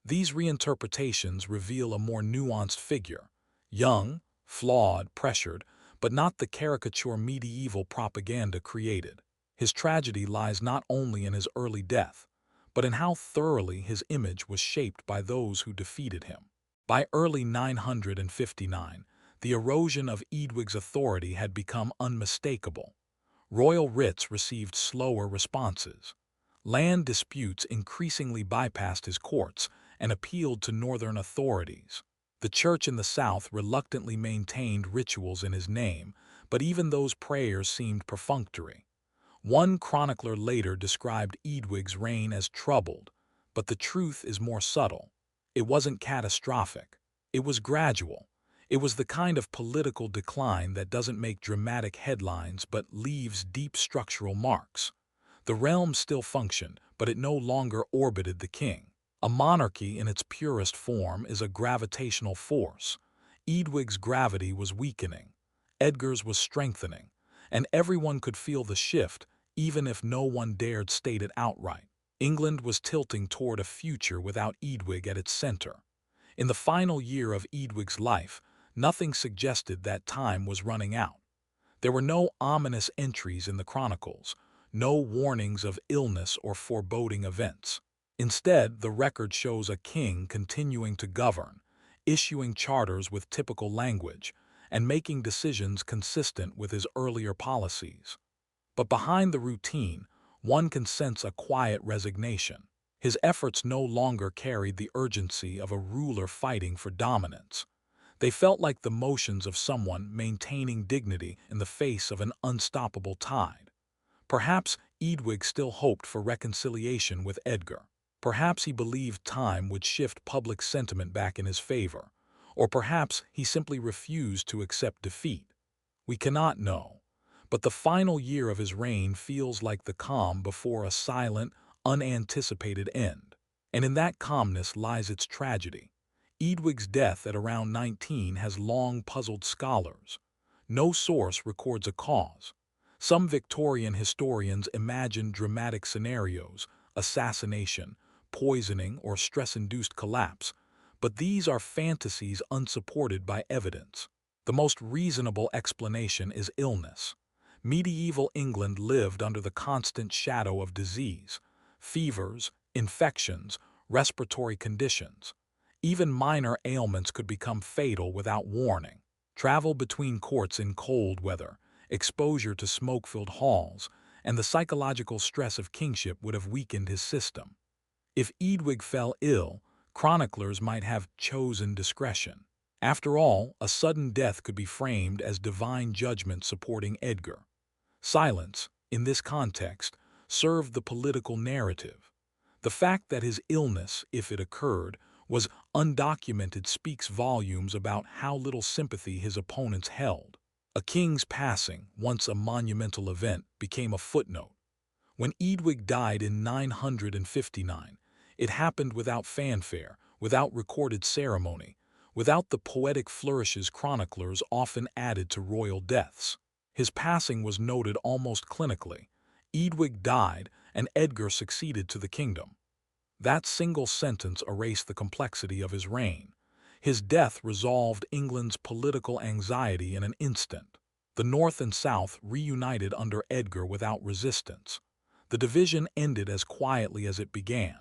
These reinterpretations reveal a more nuanced figure, young, flawed, pressured, but not the caricature medieval propaganda created. His tragedy lies not only in his early death, but in how thoroughly his image was shaped by those who defeated him. By early 959, the erosion of Eadwig's authority had become unmistakable. Royal writs received slower responses. Land disputes increasingly bypassed his courts and appealed to northern authorities. The church in the south reluctantly maintained rituals in his name, but even those prayers seemed perfunctory. One chronicler later described Eadwig's reign as troubled, but the truth is more subtle. It wasn't catastrophic. It was gradual. It was the kind of political decline that doesn't make dramatic headlines but leaves deep structural marks. The realm still functioned, but it no longer orbited the king. A monarchy in its purest form is a gravitational force. Eadwig's gravity was weakening. Edgar's was strengthening, and everyone could feel the shift, even if no one dared state it outright. England was tilting toward a future without Eadwig at its center. In the final year of Eadwig's life, nothing suggested that time was running out. There were no ominous entries in the chronicles, no warnings of illness or foreboding events. Instead, the record shows a king continuing to govern, issuing charters with typical language, and making decisions consistent with his earlier policies. But behind the routine, one can sense a quiet resignation. His efforts no longer carried the urgency of a ruler fighting for dominance. They felt like the motions of someone maintaining dignity in the face of an unstoppable tide. Perhaps Eadwig still hoped for reconciliation with Edgar. Perhaps he believed time would shift public sentiment back in his favor. Or perhaps he simply refused to accept defeat. We cannot know. But the final year of his reign feels like the calm before a silent, unanticipated end. And in that calmness lies its tragedy. Eadwig's death at around 19 has long puzzled scholars. No source records a cause. Some Victorian historians imagine dramatic scenarios, assassination, poisoning, or stress-induced collapse, but these are fantasies unsupported by evidence. The most reasonable explanation is illness. Medieval England lived under the constant shadow of disease, fevers, infections, respiratory conditions. Even minor ailments could become fatal without warning. Travel between courts in cold weather, exposure to smoke-filled halls, and the psychological stress of kingship would have weakened his system. If Eadwig fell ill, chroniclers might have chosen discretion. After all, a sudden death could be framed as divine judgment supporting Edgar. Silence, in this context, served the political narrative. The fact that his illness, if it occurred, was undocumented speaks volumes about how little sympathy his opponents held. A king's passing, once a monumental event, became a footnote. When Eadwig died in 959, it happened without fanfare, without recorded ceremony, without the poetic flourishes chroniclers often added to royal deaths. His passing was noted almost clinically. Eadwig died, and Edgar succeeded to the kingdom. That single sentence erased the complexity of his reign. His death resolved England's political anxiety in an instant. The North and South reunited under Edgar without resistance. The division ended as quietly as it began.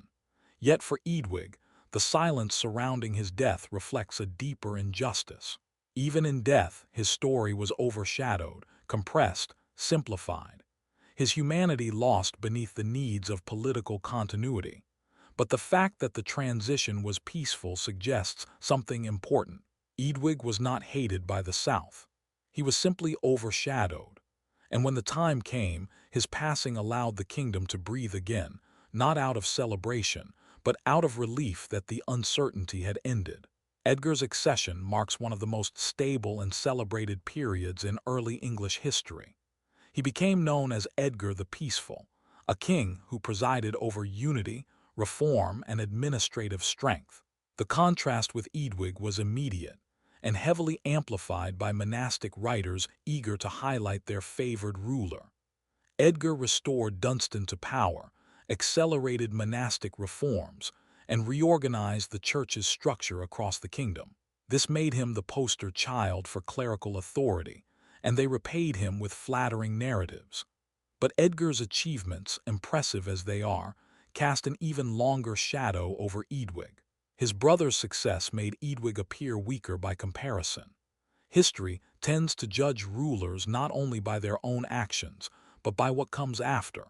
Yet for Eadwig, the silence surrounding his death reflects a deeper injustice. Even in death, his story was overshadowed, compressed, simplified. His humanity lost beneath the needs of political continuity. But the fact that the transition was peaceful suggests something important. Eadwig was not hated by the South. He was simply overshadowed. And when the time came, his passing allowed the kingdom to breathe again, not out of celebration, but out of relief that the uncertainty had ended. Edgar's accession marks one of the most stable and celebrated periods in early English history. He became known as Edgar the Peaceful, a king who presided over unity, reform, and administrative strength. The contrast with Eadwig was immediate and heavily amplified by monastic writers eager to highlight their favored ruler. Edgar restored Dunstan to power, accelerated monastic reforms, and reorganized the church's structure across the kingdom. This made him the poster child for clerical authority, and they repaid him with flattering narratives. But Edgar's achievements, impressive as they are, cast an even longer shadow over Eadwig. His brother's success made Eadwig appear weaker by comparison. History tends to judge rulers not only by their own actions, but by what comes after.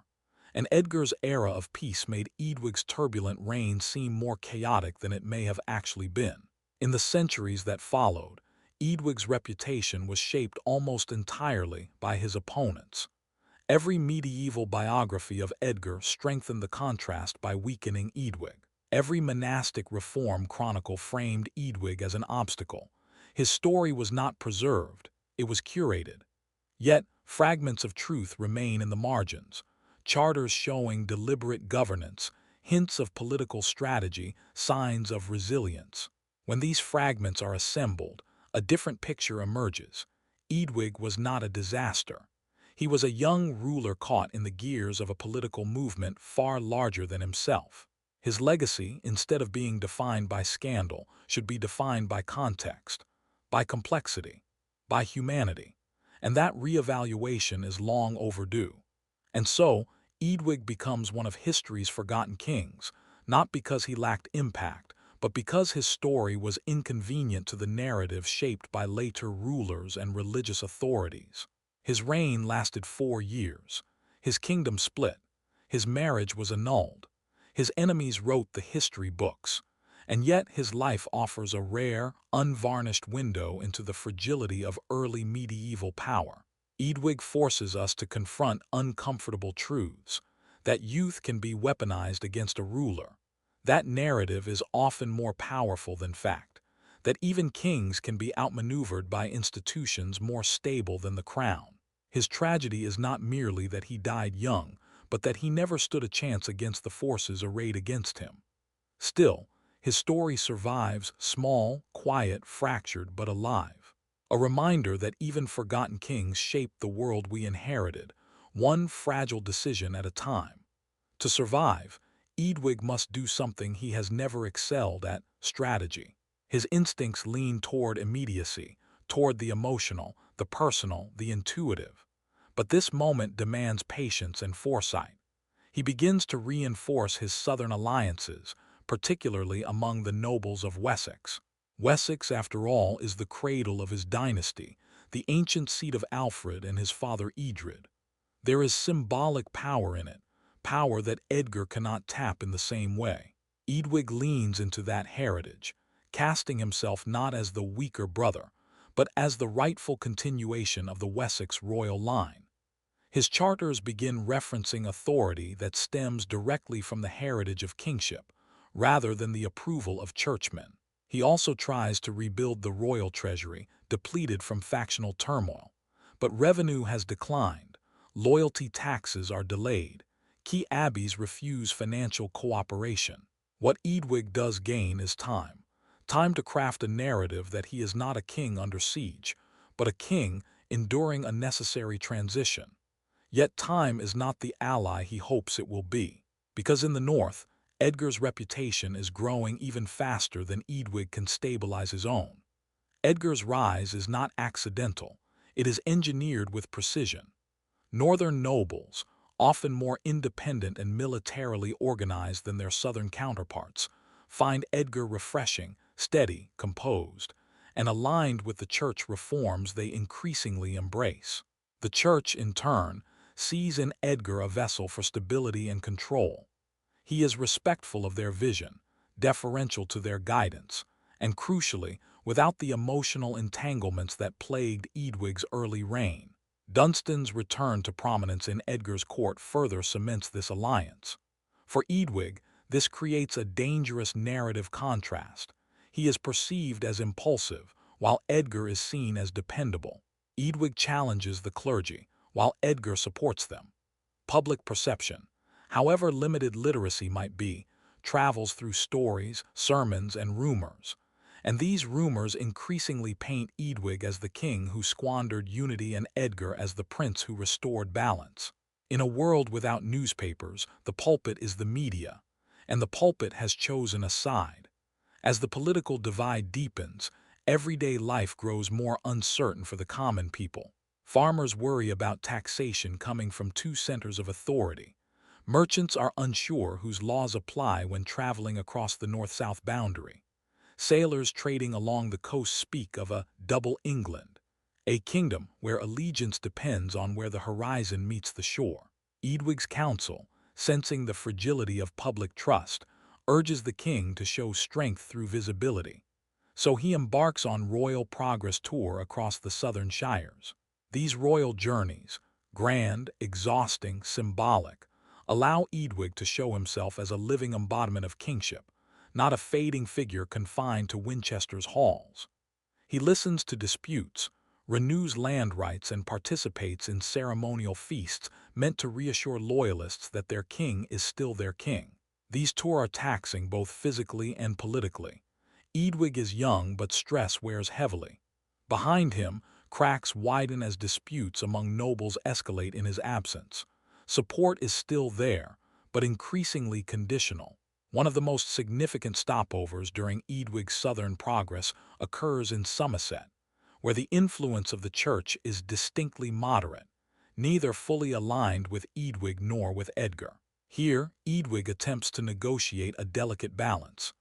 And Edgar's era of peace made Eadwig's turbulent reign seem more chaotic than it may have actually been. In the centuries that followed, Eadwig's reputation was shaped almost entirely by his opponents. Every medieval biography of Edgar strengthened the contrast by weakening Eadwig. Every monastic reform chronicle framed Eadwig as an obstacle. His story was not preserved, it was curated. Yet, fragments of truth remain in the margins. Charters showing deliberate governance, hints of political strategy, signs of resilience. When these fragments are assembled, a different picture emerges. Eadwig was not a disaster. He was a young ruler caught in the gears of a political movement far larger than himself. His legacy, instead of being defined by scandal, should be defined by context, by complexity, by humanity. And that reevaluation is long overdue. And so, Eadwig becomes one of history's forgotten kings, not because he lacked impact, but because his story was inconvenient to the narrative shaped by later rulers and religious authorities. His reign lasted 4 years. His kingdom split. His marriage was annulled. His enemies wrote the history books. And yet his life offers a rare, unvarnished window into the fragility of early medieval power. Eadwig forces us to confront uncomfortable truths, that youth can be weaponized against a ruler, that narrative is often more powerful than fact, that even kings can be outmaneuvered by institutions more stable than the crown. His tragedy is not merely that he died young, but that he never stood a chance against the forces arrayed against him. Still, his story survives, small, quiet, fractured, but alive. A reminder that even forgotten kings shaped the world we inherited, one fragile decision at a time. To survive, Eadwig must do something he has never excelled at: strategy. His instincts lean toward immediacy, toward the emotional, the personal, the intuitive. But this moment demands patience and foresight. He begins to reinforce his southern alliances, particularly among the nobles of Wessex. Wessex, after all, is the cradle of his dynasty, the ancient seat of Alfred and his father Edred. There is symbolic power in it, power that Edgar cannot tap in the same way. Eadwig leans into that heritage, casting himself not as the weaker brother, but as the rightful continuation of the Wessex royal line. His charters begin referencing authority that stems directly from the heritage of kingship, rather than the approval of churchmen. He also tries to rebuild the royal treasury, depleted from factional turmoil. But revenue has declined, loyalty taxes are delayed, key abbeys refuse financial cooperation. What Eadwig does gain is time. Time to craft a narrative that he is not a king under siege, but a king enduring a necessary transition. Yet time is not the ally he hopes it will be, because in the north, Edgar's reputation is growing even faster than Eadwig can stabilize his own. Edgar's rise is not accidental, it is engineered with precision. Northern nobles, often more independent and militarily organized than their southern counterparts, find Edgar refreshing, steady, composed, and aligned with the church reforms they increasingly embrace. The church, in turn, sees in Edgar a vessel for stability and control. He is respectful of their vision, deferential to their guidance, and crucially, without the emotional entanglements that plagued Eadwig's early reign. Dunstan's return to prominence in Edgar's court further cements this alliance. For Eadwig, this creates a dangerous narrative contrast. He is perceived as impulsive, while Edgar is seen as dependable. Eadwig challenges the clergy, while Edgar supports them. Public perception, however limited literacy might be, travels through stories, sermons, and rumors. And these rumors increasingly paint Eadwig as the king who squandered unity and Edgar as the prince who restored balance. In a world without newspapers, the pulpit is the media, and the pulpit has chosen a side. As the political divide deepens, everyday life grows more uncertain for the common people. Farmers worry about taxation coming from two centers of authority. Merchants are unsure whose laws apply when traveling across the north-south boundary. Sailors trading along the coast speak of a double England, a kingdom where allegiance depends on where the horizon meets the shore. Eadwig's council, sensing the fragility of public trust, urges the king to show strength through visibility. So he embarks on royal progress tour across the southern shires. These royal journeys, grand, exhausting, symbolic, allow Eadwig to show himself as a living embodiment of kingship, not a fading figure confined to Winchester's halls. He listens to disputes, renews land rights, and participates in ceremonial feasts meant to reassure loyalists that their king is still their king. These tours are taxing both physically and politically. Eadwig is young, but stress wears heavily. Behind him, cracks widen as disputes among nobles escalate in his absence. Support is still there, but increasingly conditional. One of the most significant stopovers during Eadwig's southern progress occurs in Somerset, where the influence of the church is distinctly moderate, neither fully aligned with Eadwig nor with Edgar. Here, Eadwig attempts to negotiate a delicate balance.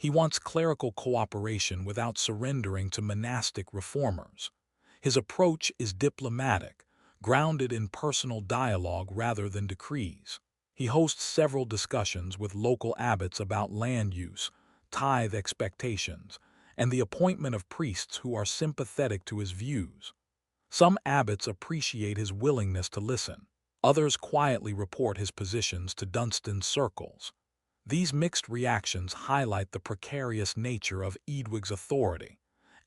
He wants clerical cooperation without surrendering to monastic reformers. His approach is diplomatic, grounded in personal dialogue rather than decrees. He hosts several discussions with local abbots about land use, tithe expectations, and the appointment of priests who are sympathetic to his views. Some abbots appreciate his willingness to listen. Others quietly report his positions to Dunstan's circles. These mixed reactions highlight the precarious nature of Eadwig's authority.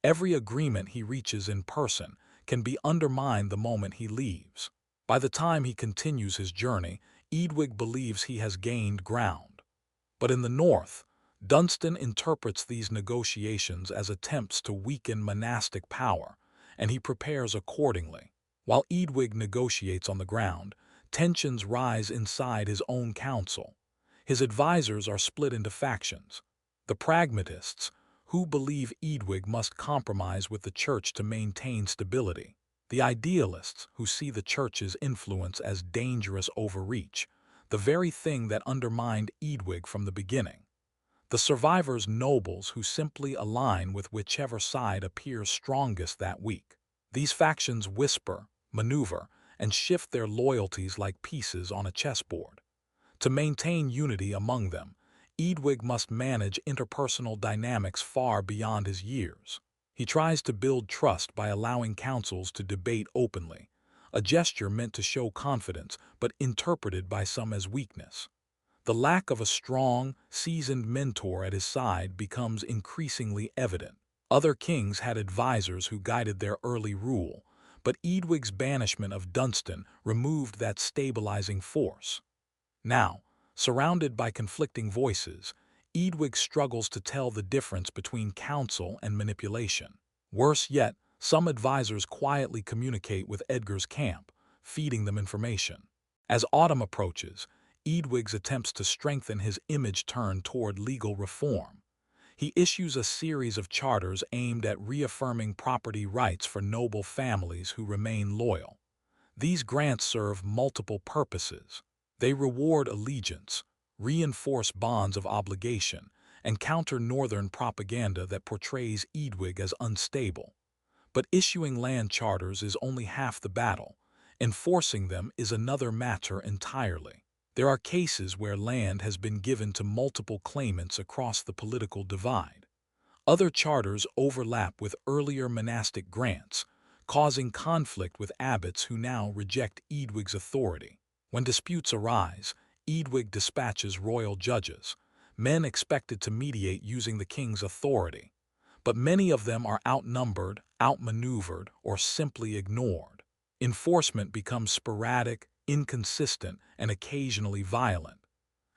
Every agreement he reaches in person can be undermined the moment he leaves. By the time he continues his journey, Eadwig believes he has gained ground. But in the north, Dunstan interprets these negotiations as attempts to weaken monastic power, and he prepares accordingly. While Eadwig negotiates on the ground, tensions rise inside his own council. His advisors are split into factions. The pragmatists, who believe Eadwig must compromise with the church to maintain stability. The idealists, who see the church's influence as dangerous overreach, the very thing that undermined Eadwig from the beginning. The survivors' nobles who simply align with whichever side appears strongest that week. These factions whisper, maneuver, and shift their loyalties like pieces on a chessboard. To maintain unity among them, Eadwig must manage interpersonal dynamics far beyond his years. He tries to build trust by allowing councils to debate openly, a gesture meant to show confidence but interpreted by some as weakness. The lack of a strong, seasoned mentor at his side becomes increasingly evident. Other kings had advisors who guided their early rule, but Eadwig's banishment of Dunstan removed that stabilizing force. Now, surrounded by conflicting voices, Eadwig struggles to tell the difference between counsel and manipulation. Worse yet, some advisors quietly communicate with Edgar's camp, feeding them information. As autumn approaches, Eadwig's attempts to strengthen his image turn toward legal reform. He issues a series of charters aimed at reaffirming property rights for noble families who remain loyal. These grants serve multiple purposes. They reward allegiance, reinforce bonds of obligation, and counter northern propaganda that portrays Eadwig as unstable. But issuing land charters is only half the battle. Enforcing them is another matter entirely. There are cases where land has been given to multiple claimants across the political divide. Other charters overlap with earlier monastic grants, causing conflict with abbots who now reject Eadwig's authority. When disputes arise, Eadwig dispatches royal judges, men expected to mediate using the king's authority. But many of them are outnumbered, outmaneuvered, or simply ignored. Enforcement becomes sporadic, inconsistent, and occasionally violent.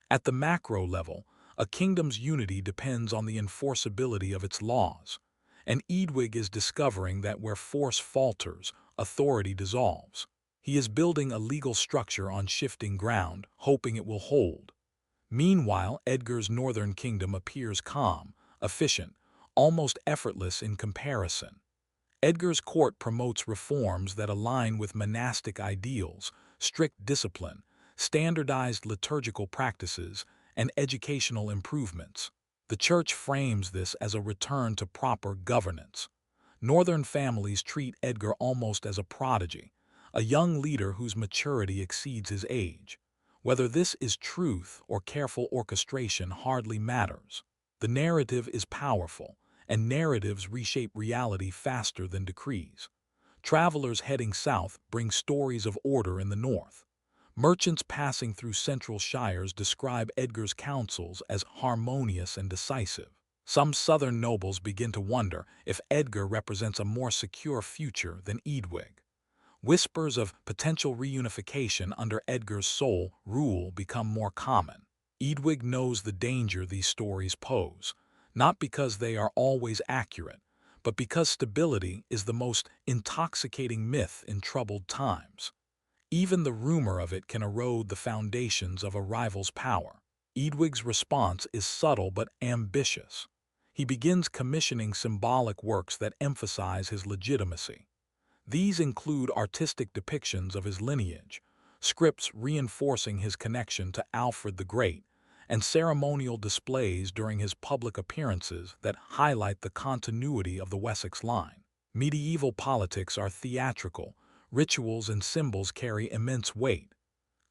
At the macro level, a kingdom's unity depends on the enforceability of its laws, and Eadwig is discovering that where force falters, authority dissolves. He is building a legal structure on shifting ground, hoping it will hold. Meanwhile, Edgar's northern kingdom appears calm, efficient, almost effortless in comparison. Edgar's court promotes reforms that align with monastic ideals, strict discipline, standardized liturgical practices, and educational improvements. The church frames this as a return to proper governance. Northern families treat Edgar almost as a prodigy, a young leader whose maturity exceeds his age. Whether this is truth or careful orchestration hardly matters. The narrative is powerful, and narratives reshape reality faster than decrees. Travelers heading south bring stories of order in the north. Merchants passing through central shires describe Edgar's counsels as harmonious and decisive. Some southern nobles begin to wonder if Edgar represents a more secure future than Eadwig. Whispers of potential reunification under Edgar's sole rule become more common. Eadwig knows the danger these stories pose, not because they are always accurate, but because stability is the most intoxicating myth in troubled times. Even the rumor of it can erode the foundations of a rival's power. Eadwig's response is subtle but ambitious. He begins commissioning symbolic works that emphasize his legitimacy. These include artistic depictions of his lineage, scripts reinforcing his connection to Alfred the Great, and ceremonial displays during his public appearances that highlight the continuity of the Wessex line. Medieval politics are theatrical, rituals and symbols carry immense weight.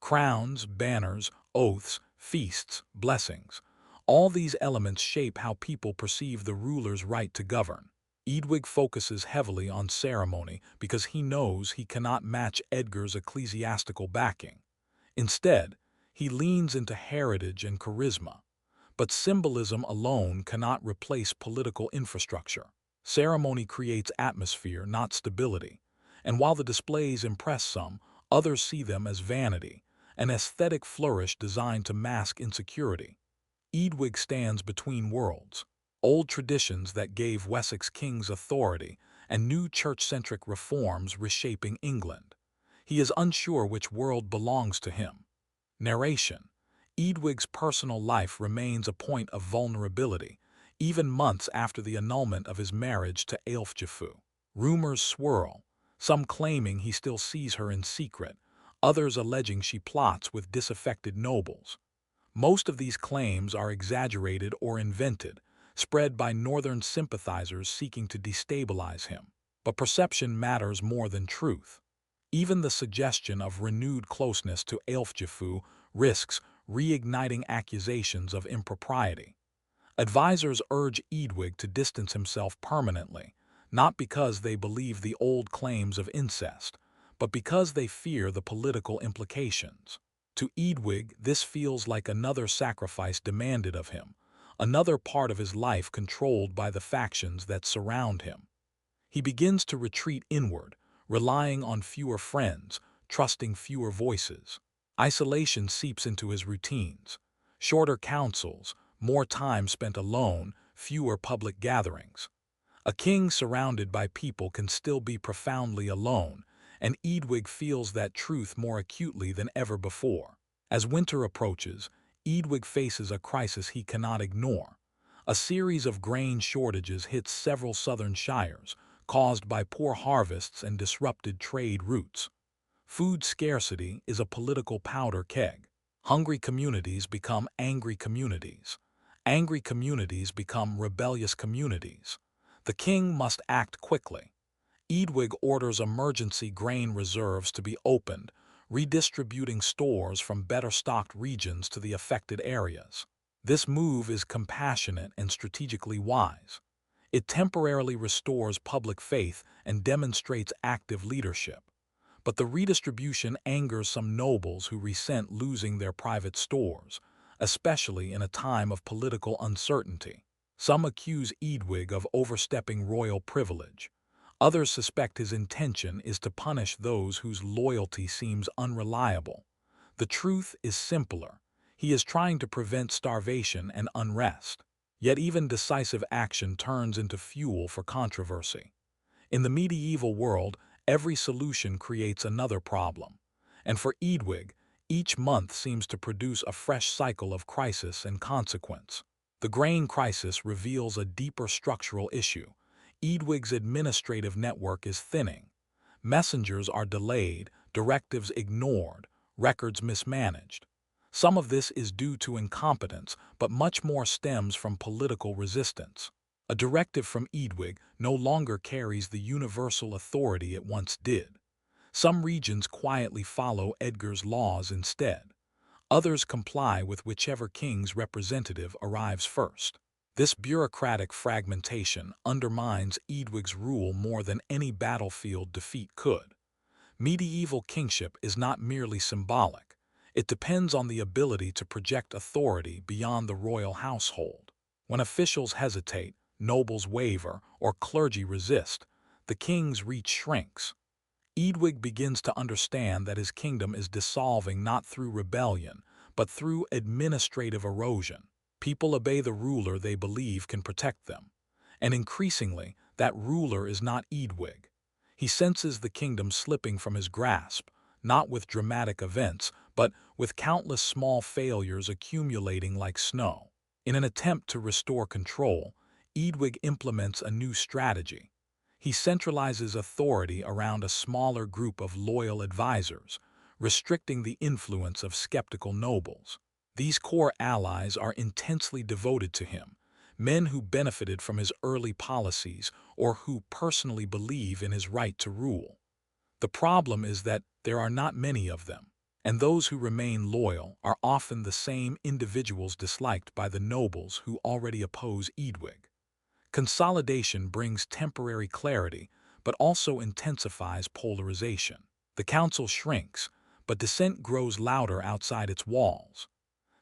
Crowns, banners, oaths, feasts, blessings. All these elements shape how people perceive the ruler's right to govern. Eadwig focuses heavily on ceremony because he knows he cannot match Edgar's ecclesiastical backing. Instead, he leans into heritage and charisma. But symbolism alone cannot replace political infrastructure. Ceremony creates atmosphere, not stability. And while the displays impress some, others see them as vanity, an aesthetic flourish designed to mask insecurity. Eadwig stands between worlds, old traditions that gave Wessex kings authority and new church-centric reforms reshaping England. He is unsure which world belongs to him. Narration. Eadwig's personal life remains a point of vulnerability, even months after the annulment of his marriage to Ælfgifu. Rumors swirl, some claiming he still sees her in secret, others alleging she plots with disaffected nobles. Most of these claims are exaggerated or invented, spread by northern sympathizers seeking to destabilize him. But perception matters more than truth. Even the suggestion of renewed closeness to Ælfgifu risks reigniting accusations of impropriety. Advisors urge Eadwig to distance himself permanently, not because they believe the old claims of incest, but because they fear the political implications. To Eadwig, this feels like another sacrifice demanded of him, another part of his life controlled by the factions that surround him. He begins to retreat inward, relying on fewer friends, trusting fewer voices. Isolation seeps into his routines. Shorter councils, more time spent alone, fewer public gatherings. A king surrounded by people can still be profoundly alone, and Eadwig feels that truth more acutely than ever before. As winter approaches, Eadwig faces a crisis he cannot ignore. A series of grain shortages hits several southern shires, caused by poor harvests and disrupted trade routes. Food scarcity is a political powder keg. Hungry communities become angry communities. Angry communities become rebellious communities. The king must act quickly. Eadwig orders emergency grain reserves to be opened, redistributing stores from better-stocked regions to the affected areas. This move is compassionate and strategically wise. It temporarily restores public faith and demonstrates active leadership. But the redistribution angers some nobles who resent losing their private stores, especially in a time of political uncertainty. Some accuse Eadwig of overstepping royal privilege. Others suspect his intention is to punish those whose loyalty seems unreliable. The truth is simpler. He is trying to prevent starvation and unrest. Yet even decisive action turns into fuel for controversy. In the medieval world, every solution creates another problem. And for Eadwig, each month seems to produce a fresh cycle of crisis and consequence. The grain crisis reveals a deeper structural issue. Eadwig's administrative network is thinning. Messengers are delayed, directives ignored, records mismanaged. Some of this is due to incompetence, but much more stems from political resistance. A directive from Eadwig no longer carries the universal authority it once did. Some regions quietly follow Edgar's laws instead. Others comply with whichever king's representative arrives first. This bureaucratic fragmentation undermines Eadwig's rule more than any battlefield defeat could. Medieval kingship is not merely symbolic. It depends on the ability to project authority beyond the royal household. When officials hesitate, nobles waver, or clergy resist, the king's reach shrinks. Eadwig begins to understand that his kingdom is dissolving not through rebellion, but through administrative erosion. People obey the ruler they believe can protect them. And increasingly, that ruler is not Eadwig. He senses the kingdom slipping from his grasp, not with dramatic events, but with countless small failures accumulating like snow. In an attempt to restore control, Eadwig implements a new strategy. He centralizes authority around a smaller group of loyal advisors, restricting the influence of skeptical nobles. These core allies are intensely devoted to him, men who benefited from his early policies or who personally believe in his right to rule. The problem is that there are not many of them, and those who remain loyal are often the same individuals disliked by the nobles who already oppose Eadwig. Consolidation brings temporary clarity, but also intensifies polarization. The council shrinks, but dissent grows louder outside its walls.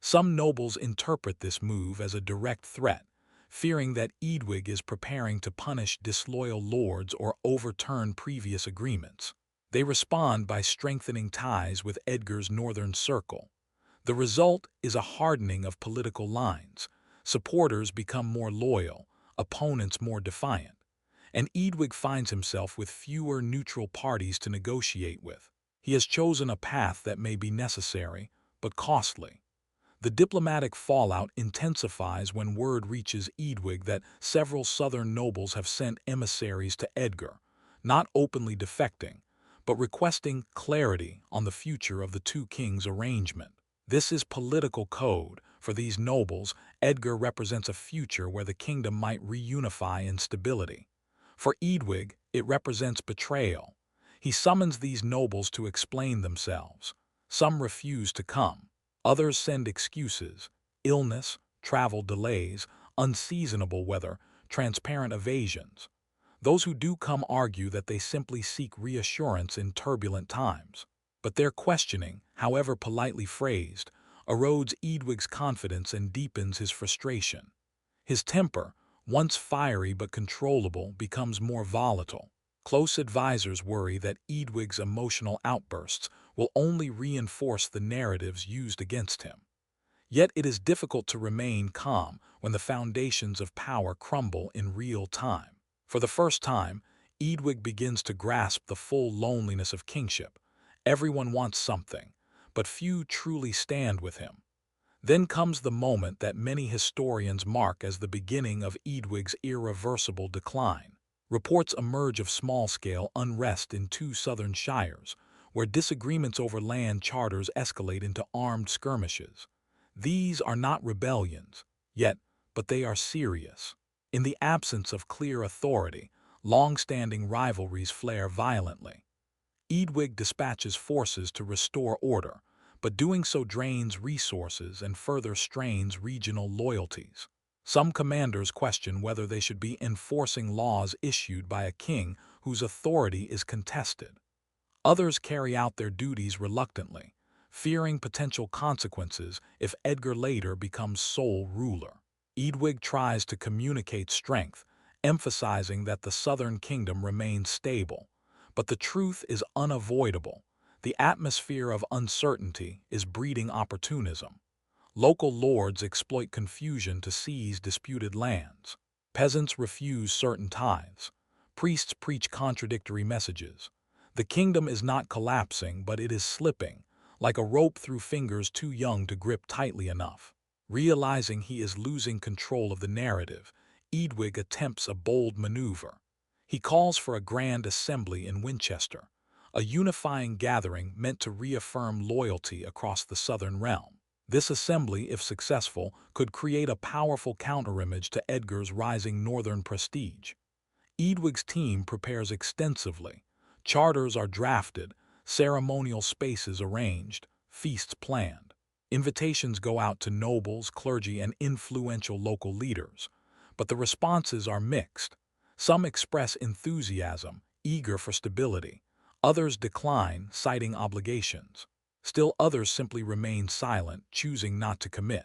Some nobles interpret this move as a direct threat, fearing that Eadwig is preparing to punish disloyal lords or overturn previous agreements. They respond by strengthening ties with Edgar's northern circle. The result is a hardening of political lines. Supporters become more loyal, opponents more defiant, and Eadwig finds himself with fewer neutral parties to negotiate with. He has chosen a path that may be necessary, but costly. The diplomatic fallout intensifies when word reaches Eadwig that several southern nobles have sent emissaries to Edgar, not openly defecting, but requesting clarity on the future of the two kings' arrangement. This is political code. For these nobles, Edgar represents a future where the kingdom might reunify in stability. For Eadwig, it represents betrayal. He summons these nobles to explain themselves. Some refuse to come. Others send excuses: illness, travel delays, unseasonable weather, transparent evasions. Those who do come argue that they simply seek reassurance in turbulent times. But their questioning, however politely phrased, erodes Eadwig's confidence and deepens his frustration. His temper, once fiery but controllable, becomes more volatile. Close advisors worry that Eadwig's emotional outbursts will only reinforce the narratives used against him. Yet it is difficult to remain calm when the foundations of power crumble in real time. For the first time, Eadwig begins to grasp the full loneliness of kingship. Everyone wants something, but few truly stand with him. Then comes the moment that many historians mark as the beginning of Eadwig's irreversible decline. Reports emerge of small-scale unrest in two southern shires, where disagreements over land charters escalate into armed skirmishes. These are not rebellions, but they are serious. In the absence of clear authority, long-standing rivalries flare violently. Eadwig dispatches forces to restore order, but doing so drains resources and further strains regional loyalties. Some commanders question whether they should be enforcing laws issued by a king whose authority is contested. Others carry out their duties reluctantly, fearing potential consequences if Edgar later becomes sole ruler. Eadwig tries to communicate strength, emphasizing that the southern kingdom remains stable. But the truth is unavoidable. The atmosphere of uncertainty is breeding opportunism. Local lords exploit confusion to seize disputed lands. Peasants refuse certain tithes. Priests preach contradictory messages. The kingdom is not collapsing, but it is slipping, like a rope through fingers too young to grip tightly enough. Realizing he is losing control of the narrative, Eadwig attempts a bold maneuver. He calls for a grand assembly in Winchester, a unifying gathering meant to reaffirm loyalty across the southern realm. This assembly, if successful, could create a powerful counterimage to Edgar's rising northern prestige. Eadwig's team prepares extensively. Charters are drafted, ceremonial spaces arranged, feasts planned. Invitations go out to nobles, clergy, and influential local leaders. But the responses are mixed. Some express enthusiasm, eager for stability. Others decline, citing obligations. Still others simply remain silent, choosing not to commit.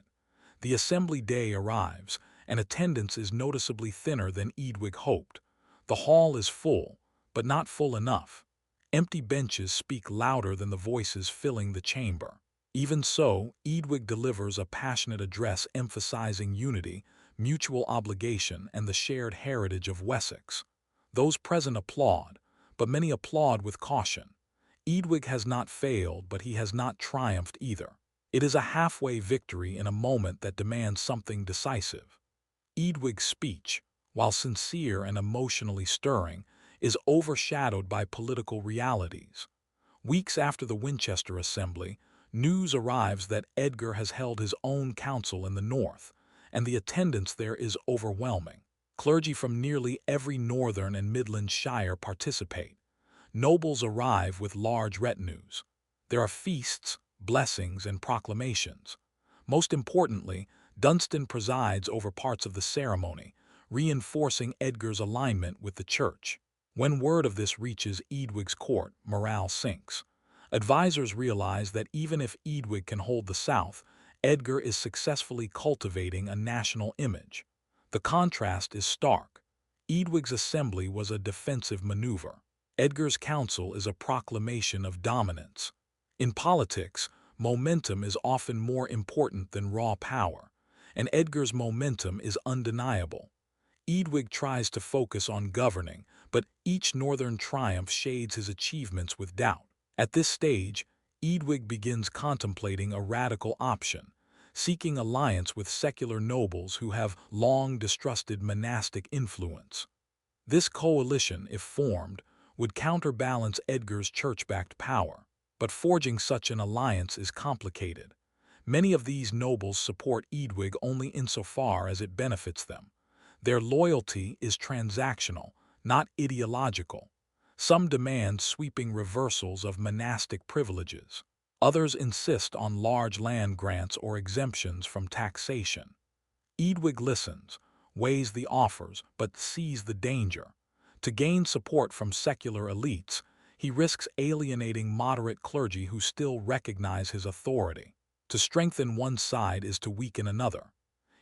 The assembly day arrives, and attendance is noticeably thinner than Eadwig hoped. The hall is full, but not full enough. Empty benches speak louder than the voices filling the chamber. Even so, Eadwig delivers a passionate address emphasizing unity, mutual obligation, and the shared heritage of Wessex. Those present applaud, but many applaud with caution. Eadwig has not failed, but he has not triumphed either. It is a halfway victory in a moment that demands something decisive. Eadwig's speech, while sincere and emotionally stirring, is overshadowed by political realities. Weeks after the Winchester Assembly, News arrives that Edgar has held his own council in the north, and the attendance there is overwhelming. Clergy from nearly every northern and midland shire participate. Nobles arrive with large retinues. There are feasts, blessings, and proclamations. Most importantly, Dunstan presides over parts of the ceremony, reinforcing Edgar's alignment with the church. When word of this reaches Eadwig's court, morale sinks. Advisors realize that even if Eadwig can hold the south, Edgar is successfully cultivating a national image. The contrast is stark. Eadwig's assembly was a defensive maneuver. Edgar's council is a proclamation of dominance. In politics, momentum is often more important than raw power, and Edgar's momentum is undeniable. Eadwig tries to focus on governing, but each northern triumph shades his achievements with doubt. At this stage, Eadwig begins contemplating a radical option, seeking alliance with secular nobles who have long distrusted monastic influence. This coalition, if formed, would counterbalance Edgar's church-backed power, but forging such an alliance is complicated. Many of these nobles support Eadwig only insofar as it benefits them. Their loyalty is transactional, not ideological. Some demand sweeping reversals of monastic privileges. Others insist on large land grants or exemptions from taxation. Eadwig listens, weighs the offers, but sees the danger. To gain support from secular elites, he risks alienating moderate clergy who still recognize his authority. To strengthen one side is to weaken another.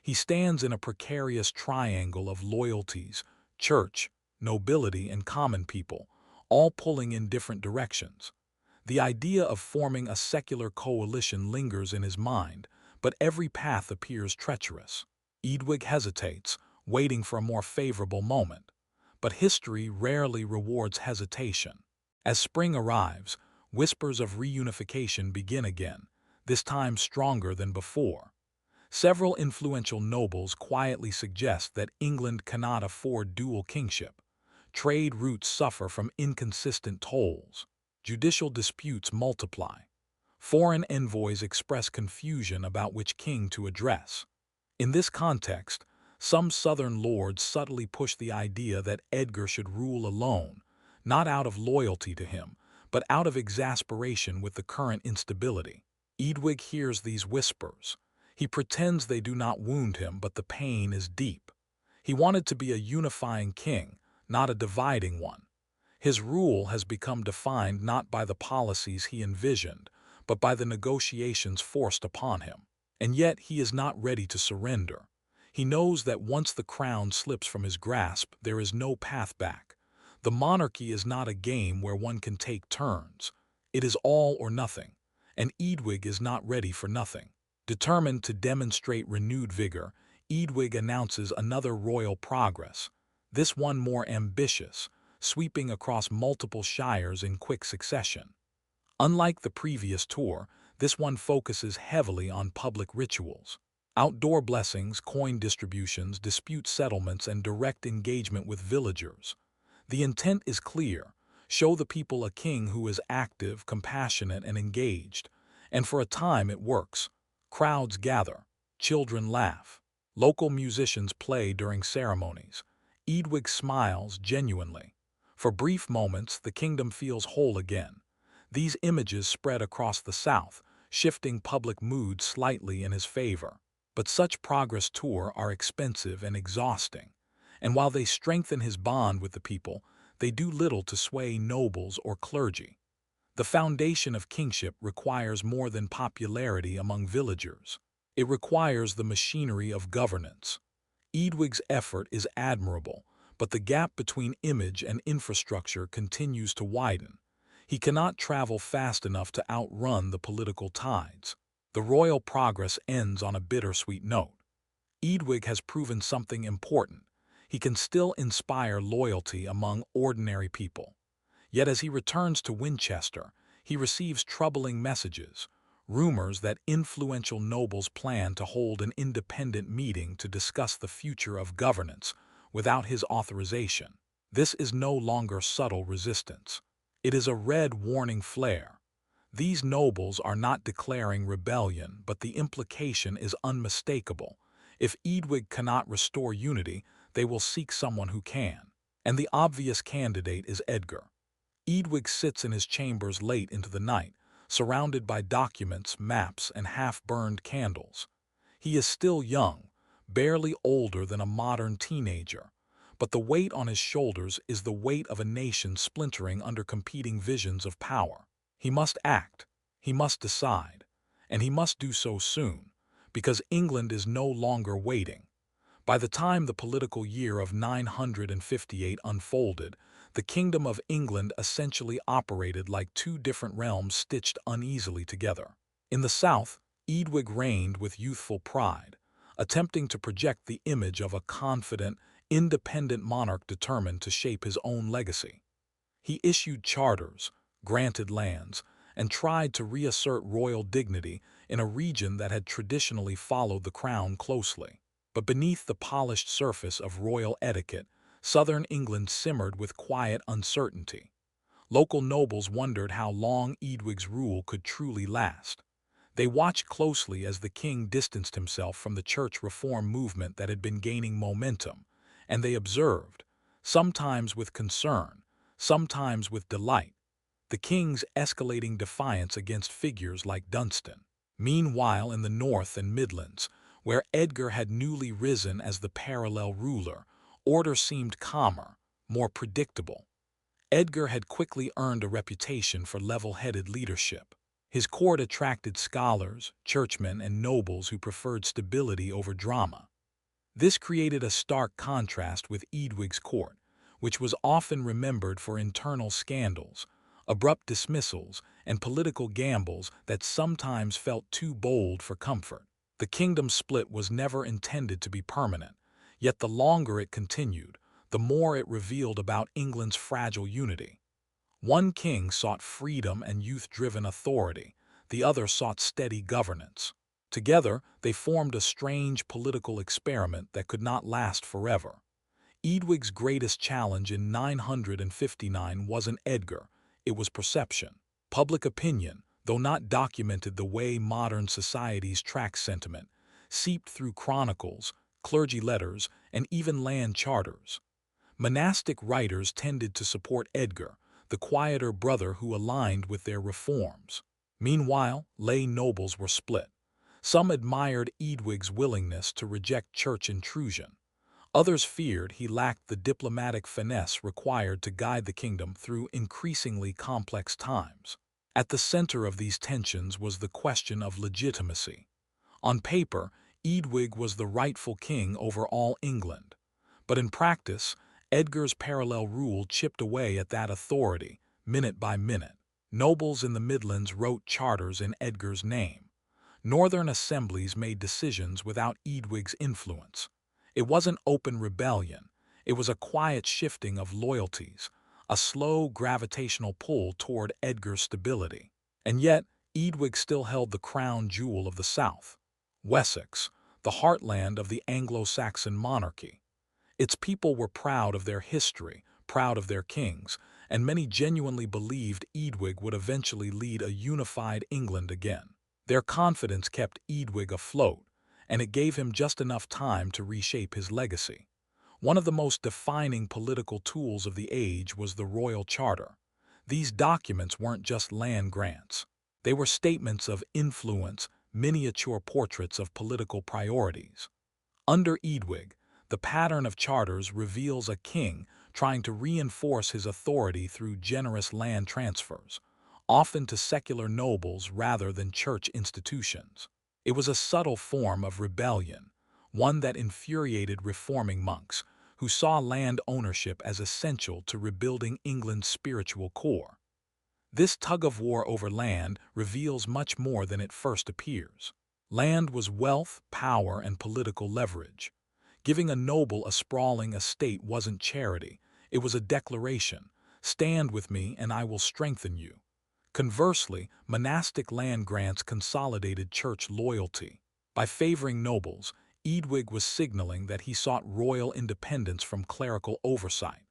He stands in a precarious triangle of loyalties, church, nobility, and common people, all pulling in different directions. The idea of forming a secular coalition lingers in his mind, but every path appears treacherous. Eadwig hesitates, waiting for a more favorable moment. But history rarely rewards hesitation. As spring arrives, whispers of reunification begin again, this time stronger than before. Several influential nobles quietly suggest that England cannot afford dual kingship. Trade routes suffer from inconsistent tolls. Judicial disputes multiply. Foreign envoys express confusion about which king to address. In this context, some southern lords subtly push the idea that Edgar should rule alone, not out of loyalty to him, but out of exasperation with the current instability. Eadwig hears these whispers. He pretends they do not wound him, but the pain is deep. He wanted to be a unifying king, not a dividing one. His rule has become defined not by the policies he envisioned, but by the negotiations forced upon him. And yet he is not ready to surrender. He knows that once the crown slips from his grasp, there is no path back. The monarchy is not a game where one can take turns. It is all or nothing, and Eadwig is not ready for nothing. Determined to demonstrate renewed vigor, Eadwig announces another royal progress, this one more ambitious, sweeping across multiple shires in quick succession. Unlike the previous tour, this one focuses heavily on public rituals. Outdoor blessings, coin distributions, dispute settlements, and direct engagement with villagers. The intent is clear: show the people a king who is active, compassionate, and engaged. And for a time it works. Crowds gather, children laugh, local musicians play during ceremonies. Eadwig smiles genuinely. For brief moments, the kingdom feels whole again. These images spread across the south, shifting public mood slightly in his favor. But such progress tours are expensive and exhausting, and while they strengthen his bond with the people, they do little to sway nobles or clergy. The foundation of kingship requires more than popularity among villagers. It requires the machinery of governance. Eadwig's effort is admirable, but the gap between image and infrastructure continues to widen. He cannot travel fast enough to outrun the political tides. The royal progress ends on a bittersweet note. Eadwig has proven something important. He can still inspire loyalty among ordinary people. Yet as he returns to Winchester, he receives troubling messages, rumors that influential nobles plan to hold an independent meeting to discuss the future of governance without his authorization. This is no longer subtle resistance. It is a red warning flare. These nobles are not declaring rebellion, but the implication is unmistakable. If Eadwig cannot restore unity, they will seek someone who can. And the obvious candidate is Edgar. Eadwig sits in his chambers late into the night, surrounded by documents, maps, and half-burned candles. He is still young, barely older than a modern teenager, but the weight on his shoulders is the weight of a nation splintering under competing visions of power. He must act, he must decide, and he must do so soon, because England is no longer waiting. By the time the political year of 958 unfolded, the Kingdom of England essentially operated like two different realms stitched uneasily together. In the south, Eadwig reigned with youthful pride, attempting to project the image of a confident, independent monarch determined to shape his own legacy. He issued charters, granted lands, and tried to reassert royal dignity in a region that had traditionally followed the crown closely. But beneath the polished surface of royal etiquette, southern England simmered with quiet uncertainty. Local nobles wondered how long Eadwig's rule could truly last. They watched closely as the king distanced himself from the church reform movement that had been gaining momentum, and they observed, sometimes with concern, sometimes with delight, the king's escalating defiance against figures like Dunstan. Meanwhile, in the North and Midlands, where Edgar had newly risen as the parallel ruler, order seemed calmer, more predictable. Edgar had quickly earned a reputation for level-headed leadership. His court attracted scholars, churchmen, and nobles who preferred stability over drama. This created a stark contrast with Eadwig's court, which was often remembered for internal scandals, abrupt dismissals, and political gambles that sometimes felt too bold for comfort. The kingdom split was never intended to be permanent, yet the longer it continued, the more it revealed about England's fragile unity. One king sought freedom and youth-driven authority, the other sought steady governance. Together, they formed a strange political experiment that could not last forever. Eadwig's greatest challenge in 959 wasn't Edgar, it was perception. Public opinion, though not documented the way modern societies track sentiment, seeped through chronicles, clergy letters, and even land charters. Monastic writers tended to support Edgar, the quieter brother who aligned with their reforms. Meanwhile, lay nobles were split. Some admired Eadwig's willingness to reject church intrusion. Others feared he lacked the diplomatic finesse required to guide the kingdom through increasingly complex times. At the center of these tensions was the question of legitimacy. On paper, Eadwig was the rightful king over all England. But in practice, Edgar's parallel rule chipped away at that authority, minute by minute. Nobles in the Midlands wrote charters in Edgar's name. Northern assemblies made decisions without Eadwig's influence. It wasn't open rebellion, it was a quiet shifting of loyalties, a slow gravitational pull toward Edgar's stability. And yet, Eadwig still held the crown jewel of the South, Wessex, the heartland of the Anglo-Saxon monarchy. Its people were proud of their history, proud of their kings, and many genuinely believed Eadwig would eventually lead a unified England again. Their confidence kept Eadwig afloat, and it gave him just enough time to reshape his legacy. One of the most defining political tools of the age was the Royal Charter. These documents weren't just land grants. They were statements of influence, miniature portraits of political priorities. Under Eadwig, the pattern of charters reveals a king trying to reinforce his authority through generous land transfers, often to secular nobles rather than church institutions. It was a subtle form of rebellion, one that infuriated reforming monks, who saw land ownership as essential to rebuilding England's spiritual core. This tug-of-war over land reveals much more than it first appears. Land was wealth, power, and political leverage. Giving a noble a sprawling estate wasn't charity, it was a declaration: stand with me and I will strengthen you. Conversely, monastic land grants consolidated church loyalty. By favoring nobles, Eadwig was signaling that he sought royal independence from clerical oversight.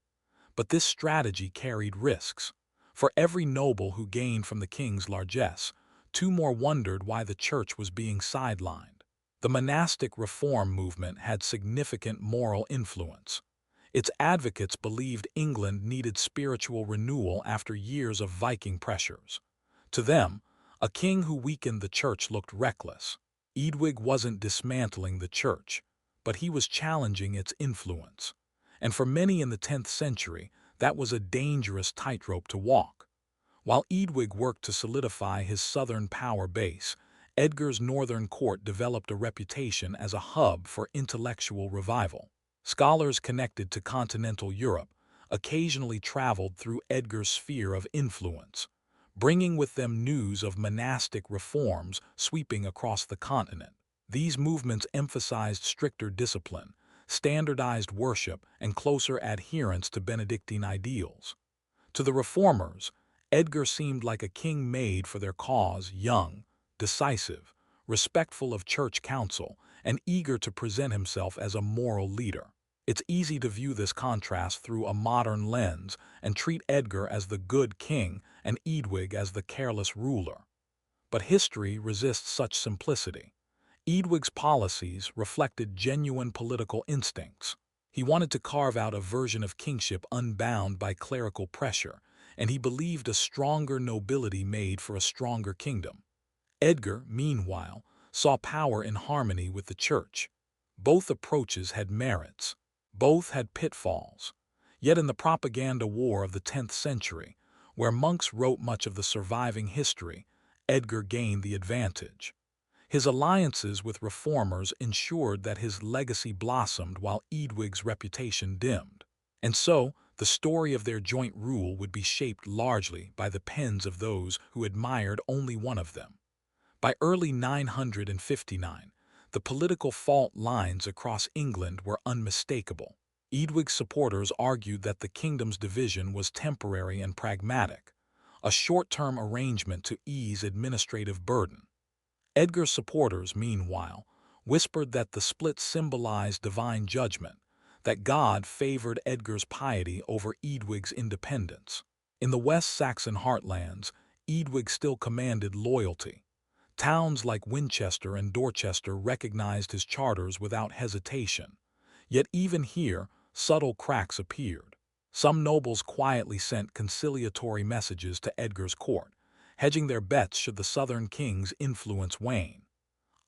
But this strategy carried risks. For every noble who gained from the king's largesse, two more wondered why the church was being sidelined. The monastic reform movement had significant moral influence. Its advocates believed England needed spiritual renewal after years of Viking pressures. To them, a king who weakened the church looked reckless. Eadwig wasn't dismantling the church, but he was challenging its influence. And for many in the 10th century, that was a dangerous tightrope to walk. While Eadwig worked to solidify his southern power base, Edgar's northern court developed a reputation as a hub for intellectual revival. Scholars connected to continental Europe occasionally traveled through Edgar's sphere of influence, bringing with them news of monastic reforms sweeping across the continent. These movements emphasized stricter discipline, standardized worship, and closer adherence to Benedictine ideals. To the reformers, Edgar seemed like a king made for their cause, young, decisive, respectful of church council, and eager to present himself as a moral leader. It's easy to view this contrast through a modern lens and treat Edgar as the good king and Eadwig as the careless ruler. But history resists such simplicity. Eadwig's policies reflected genuine political instincts. He wanted to carve out a version of kingship unbound by clerical pressure, and he believed a stronger nobility made for a stronger kingdom. Edgar, meanwhile, saw power in harmony with the church. Both approaches had merits. Both had pitfalls. Yet in the propaganda war of the 10th century, where monks wrote much of the surviving history, Edgar gained the advantage. His alliances with reformers ensured that his legacy blossomed while Eadwig's reputation dimmed. And so, the story of their joint rule would be shaped largely by the pens of those who admired only one of them. By early 959, the political fault lines across England were unmistakable. Eadwig's supporters argued that the kingdom's division was temporary and pragmatic, a short-term arrangement to ease administrative burden. Edgar's supporters, meanwhile, whispered that the split symbolized divine judgment, that God favored Edgar's piety over Eadwig's independence. In the West Saxon heartlands, Eadwig still commanded loyalty. Towns like Winchester and Dorchester recognized his charters without hesitation. Yet even here, subtle cracks appeared. Some nobles quietly sent conciliatory messages to Edgar's court, hedging their bets should the southern king's influence wane.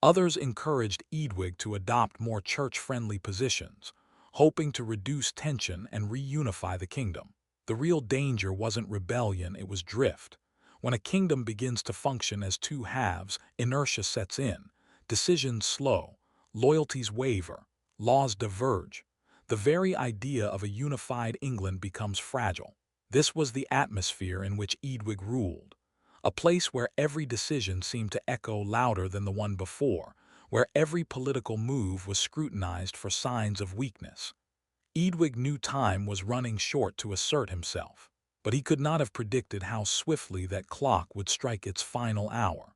Others encouraged Eadwig to adopt more church-friendly positions, hoping to reduce tension and reunify the kingdom. The real danger wasn't rebellion, it was drift. When a kingdom begins to function as two halves, inertia sets in, decisions slow, loyalties waver, laws diverge. The very idea of a unified England becomes fragile. This was the atmosphere in which Eadwig ruled, a place where every decision seemed to echo louder than the one before, where every political move was scrutinized for signs of weakness. Eadwig knew time was running short to assert himself, but he could not have predicted how swiftly that clock would strike its final hour.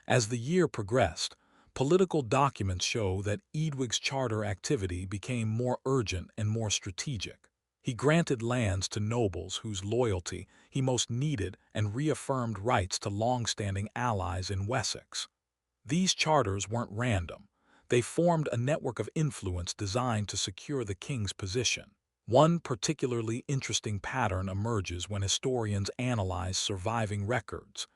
As the year progressed, political documents show that Eadwig's charter activity became more urgent and more strategic. He granted lands to nobles whose loyalty he most needed and reaffirmed rights to long-standing allies in Wessex. These charters weren't random. They formed a network of influence designed to secure the king's position. One particularly interesting pattern emerges when historians analyze surviving records.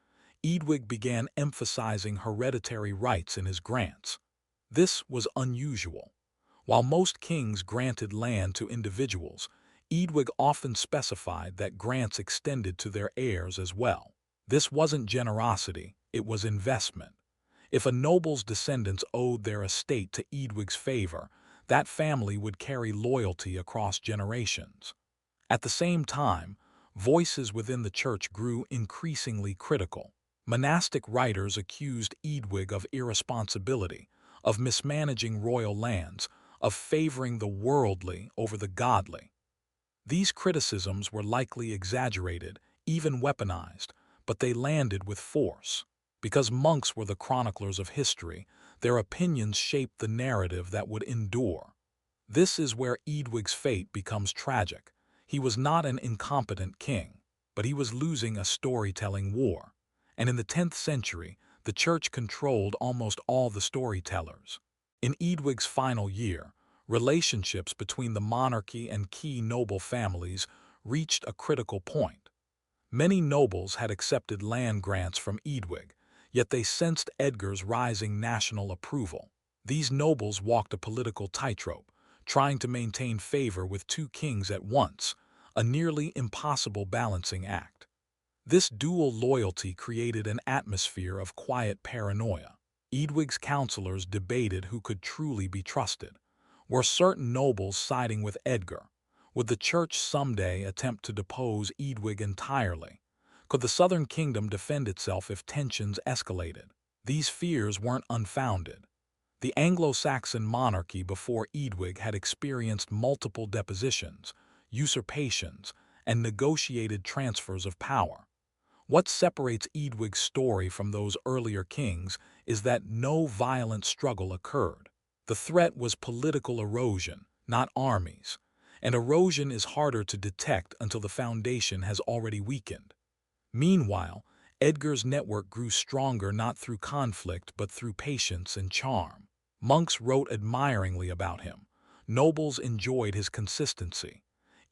Eadwig began emphasizing hereditary rights in his grants. This was unusual. While most kings granted land to individuals, Eadwig often specified that grants extended to their heirs as well. This wasn't generosity, it was investment. If a noble's descendants owed their estate to Eadwig's favor, that family would carry loyalty across generations. At the same time, voices within the church grew increasingly critical. Monastic writers accused Eadwig of irresponsibility, of mismanaging royal lands, of favoring the worldly over the godly. These criticisms were likely exaggerated, even weaponized, but they landed with force. Because monks were the chroniclers of history, their opinions shaped the narrative that would endure. This is where Eadwig's fate becomes tragic. He was not an incompetent king. but he was losing a storytelling war. And in the 10th century, the church controlled almost all the storytellers. In Eadwig's final year, relationships between the monarchy and key noble families reached a critical point. Many nobles had accepted land grants from Eadwig, yet they sensed Edgar's rising national approval. These nobles walked a political tightrope, trying to maintain favor with two kings at once, a nearly impossible balancing act. This dual loyalty created an atmosphere of quiet paranoia. Eadwig's counselors debated who could truly be trusted. Were certain nobles siding with Edgar? Would the church someday attempt to depose Eadwig entirely? Could the southern kingdom defend itself if tensions escalated? These fears weren't unfounded. The Anglo-Saxon monarchy before Eadwig had experienced multiple depositions, usurpations, and negotiated transfers of power. What separates Eadwig's story from those earlier kings is that no violent struggle occurred. The threat was political erosion, not armies, and erosion is harder to detect until the foundation has already weakened. Meanwhile, Edgar's network grew stronger not through conflict but through patience and charm. Monks wrote admiringly about him. Nobles enjoyed his consistency.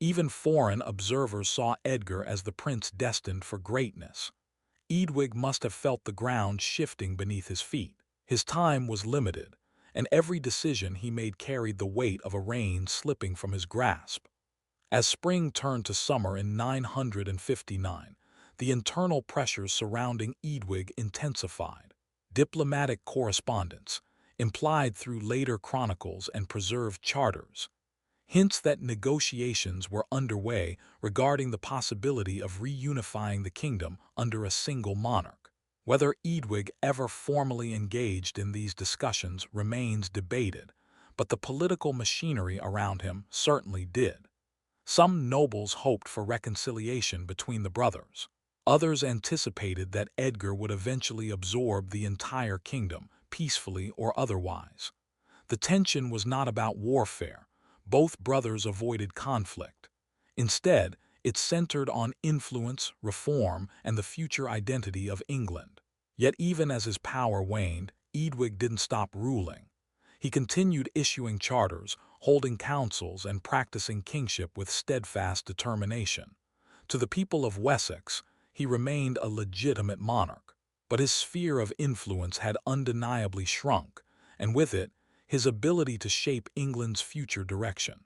Even foreign observers saw Edgar as the prince destined for greatness. Eadwig must have felt the ground shifting beneath his feet. His time was limited, and every decision he made carried the weight of a reign slipping from his grasp. As spring turned to summer in 959, the internal pressures surrounding Eadwig intensified. Diplomatic correspondence, implied through later chronicles and preserved charters, hints that negotiations were underway regarding the possibility of reunifying the kingdom under a single monarch. Whether Eadwig ever formally engaged in these discussions remains debated, but the political machinery around him certainly did. Some nobles hoped for reconciliation between the brothers. Others anticipated that Edgar would eventually absorb the entire kingdom, peacefully or otherwise. The tension was not about warfare. Both brothers avoided conflict. Instead, it centered on influence, reform, and the future identity of England. Yet even as his power waned, Eadwig didn't stop ruling. He continued issuing charters, holding councils, and practicing kingship with steadfast determination. To the people of Wessex, he remained a legitimate monarch, but his sphere of influence had undeniably shrunk, and with it, his ability to shape England's future direction.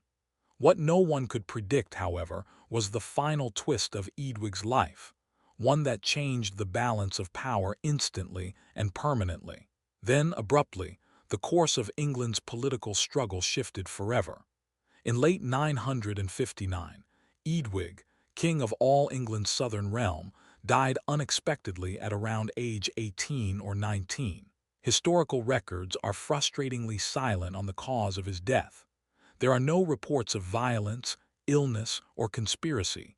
What no one could predict, however, was the final twist of Eadwig's life, one that changed the balance of power instantly and permanently. Then, abruptly, the course of England's political struggle shifted forever. In late 959, Eadwig, king of all England's southern realm, died unexpectedly at around age 18 or 19. Historical records are frustratingly silent on the cause of his death. There are no reports of violence, illness, or conspiracy,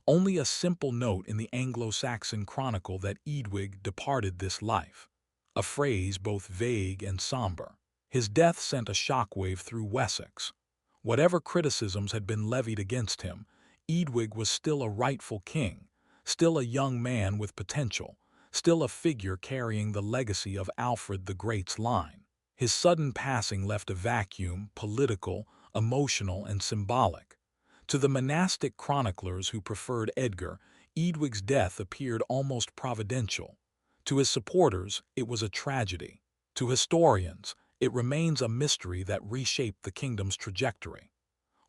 only a simple note in the Anglo-Saxon Chronicle that Eadwig departed this life, a phrase both vague and somber. His death sent a shockwave through Wessex. Whatever criticisms had been levied against him, Eadwig was still a rightful king, still a young man with potential, still a figure carrying the legacy of Alfred the Great's line. His sudden passing left a vacuum, political, emotional, and symbolic. To the monastic chroniclers who preferred Edgar, Eadwig's death appeared almost providential. To his supporters, it was a tragedy. To historians, it remains a mystery that reshaped the kingdom's trajectory.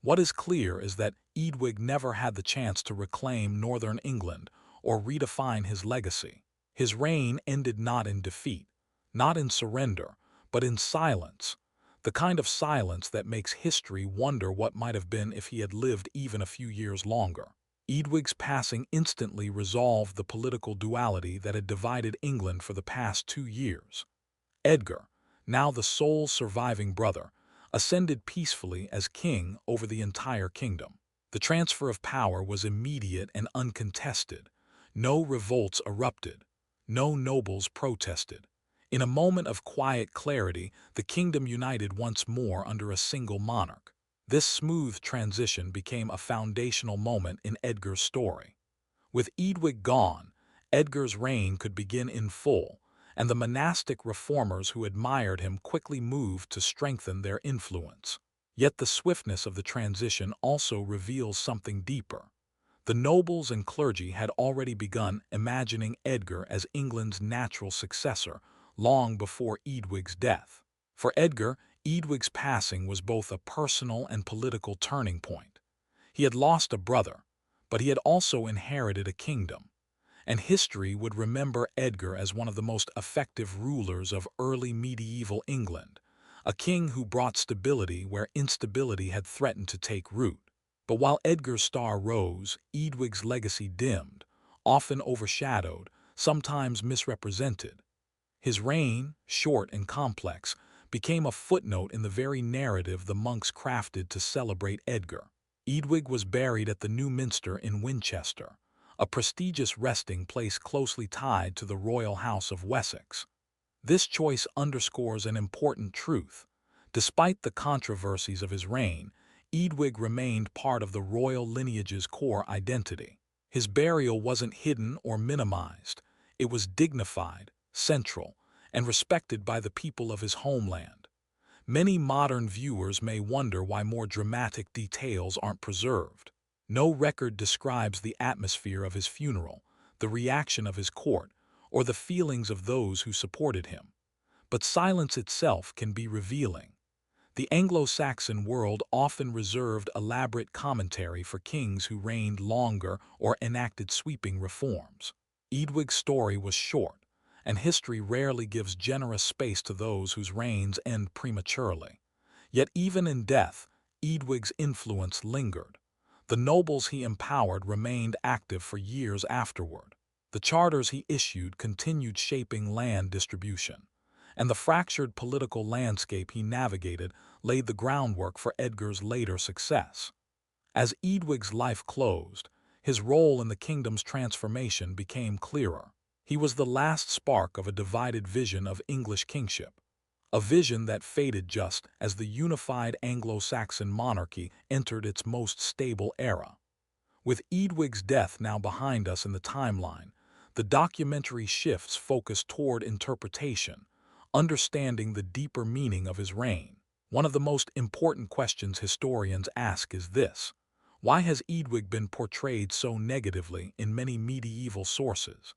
What is clear is that Eadwig never had the chance to reclaim northern England or redefine his legacy. His reign ended not in defeat, not in surrender, but in silence, the kind of silence that makes history wonder what might have been if he had lived even a few years longer. Eadwig's passing instantly resolved the political duality that had divided England for the past 2 years. Edgar, now the sole surviving brother, ascended peacefully as king over the entire kingdom. The transfer of power was immediate and uncontested. No revolts erupted. No nobles protested. In a moment of quiet clarity, the kingdom united once more under a single monarch. This smooth transition became a foundational moment in Edgar's story. With Eadwig gone, Edgar's reign could begin in full, and the monastic reformers who admired him quickly moved to strengthen their influence. Yet the swiftness of the transition also reveals something deeper. The nobles and clergy had already begun imagining Edgar as England's natural successor long before Eadwig's death. For Edgar, Eadwig's passing was both a personal and political turning point. He had lost a brother, but he had also inherited a kingdom, and history would remember Edgar as one of the most effective rulers of early medieval England, a king who brought stability where instability had threatened to take root. But while Edgar's star rose, Eadwig's legacy dimmed, often overshadowed, sometimes misrepresented. His reign, short and complex, became a footnote in the very narrative the monks crafted to celebrate Edgar. Eadwig was buried at the New Minster in Winchester, a prestigious resting place closely tied to the royal house of Wessex. This choice underscores an important truth. Despite the controversies of his reign, Eadwig remained part of the royal lineage's core identity. His burial wasn't hidden or minimized. It was dignified, central, and respected by the people of his homeland. Many modern viewers may wonder why more dramatic details aren't preserved. No record describes the atmosphere of his funeral, the reaction of his court, or the feelings of those who supported him. But silence itself can be revealing. The Anglo-Saxon world often reserved elaborate commentary for kings who reigned longer or enacted sweeping reforms. Eadwig's story was short, and history rarely gives generous space to those whose reigns end prematurely. Yet even in death, Eadwig's influence lingered. The nobles he empowered remained active for years afterward. The charters he issued continued shaping land distribution, and the fractured political landscape he navigated laid the groundwork for Edgar's later success. As Eadwig's life closed, his role in the kingdom's transformation became clearer. He was the last spark of a divided vision of English kingship, a vision that faded just as the unified Anglo-Saxon monarchy entered its most stable era. With Eadwig's death now behind us in the timeline, the documentary shifts focus toward interpretation, understanding the deeper meaning of his reign. One of the most important questions historians ask is this: why has Eadwig been portrayed so negatively in many medieval sources?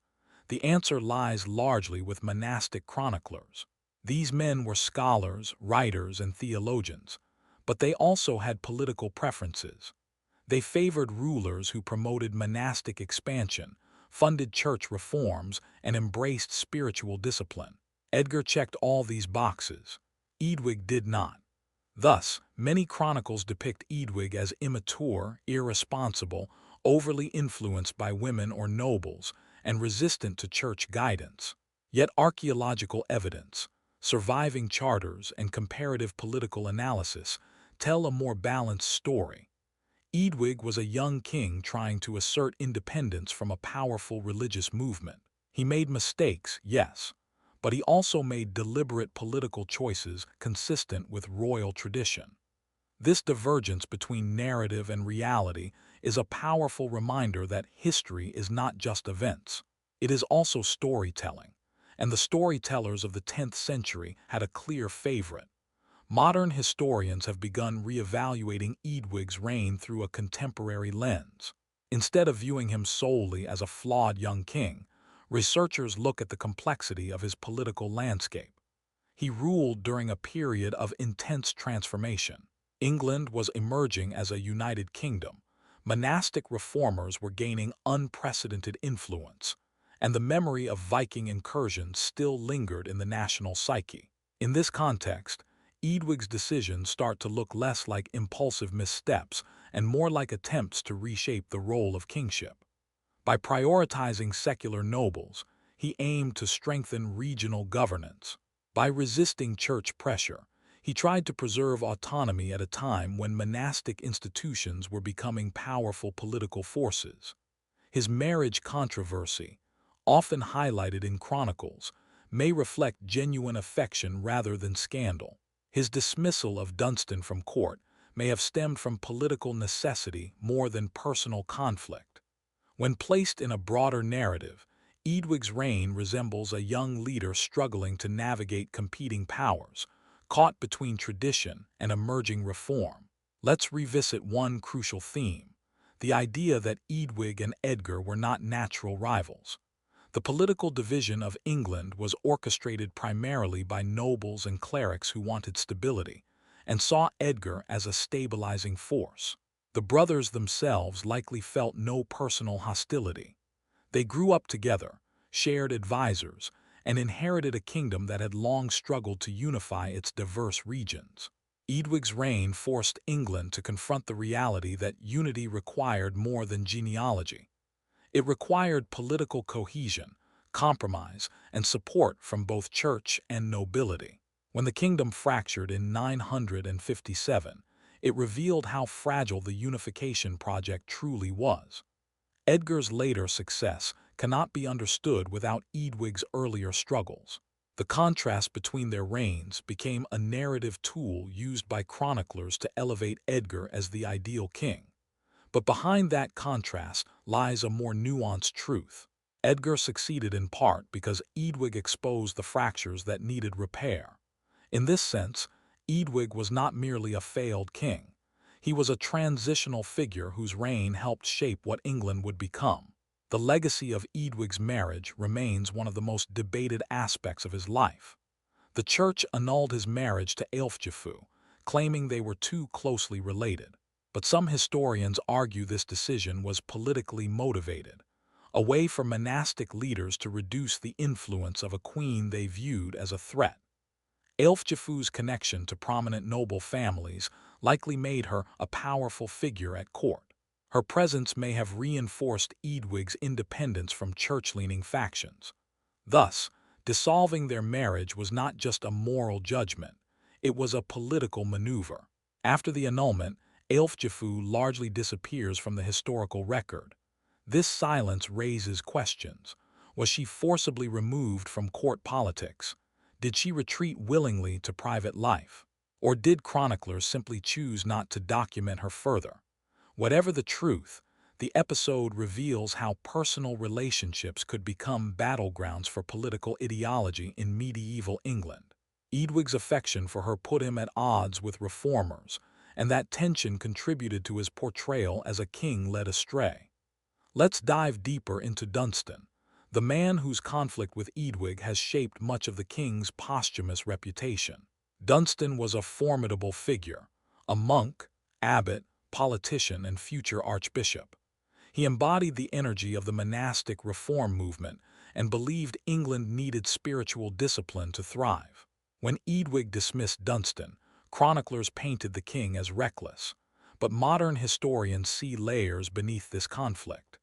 The answer lies largely with monastic chroniclers. These men were scholars, writers, and theologians, but they also had political preferences. They favored rulers who promoted monastic expansion, funded church reforms, and embraced spiritual discipline. Edgar checked all these boxes. Eadwig did not. Thus, many chronicles depict Eadwig as immature, irresponsible, overly influenced by women or nobles, and resistant to church guidance. Yet archaeological evidence, surviving charters, and comparative political analysis tell a more balanced story. Eadwig was a young king trying to assert independence from a powerful religious movement. He made mistakes, yes, but he also made deliberate political choices consistent with royal tradition. This divergence between narrative and reality is a powerful reminder that history is not just events. It is also storytelling, and the storytellers of the 10th century had a clear favorite. Modern historians have begun reevaluating Eadwig's reign through a contemporary lens. Instead of viewing him solely as a flawed young king, researchers look at the complexity of his political landscape. He ruled during a period of intense transformation. England was emerging as a united kingdom. Monastic reformers were gaining unprecedented influence, and the memory of Viking incursions still lingered in the national psyche. In this context, Eadwig's decisions start to look less like impulsive missteps and more like attempts to reshape the role of kingship. By prioritizing secular nobles, he aimed to strengthen regional governance. By resisting church pressure, he tried to preserve autonomy at a time when monastic institutions were becoming powerful political forces. His marriage controversy, often highlighted in chronicles, may reflect genuine affection rather than scandal. His dismissal of Dunstan from court may have stemmed from political necessity more than personal conflict. When placed in a broader narrative, Eadwig's reign resembles a young leader struggling to navigate competing powers, caught between tradition and emerging reform. Let's revisit one crucial theme: the idea that Eadwig and Edgar were not natural rivals. The political division of England was orchestrated primarily by nobles and clerics who wanted stability, and saw Edgar as a stabilizing force. The brothers themselves likely felt no personal hostility. They grew up together, shared advisors, and inherited a kingdom that had long struggled to unify its diverse regions. Eadwig's reign forced England to confront the reality that unity required more than genealogy. It required political cohesion, compromise, and support from both church and nobility. When the kingdom fractured in 957, it revealed how fragile the unification project truly was. Edgar's later success cannot be understood without Eadwig's earlier struggles. The contrast between their reigns became a narrative tool used by chroniclers to elevate Edgar as the ideal king. But behind that contrast lies a more nuanced truth. Edgar succeeded in part because Eadwig exposed the fractures that needed repair. In this sense, Eadwig was not merely a failed king. He was a transitional figure whose reign helped shape what England would become. The legacy of Eadwig's marriage remains one of the most debated aspects of his life. The church annulled his marriage to Aelfgifu, claiming they were too closely related. But some historians argue this decision was politically motivated, a way for monastic leaders to reduce the influence of a queen they viewed as a threat. Aelfgifu's connection to prominent noble families likely made her a powerful figure at court. Her presence may have reinforced Eadwig's independence from church-leaning factions. Thus, dissolving their marriage was not just a moral judgment, it was a political maneuver. After the annulment, Aelfgifu largely disappears from the historical record. This silence raises questions. Was she forcibly removed from court politics? Did she retreat willingly to private life? Or did chroniclers simply choose not to document her further? Whatever the truth, the episode reveals how personal relationships could become battlegrounds for political ideology in medieval England. Eadwig's affection for her put him at odds with reformers, and that tension contributed to his portrayal as a king led astray. Let's dive deeper into Dunstan, the man whose conflict with Eadwig has shaped much of the king's posthumous reputation. Dunstan was a formidable figure, a monk, abbot, politician, and future archbishop. He embodied the energy of the monastic reform movement and believed England needed spiritual discipline to thrive. When Eadwig dismissed Dunstan, chroniclers painted the king as reckless, but modern historians see layers beneath this conflict.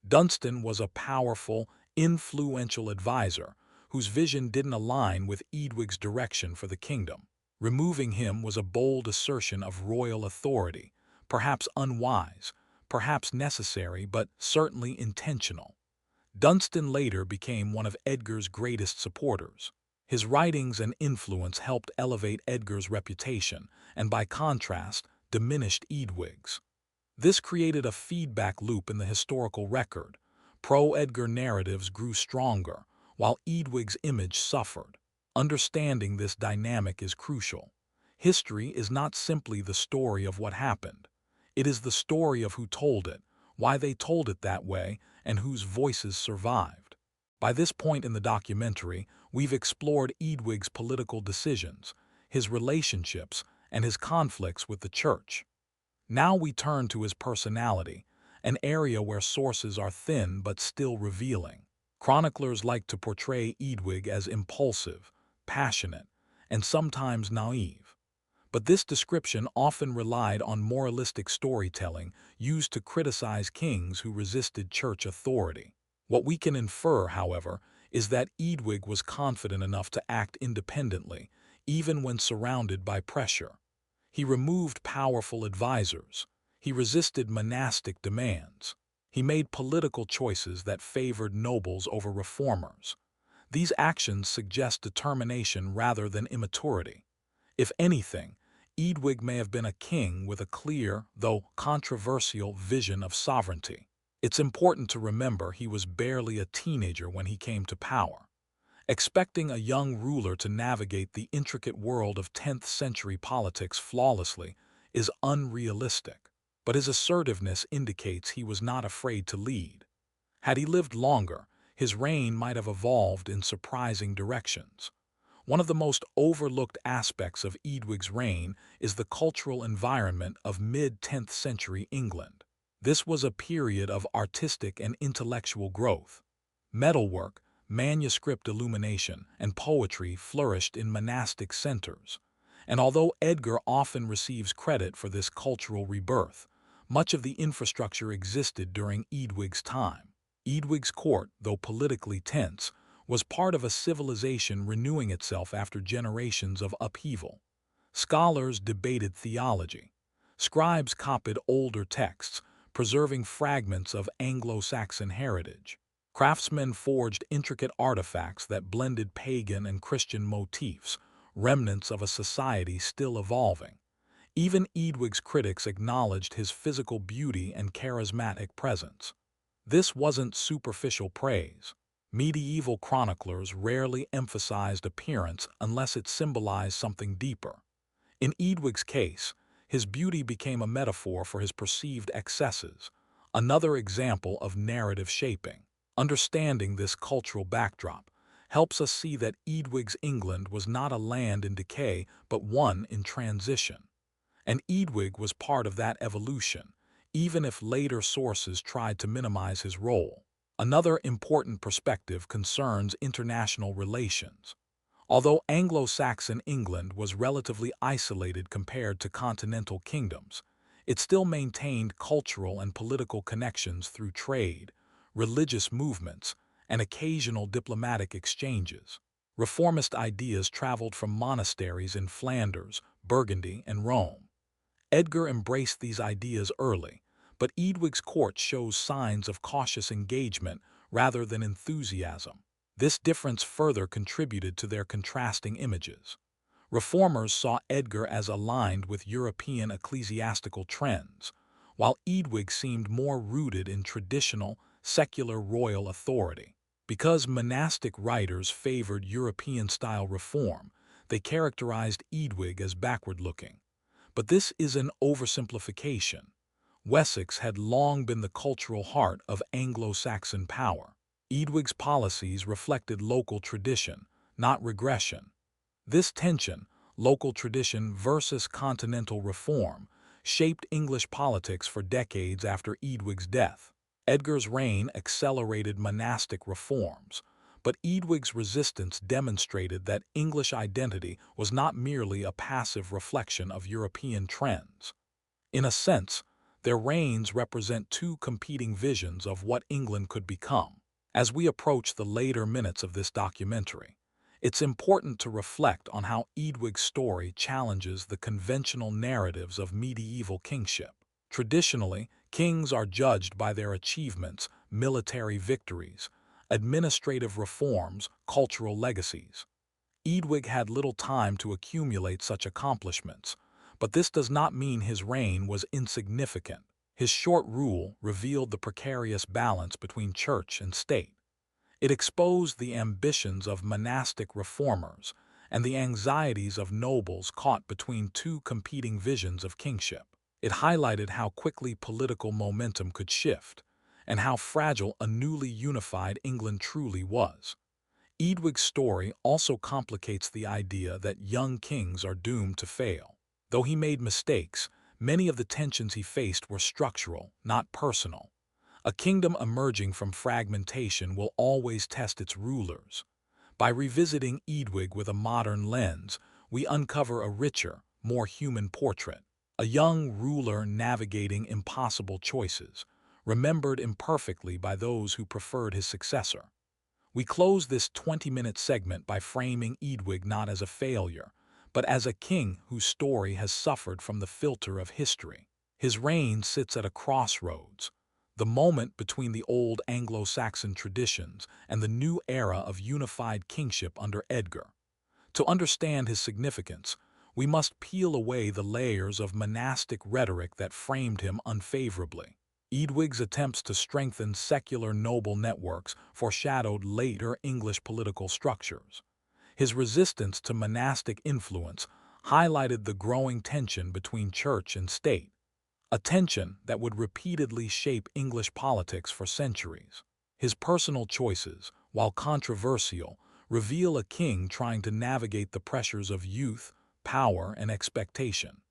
Dunstan was a powerful, influential advisor whose vision didn't align with Eadwig's direction for the kingdom. Removing him was a bold assertion of royal authority, perhaps unwise, perhaps necessary, but certainly intentional. Dunstan later became one of Edgar's greatest supporters. His writings and influence helped elevate Edgar's reputation and, by contrast, diminished Eadwig's. This created a feedback loop in the historical record. Pro-Edgar narratives grew stronger, while Eadwig's image suffered. Understanding this dynamic is crucial. History is not simply the story of what happened. It is the story of who told it, why they told it that way, and whose voices survived. By this point in the documentary, we've explored Eadwig's political decisions, his relationships, and his conflicts with the church. Now we turn to his personality, an area where sources are thin but still revealing. Chroniclers like to portray Eadwig as impulsive, passionate, and sometimes naive. But this description often relied on moralistic storytelling used to criticize kings who resisted church authority. What we can infer, however, is that Eadwig was confident enough to act independently, even when surrounded by pressure. He removed powerful advisors. He resisted monastic demands. He made political choices that favored nobles over reformers. These actions suggest determination rather than immaturity. If anything, Eadwig may have been a king with a clear, though controversial, vision of sovereignty. It's important to remember he was barely a teenager when he came to power. Expecting a young ruler to navigate the intricate world of 10th century politics flawlessly is unrealistic, but his assertiveness indicates he was not afraid to lead. Had he lived longer, his reign might have evolved in surprising directions. One of the most overlooked aspects of Eadwig's reign is the cultural environment of mid-10th century England. This was a period of artistic and intellectual growth. Metalwork, manuscript illumination, and poetry flourished in monastic centers. And although Edgar often receives credit for this cultural rebirth, much of the infrastructure existed during Eadwig's time. Eadwig's court, though politically tense, was part of a civilization renewing itself after generations of upheaval. Scholars debated theology. Scribes copied older texts, preserving fragments of Anglo-Saxon heritage. Craftsmen forged intricate artifacts that blended pagan and Christian motifs, remnants of a society still evolving. Even Eadwig's critics acknowledged his physical beauty and charismatic presence. This wasn't superficial praise. Medieval chroniclers rarely emphasized appearance unless it symbolized something deeper. In Eadwig's case, his beauty became a metaphor for his perceived excesses, another example of narrative shaping. Understanding this cultural backdrop helps us see that Eadwig's England was not a land in decay, but one in transition. And Eadwig was part of that evolution, even if later sources tried to minimize his role. Another important perspective concerns international relations. Although Anglo-Saxon England was relatively isolated compared to continental kingdoms, it still maintained cultural and political connections through trade, religious movements, and occasional diplomatic exchanges. Reformist ideas traveled from monasteries in Flanders, Burgundy, and Rome. Edgar embraced these ideas early, but Eadwig's court shows signs of cautious engagement rather than enthusiasm. This difference further contributed to their contrasting images. Reformers saw Edgar as aligned with European ecclesiastical trends, while Eadwig seemed more rooted in traditional, secular royal authority. Because monastic writers favored European-style reform, they characterized Eadwig as backward-looking. But this is an oversimplification. Wessex had long been the cultural heart of Anglo-Saxon power. Eadwig's policies reflected local tradition, not regression. This tension, local tradition versus continental reform, shaped English politics for decades after Eadwig's death. Edgar's reign accelerated monastic reforms, but Eadwig's resistance demonstrated that English identity was not merely a passive reflection of European trends. In a sense, their reigns represent two competing visions of what England could become. As we approach the later minutes of this documentary, it's important to reflect on how Eadwig's story challenges the conventional narratives of medieval kingship. Traditionally, kings are judged by their achievements, military victories, administrative reforms, cultural legacies. Eadwig had little time to accumulate such accomplishments, but this does not mean his reign was insignificant. His short rule revealed the precarious balance between church and state. It exposed the ambitions of monastic reformers and the anxieties of nobles caught between two competing visions of kingship. It highlighted how quickly political momentum could shift, and how fragile a newly unified England truly was. Eadwig's story also complicates the idea that young kings are doomed to fail. Though he made mistakes, many of the tensions he faced were structural, not personal. A kingdom emerging from fragmentation will always test its rulers. By revisiting Eadwig with a modern lens, we uncover a richer, more human portrait. A young ruler navigating impossible choices, remembered imperfectly by those who preferred his successor. We close this 20-minute segment by framing Eadwig not as a failure, but as a king whose story has suffered from the filter of history. His reign sits at a crossroads, the moment between the old Anglo-Saxon traditions and the new era of unified kingship under Edgar. To understand his significance, we must peel away the layers of monastic rhetoric that framed him unfavorably. Eadwig's attempts to strengthen secular noble networks foreshadowed later English political structures. His resistance to monastic influence highlighted the growing tension between church and state, a tension that would repeatedly shape English politics for centuries. His personal choices, while controversial, reveal a king trying to navigate the pressures of youth, power, and expectation.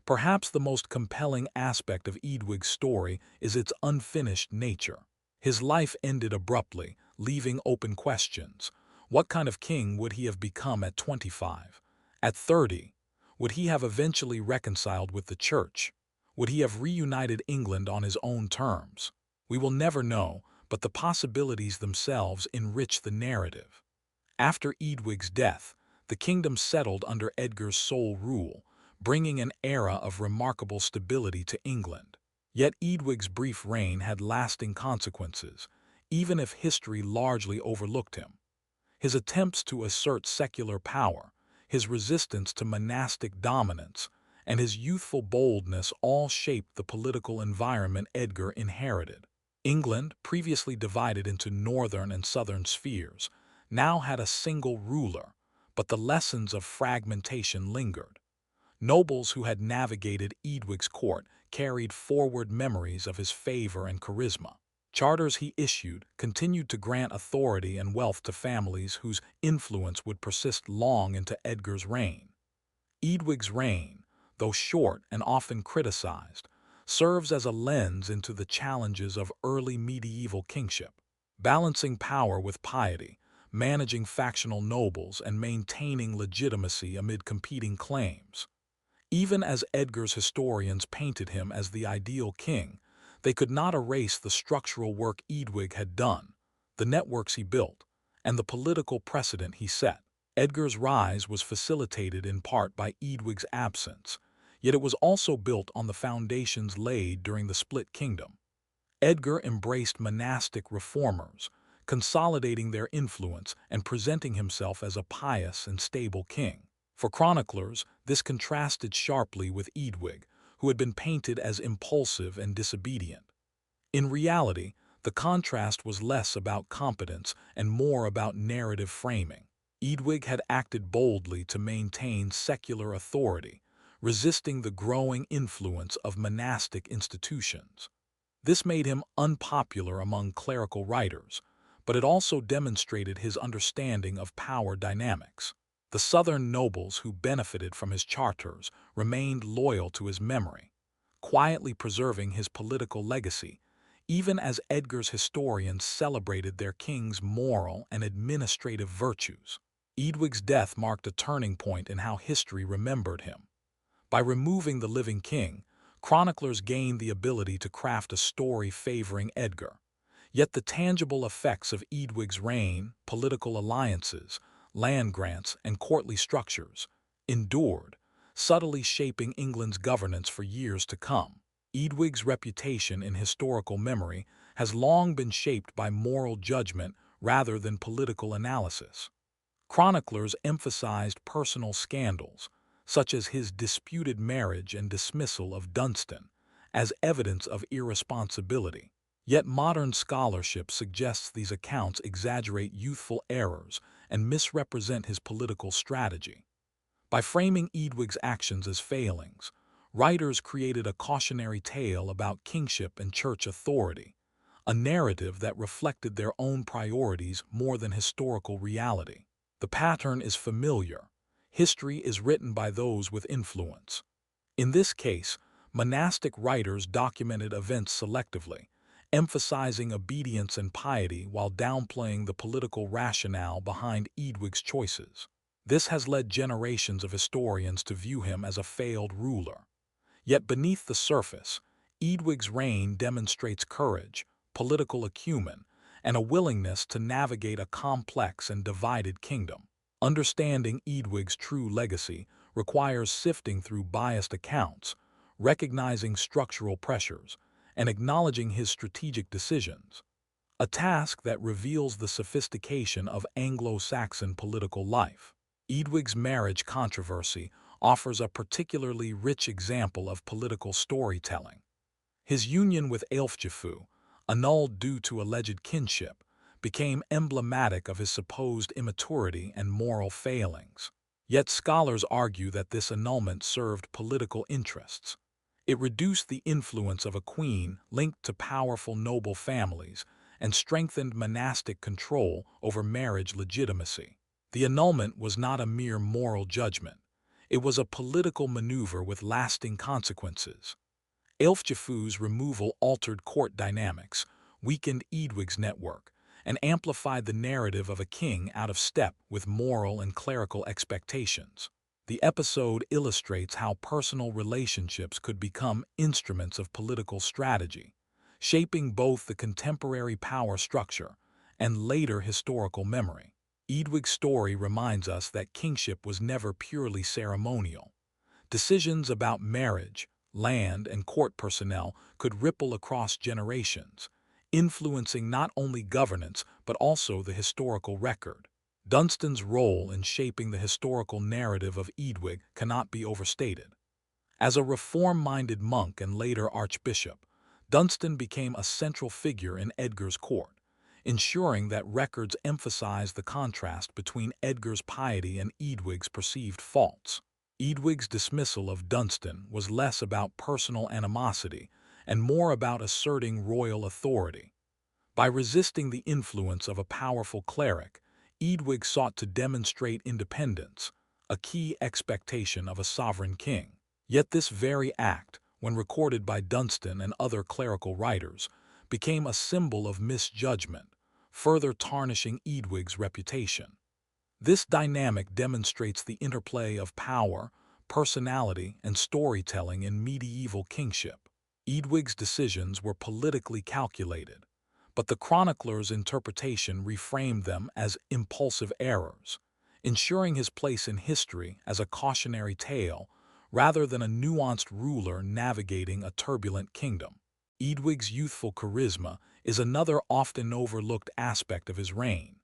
Perhaps the most compelling aspect of Eadwig's story is its unfinished nature. His life ended abruptly, leaving open questions. What kind of king would he have become at 25? At 30, would he have eventually reconciled with the church? Would he have reunited England on his own terms? We will never know, but the possibilities themselves enrich the narrative. After Eadwig's death, the kingdom settled under Edgar's sole rule, bringing an era of remarkable stability to England. Yet Eadwig's brief reign had lasting consequences, even if history largely overlooked him. His attempts to assert secular power, his resistance to monastic dominance, and his youthful boldness all shaped the political environment Edgar inherited. England, previously divided into northern and southern spheres, now had a single ruler, but the lessons of fragmentation lingered. Nobles who had navigated Eadwig's court carried forward memories of his favor and charisma. Charters he issued continued to grant authority and wealth to families whose influence would persist long into Edgar's reign. Eadwig's reign, though short and often criticized, serves as a lens into the challenges of early medieval kingship, balancing power with piety, managing factional nobles, and maintaining legitimacy amid competing claims. Even as Edgar's historians painted him as the ideal king, they could not erase the structural work Eadwig had done, the networks he built, and the political precedent he set. Edgar's rise was facilitated in part by Eadwig's absence, yet it was also built on the foundations laid during the split kingdom. Edgar embraced monastic reformers, consolidating their influence and presenting himself as a pious and stable king. For chroniclers, this contrasted sharply with Eadwig, who had been painted as impulsive and disobedient. In reality, the contrast was less about competence and more about narrative framing. Eadwig had acted boldly to maintain secular authority, resisting the growing influence of monastic institutions. This made him unpopular among clerical writers, but it also demonstrated his understanding of power dynamics. The southern nobles who benefited from his charters remained loyal to his memory, quietly preserving his political legacy, even as Edgar's historians celebrated their king's moral and administrative virtues. Eadwig's death marked a turning point in how history remembered him. By removing the living king, chroniclers gained the ability to craft a story favoring Edgar. Yet the tangible effects of Eadwig's reign, political alliances, land grants, and courtly structures, endured, subtly shaping England's governance for years to come. Eadwig's reputation in historical memory has long been shaped by moral judgment rather than political analysis. Chroniclers emphasized personal scandals, such as his disputed marriage and dismissal of Dunstan, as evidence of irresponsibility. Yet modern scholarship suggests these accounts exaggerate youthful errors and misrepresent his political strategy. By framing Eadwig's actions as failings, writers created a cautionary tale about kingship and church authority, a narrative that reflected their own priorities more than historical reality. The pattern is familiar. History is written by those with influence. In this case, monastic writers documented events selectively, emphasizing obedience and piety while downplaying the political rationale behind Eadwig's choices. This has led generations of historians to view him as a failed ruler. Yet beneath the surface, Eadwig's reign demonstrates courage, political acumen, and a willingness to navigate a complex and divided kingdom. Understanding Eadwig's true legacy requires sifting through biased accounts, recognizing structural pressures, and acknowledging his strategic decisions, a task that reveals the sophistication of Anglo-Saxon political life. Eadwig's marriage controversy offers a particularly rich example of political storytelling. His union with Aelfjafu, annulled due to alleged kinship, became emblematic of his supposed immaturity and moral failings. Yet scholars argue that this annulment served political interests. It reduced the influence of a queen linked to powerful noble families and strengthened monastic control over marriage legitimacy. The annulment was not a mere moral judgment. It was a political maneuver with lasting consequences. Aelfjafu's removal altered court dynamics, weakened Eadwig's network, and amplified the narrative of a king out of step with moral and clerical expectations. The episode illustrates how personal relationships could become instruments of political strategy, shaping both the contemporary power structure and later historical memory. Eadwig's story reminds us that kingship was never purely ceremonial. Decisions about marriage, land, and court personnel could ripple across generations, influencing not only governance but also the historical record. Dunstan's role in shaping the historical narrative of Eadwig cannot be overstated. As a reform-minded monk and later archbishop, Dunstan became a central figure in Edgar's court, ensuring that records emphasize the contrast between Edgar's piety and Eadwig's perceived faults. Eadwig's dismissal of Dunstan was less about personal animosity and more about asserting royal authority. By resisting the influence of a powerful cleric, Eadwig sought to demonstrate independence, a key expectation of a sovereign king. Yet this very act, when recorded by Dunstan and other clerical writers, became a symbol of misjudgment, further tarnishing Eadwig's reputation. This dynamic demonstrates the interplay of power, personality, and storytelling in medieval kingship. Eadwig's decisions were politically calculated, but the chronicler's interpretation reframed them as impulsive errors, ensuring his place in history as a cautionary tale rather than a nuanced ruler navigating a turbulent kingdom. Eadwig's youthful charisma is another often overlooked aspect of his reign.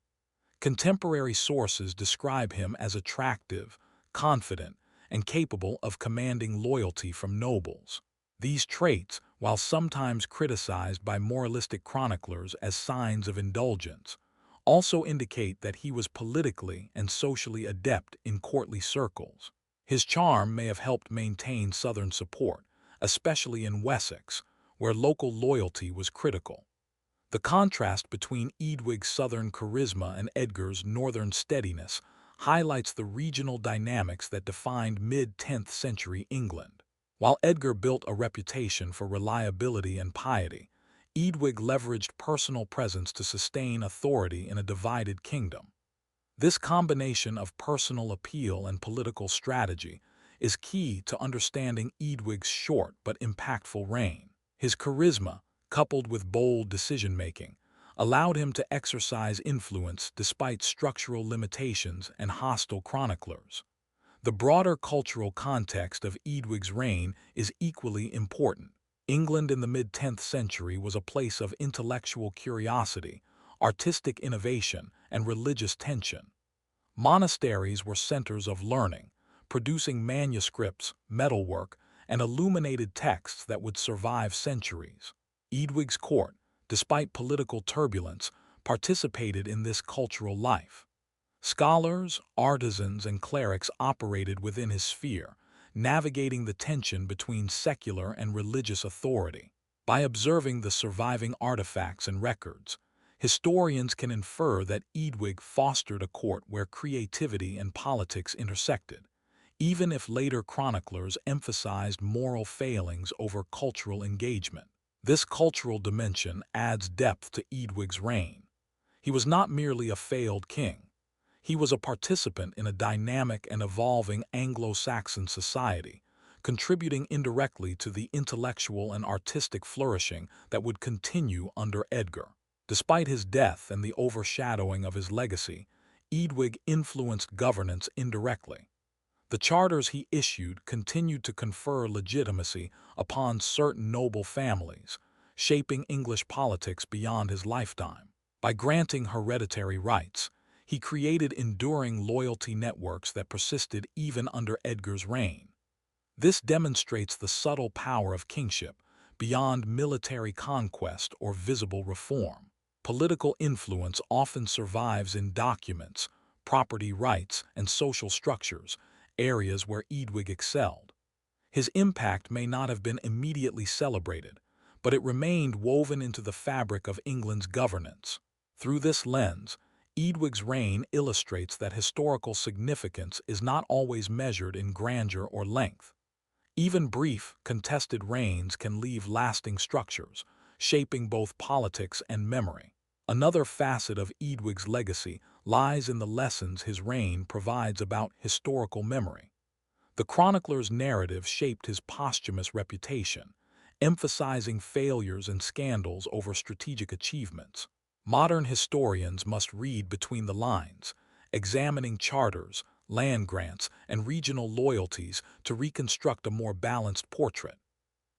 Contemporary sources describe him as attractive, confident, and capable of commanding loyalty from nobles. These traits, while sometimes criticized by moralistic chroniclers as signs of indulgence, also indicate that he was politically and socially adept in courtly circles. His charm may have helped maintain southern support, especially in Wessex, where local loyalty was critical. The contrast between Eadwig's southern charisma and Edgar's northern steadiness highlights the regional dynamics that defined mid-10th century England. While Edgar built a reputation for reliability and piety, Eadwig leveraged personal presence to sustain authority in a divided kingdom. This combination of personal appeal and political strategy is key to understanding Eadwig's short but impactful reign. His charisma, coupled with bold decision-making, allowed him to exercise influence despite structural limitations and hostile chroniclers. The broader cultural context of Eadwig's reign is equally important. England in the mid-10th century was a place of intellectual curiosity, artistic innovation, and religious tension. Monasteries were centers of learning, producing manuscripts, metalwork, and illuminated texts that would survive centuries. Eadwig's court, despite political turbulence, participated in this cultural life. Scholars, artisans, and clerics operated within his sphere, navigating the tension between secular and religious authority. By observing the surviving artifacts and records, historians can infer that Eadwig fostered a court where creativity and politics intersected, even if later chroniclers emphasized moral failings over cultural engagement. This cultural dimension adds depth to Eadwig's reign. He was not merely a failed king. He was a participant in a dynamic and evolving Anglo-Saxon society, contributing indirectly to the intellectual and artistic flourishing that would continue under Edgar. Despite his death and the overshadowing of his legacy, Eadwig influenced governance indirectly. The charters he issued continued to confer legitimacy upon certain noble families, shaping English politics beyond his lifetime. By granting hereditary rights, he created enduring loyalty networks that persisted even under Edgar's reign. This demonstrates the subtle power of kingship, beyond military conquest or visible reform. Political influence often survives in documents, property rights, and social structures, areas where Eadwig excelled. His impact may not have been immediately celebrated, but it remained woven into the fabric of England's governance. Through this lens, Eadwig's reign illustrates that historical significance is not always measured in grandeur or length. Even brief, contested reigns can leave lasting structures, shaping both politics and memory. Another facet of Eadwig's legacy lies in the lessons his reign provides about historical memory. The chronicler's narrative shaped his posthumous reputation, emphasizing failures and scandals over strategic achievements. Modern historians must read between the lines, examining charters, land grants, and regional loyalties to reconstruct a more balanced portrait.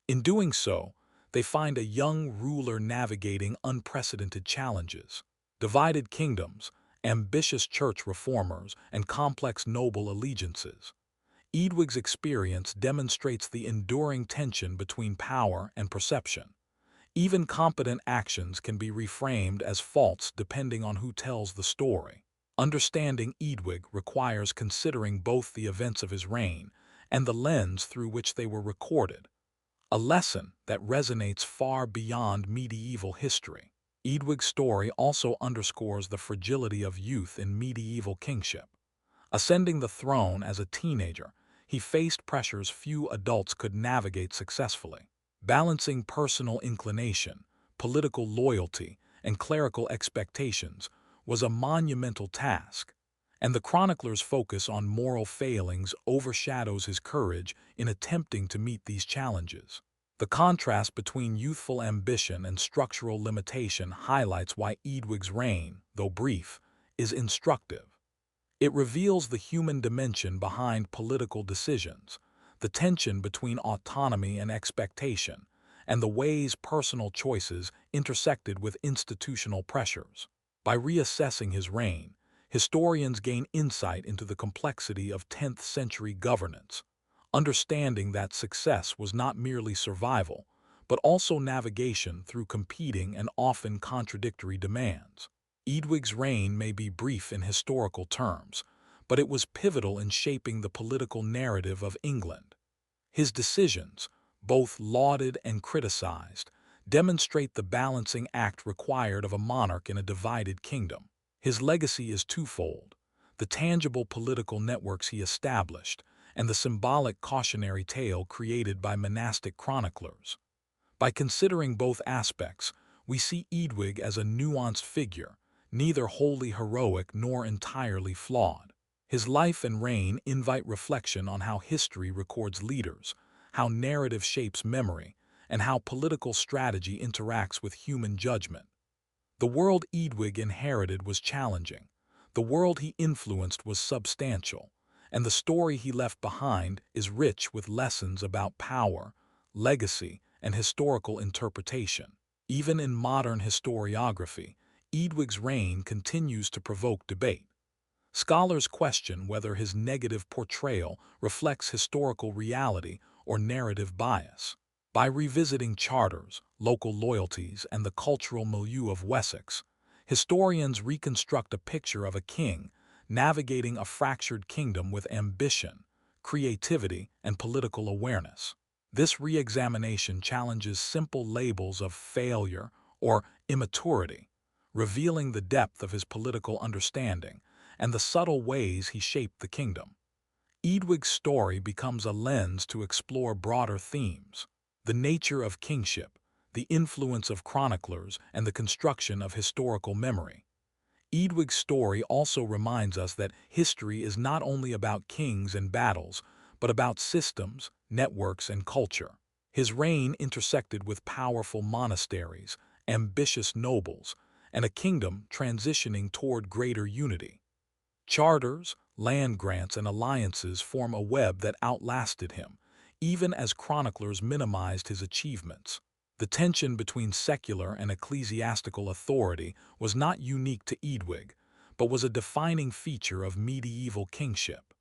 In doing so, they find a young ruler navigating unprecedented challenges. Divided kingdoms, ambitious church reformers, and complex noble allegiances. Eadwig's experience demonstrates the enduring tension between power and perception. Even competent actions can be reframed as faults depending on who tells the story. Understanding Eadwig requires considering both the events of his reign and the lens through which they were recorded, a lesson that resonates far beyond medieval history. Eadwig's story also underscores the fragility of youth in medieval kingship. Ascending the throne as a teenager, he faced pressures few adults could navigate successfully. Balancing personal inclination, political loyalty, and clerical expectations was a monumental task, and the chronicler's focus on moral failings overshadows his courage in attempting to meet these challenges. The contrast between youthful ambition and structural limitation highlights why Eadwig's reign, though brief, is instructive. It reveals the human dimension behind political decisions, the tension between autonomy and expectation, and the ways personal choices intersected with institutional pressures. By reassessing his reign, historians gain insight into the complexity of 10th-century governance, understanding that success was not merely survival, but also navigation through competing and often contradictory demands. Eadwig's reign may be brief in historical terms, but it was pivotal in shaping the political narrative of England. His decisions, both lauded and criticized, demonstrate the balancing act required of a monarch in a divided kingdom. His legacy is twofold: the tangible political networks he established, and the symbolic cautionary tale created by monastic chroniclers. By considering both aspects, we see Eadwig as a nuanced figure, neither wholly heroic nor entirely flawed. His life and reign invite reflection on how history records leaders, how narrative shapes memory, and how political strategy interacts with human judgment. The world Eadwig inherited was challenging, the world he influenced was substantial, and the story he left behind is rich with lessons about power, legacy, and historical interpretation. Even in modern historiography, Eadwig's reign continues to provoke debate. Scholars question whether his negative portrayal reflects historical reality or narrative bias. By revisiting charters, local loyalties, and the cultural milieu of Wessex, historians reconstruct a picture of a king navigating a fractured kingdom with ambition, creativity, and political awareness. This re-examination challenges simple labels of failure or immaturity, revealing the depth of his political understanding and the subtle ways he shaped the kingdom. Eadwig's story becomes a lens to explore broader themes: the nature of kingship, the influence of chroniclers, and the construction of historical memory. Eadwig's story also reminds us that history is not only about kings and battles, but about systems, networks, and culture. His reign intersected with powerful monasteries, ambitious nobles, and a kingdom transitioning toward greater unity. Charters, land grants, and alliances form a web that outlasted him, even as chroniclers minimized his achievements. The tension between secular and ecclesiastical authority was not unique to Eadwig, but was a defining feature of medieval kingship.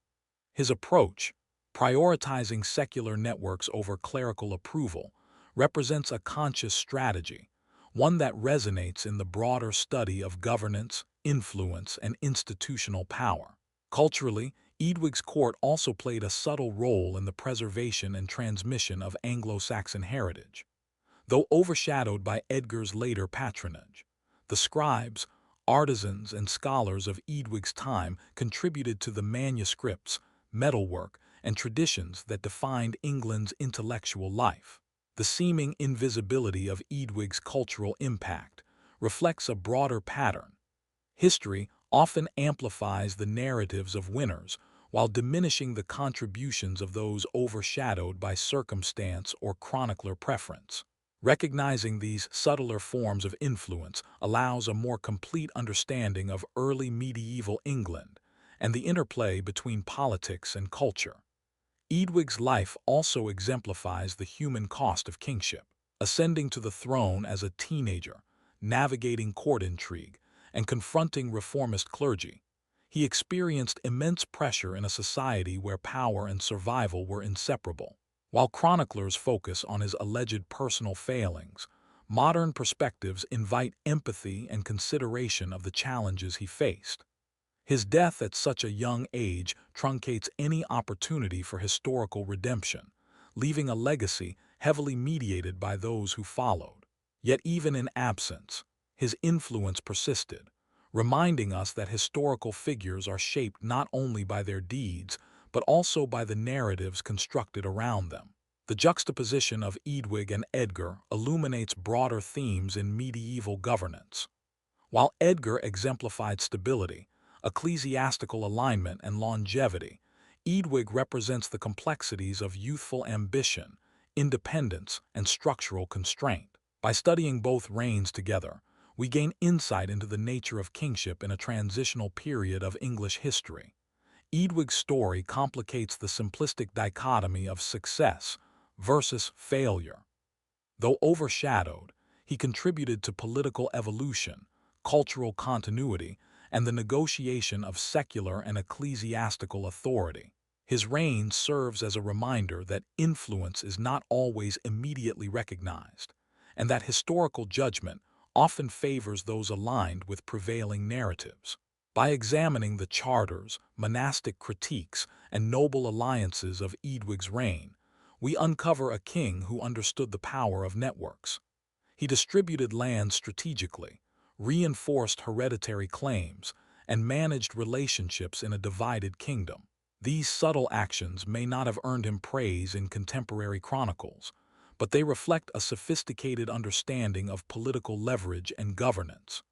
His approach, prioritizing secular networks over clerical approval, represents a conscious strategy, one that resonates in the broader study of governance, influence, and institutional power. Culturally, Eadwig's court also played a subtle role in the preservation and transmission of Anglo-Saxon heritage. Though overshadowed by Edgar's later patronage, the scribes, artisans, and scholars of Eadwig's time contributed to the manuscripts, metalwork, and traditions that defined England's intellectual life. The seeming invisibility of Eadwig's cultural impact reflects a broader pattern. History often amplifies the narratives of winners while diminishing the contributions of those overshadowed by circumstance or chronicler preference. Recognizing these subtler forms of influence allows a more complete understanding of early medieval England and the interplay between politics and culture. Eadwig's life also exemplifies the human cost of kingship. Ascending to the throne as a teenager, navigating court intrigue, and confronting reformist clergy, he experienced immense pressure in a society where power and survival were inseparable. While chroniclers focus on his alleged personal failings, modern perspectives invite empathy and consideration of the challenges he faced. His death at such a young age truncates any opportunity for historical redemption, leaving a legacy heavily mediated by those who followed. Yet even in absence, his influence persisted, reminding us that historical figures are shaped not only by their deeds, but also by the narratives constructed around them. The juxtaposition of Eadwig and Edgar illuminates broader themes in medieval governance. While Edgar exemplified stability, ecclesiastical alignment, and longevity, Eadwig represents the complexities of youthful ambition, independence, and structural constraint. By studying both reigns together, we gain insight into the nature of kingship in a transitional period of English history. Eadwig's story complicates the simplistic dichotomy of success versus failure. Though overshadowed, he contributed to political evolution, cultural continuity, and the negotiation of secular and ecclesiastical authority. His reign serves as a reminder that influence is not always immediately recognized, and that historical judgment often favors those aligned with prevailing narratives. By examining the charters, monastic critiques, and noble alliances of Eadwig's reign, we uncover a king who understood the power of networks. He distributed land strategically, reinforced hereditary claims, and managed relationships in a divided kingdom. These subtle actions may not have earned him praise in contemporary chronicles, but they reflect a sophisticated understanding of political leverage and governance.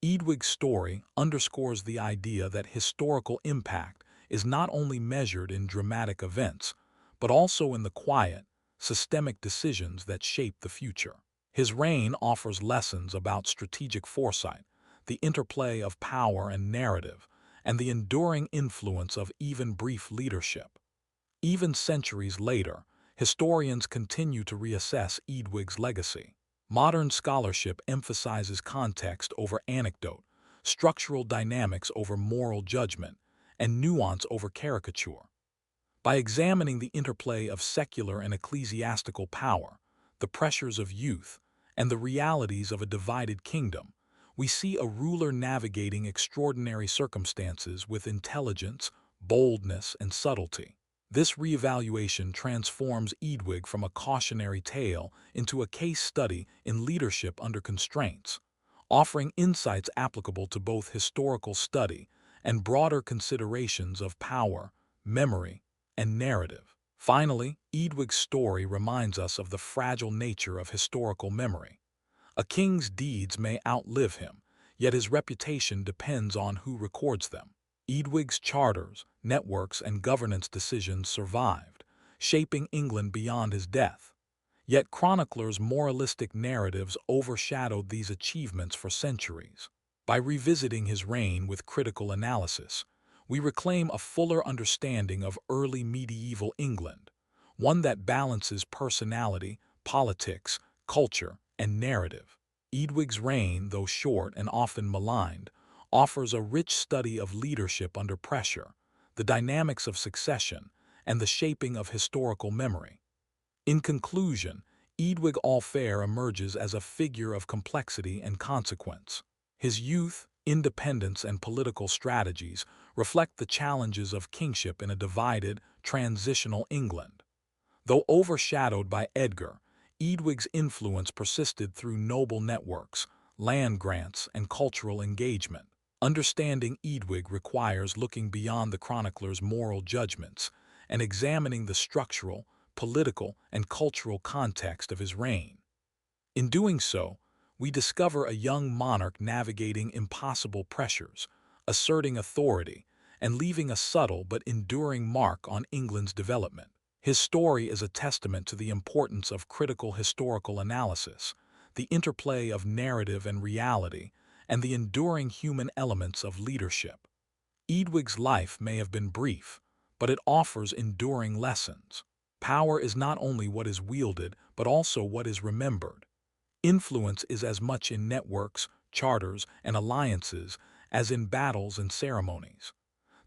Eadwig's story underscores the idea that historical impact is not only measured in dramatic events, but also in the quiet, systemic decisions that shape the future. His reign offers lessons about strategic foresight, the interplay of power and narrative, and the enduring influence of even brief leadership. Even centuries later, historians continue to reassess Eadwig's legacy. Modern scholarship emphasizes context over anecdote, structural dynamics over moral judgment, and nuance over caricature. By examining the interplay of secular and ecclesiastical power, the pressures of youth, and the realities of a divided kingdom, we see a ruler navigating extraordinary circumstances with intelligence, boldness, and subtlety. This reevaluation transforms Eadwig from a cautionary tale into a case study in leadership under constraints, offering insights applicable to both historical study and broader considerations of power, memory, and narrative. Finally, Eadwig's story reminds us of the fragile nature of historical memory. A king's deeds may outlive him, yet his reputation depends on who records them. Eadwig's charters, networks, and governance decisions survived, shaping England beyond his death. Yet chroniclers' moralistic narratives overshadowed these achievements for centuries. By revisiting his reign with critical analysis, we reclaim a fuller understanding of early medieval England, one that balances personality, politics, culture, and narrative. Eadwig's reign, though short and often maligned, offers a rich study of leadership under pressure, the dynamics of succession, and the shaping of historical memory. In conclusion, Eadwig All-Fair emerges as a figure of complexity and consequence. His youth, independence, and political strategies reflect the challenges of kingship in a divided, transitional England. Though overshadowed by Edgar, Eadwig's influence persisted through noble networks, land grants, and cultural engagement. Understanding Eadwig requires looking beyond the chronicler's moral judgments and examining the structural, political, and cultural context of his reign. In doing so, we discover a young monarch navigating impossible pressures, asserting authority, and leaving a subtle but enduring mark on England's development. His story is a testament to the importance of critical historical analysis, the interplay of narrative and reality, and the enduring human elements of leadership. Eadwig's life may have been brief, but it offers enduring lessons. Power is not only what is wielded, but also what is remembered. Influence is as much in networks, charters, and alliances as in battles and ceremonies.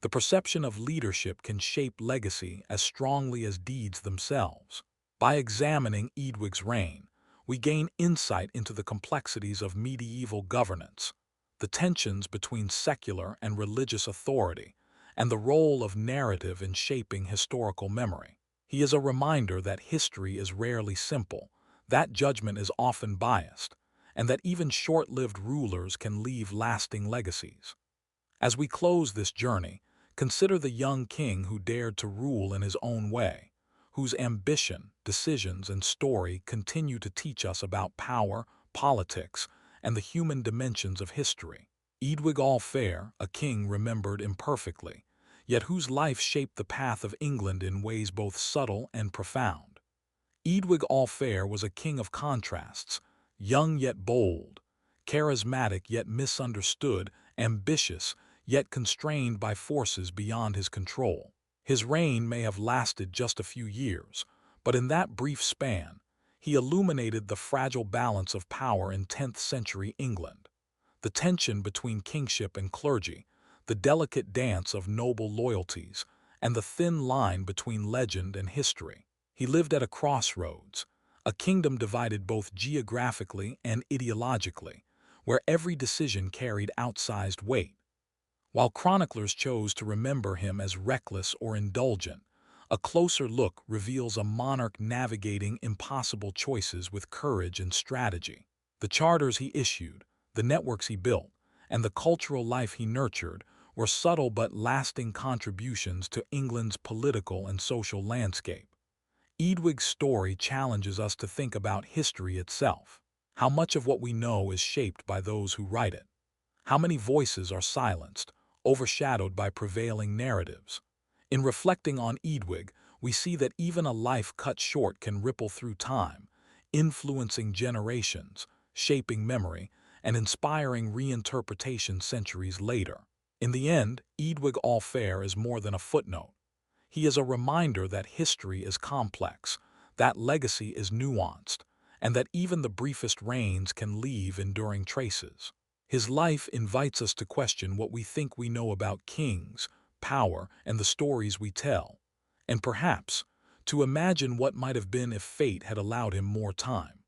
The perception of leadership can shape legacy as strongly as deeds themselves. By examining Eadwig's reign, we gain insight into the complexities of medieval governance, the tensions between secular and religious authority, and the role of narrative in shaping historical memory. He is a reminder that history is rarely simple, that judgment is often biased, and that even short-lived rulers can leave lasting legacies. As we close this journey, consider the young king who dared to rule in his own way, whose ambition, decisions, and story continue to teach us about power, politics, and the human dimensions of history. Eadwig All-Fair, a king remembered imperfectly, yet whose life shaped the path of England in ways both subtle and profound. Eadwig All-Fair was a king of contrasts, young yet bold, charismatic yet misunderstood, ambitious yet constrained by forces beyond his control. His reign may have lasted just a few years, but in that brief span, he illuminated the fragile balance of power in 10th century England. The tension between kingship and clergy, the delicate dance of noble loyalties, and the thin line between legend and history. He lived at a crossroads, a kingdom divided both geographically and ideologically, where every decision carried outsized weight. While chroniclers chose to remember him as reckless or indulgent, a closer look reveals a monarch navigating impossible choices with courage and strategy. The charters he issued, the networks he built, and the cultural life he nurtured were subtle but lasting contributions to England's political and social landscape. Eadwig's story challenges us to think about history itself. How much of what we know is shaped by those who write it? How many voices are silenced, overshadowed by prevailing narratives? In reflecting on Eadwig, we see that even a life cut short can ripple through time, influencing generations, shaping memory, and inspiring reinterpretation centuries later. In the end, Eadwig All-Fair is more than a footnote. He is a reminder that history is complex, that legacy is nuanced, and that even the briefest reigns can leave enduring traces. His life invites us to question what we think we know about kings, power, and the stories we tell, and perhaps to imagine what might have been if fate had allowed him more time.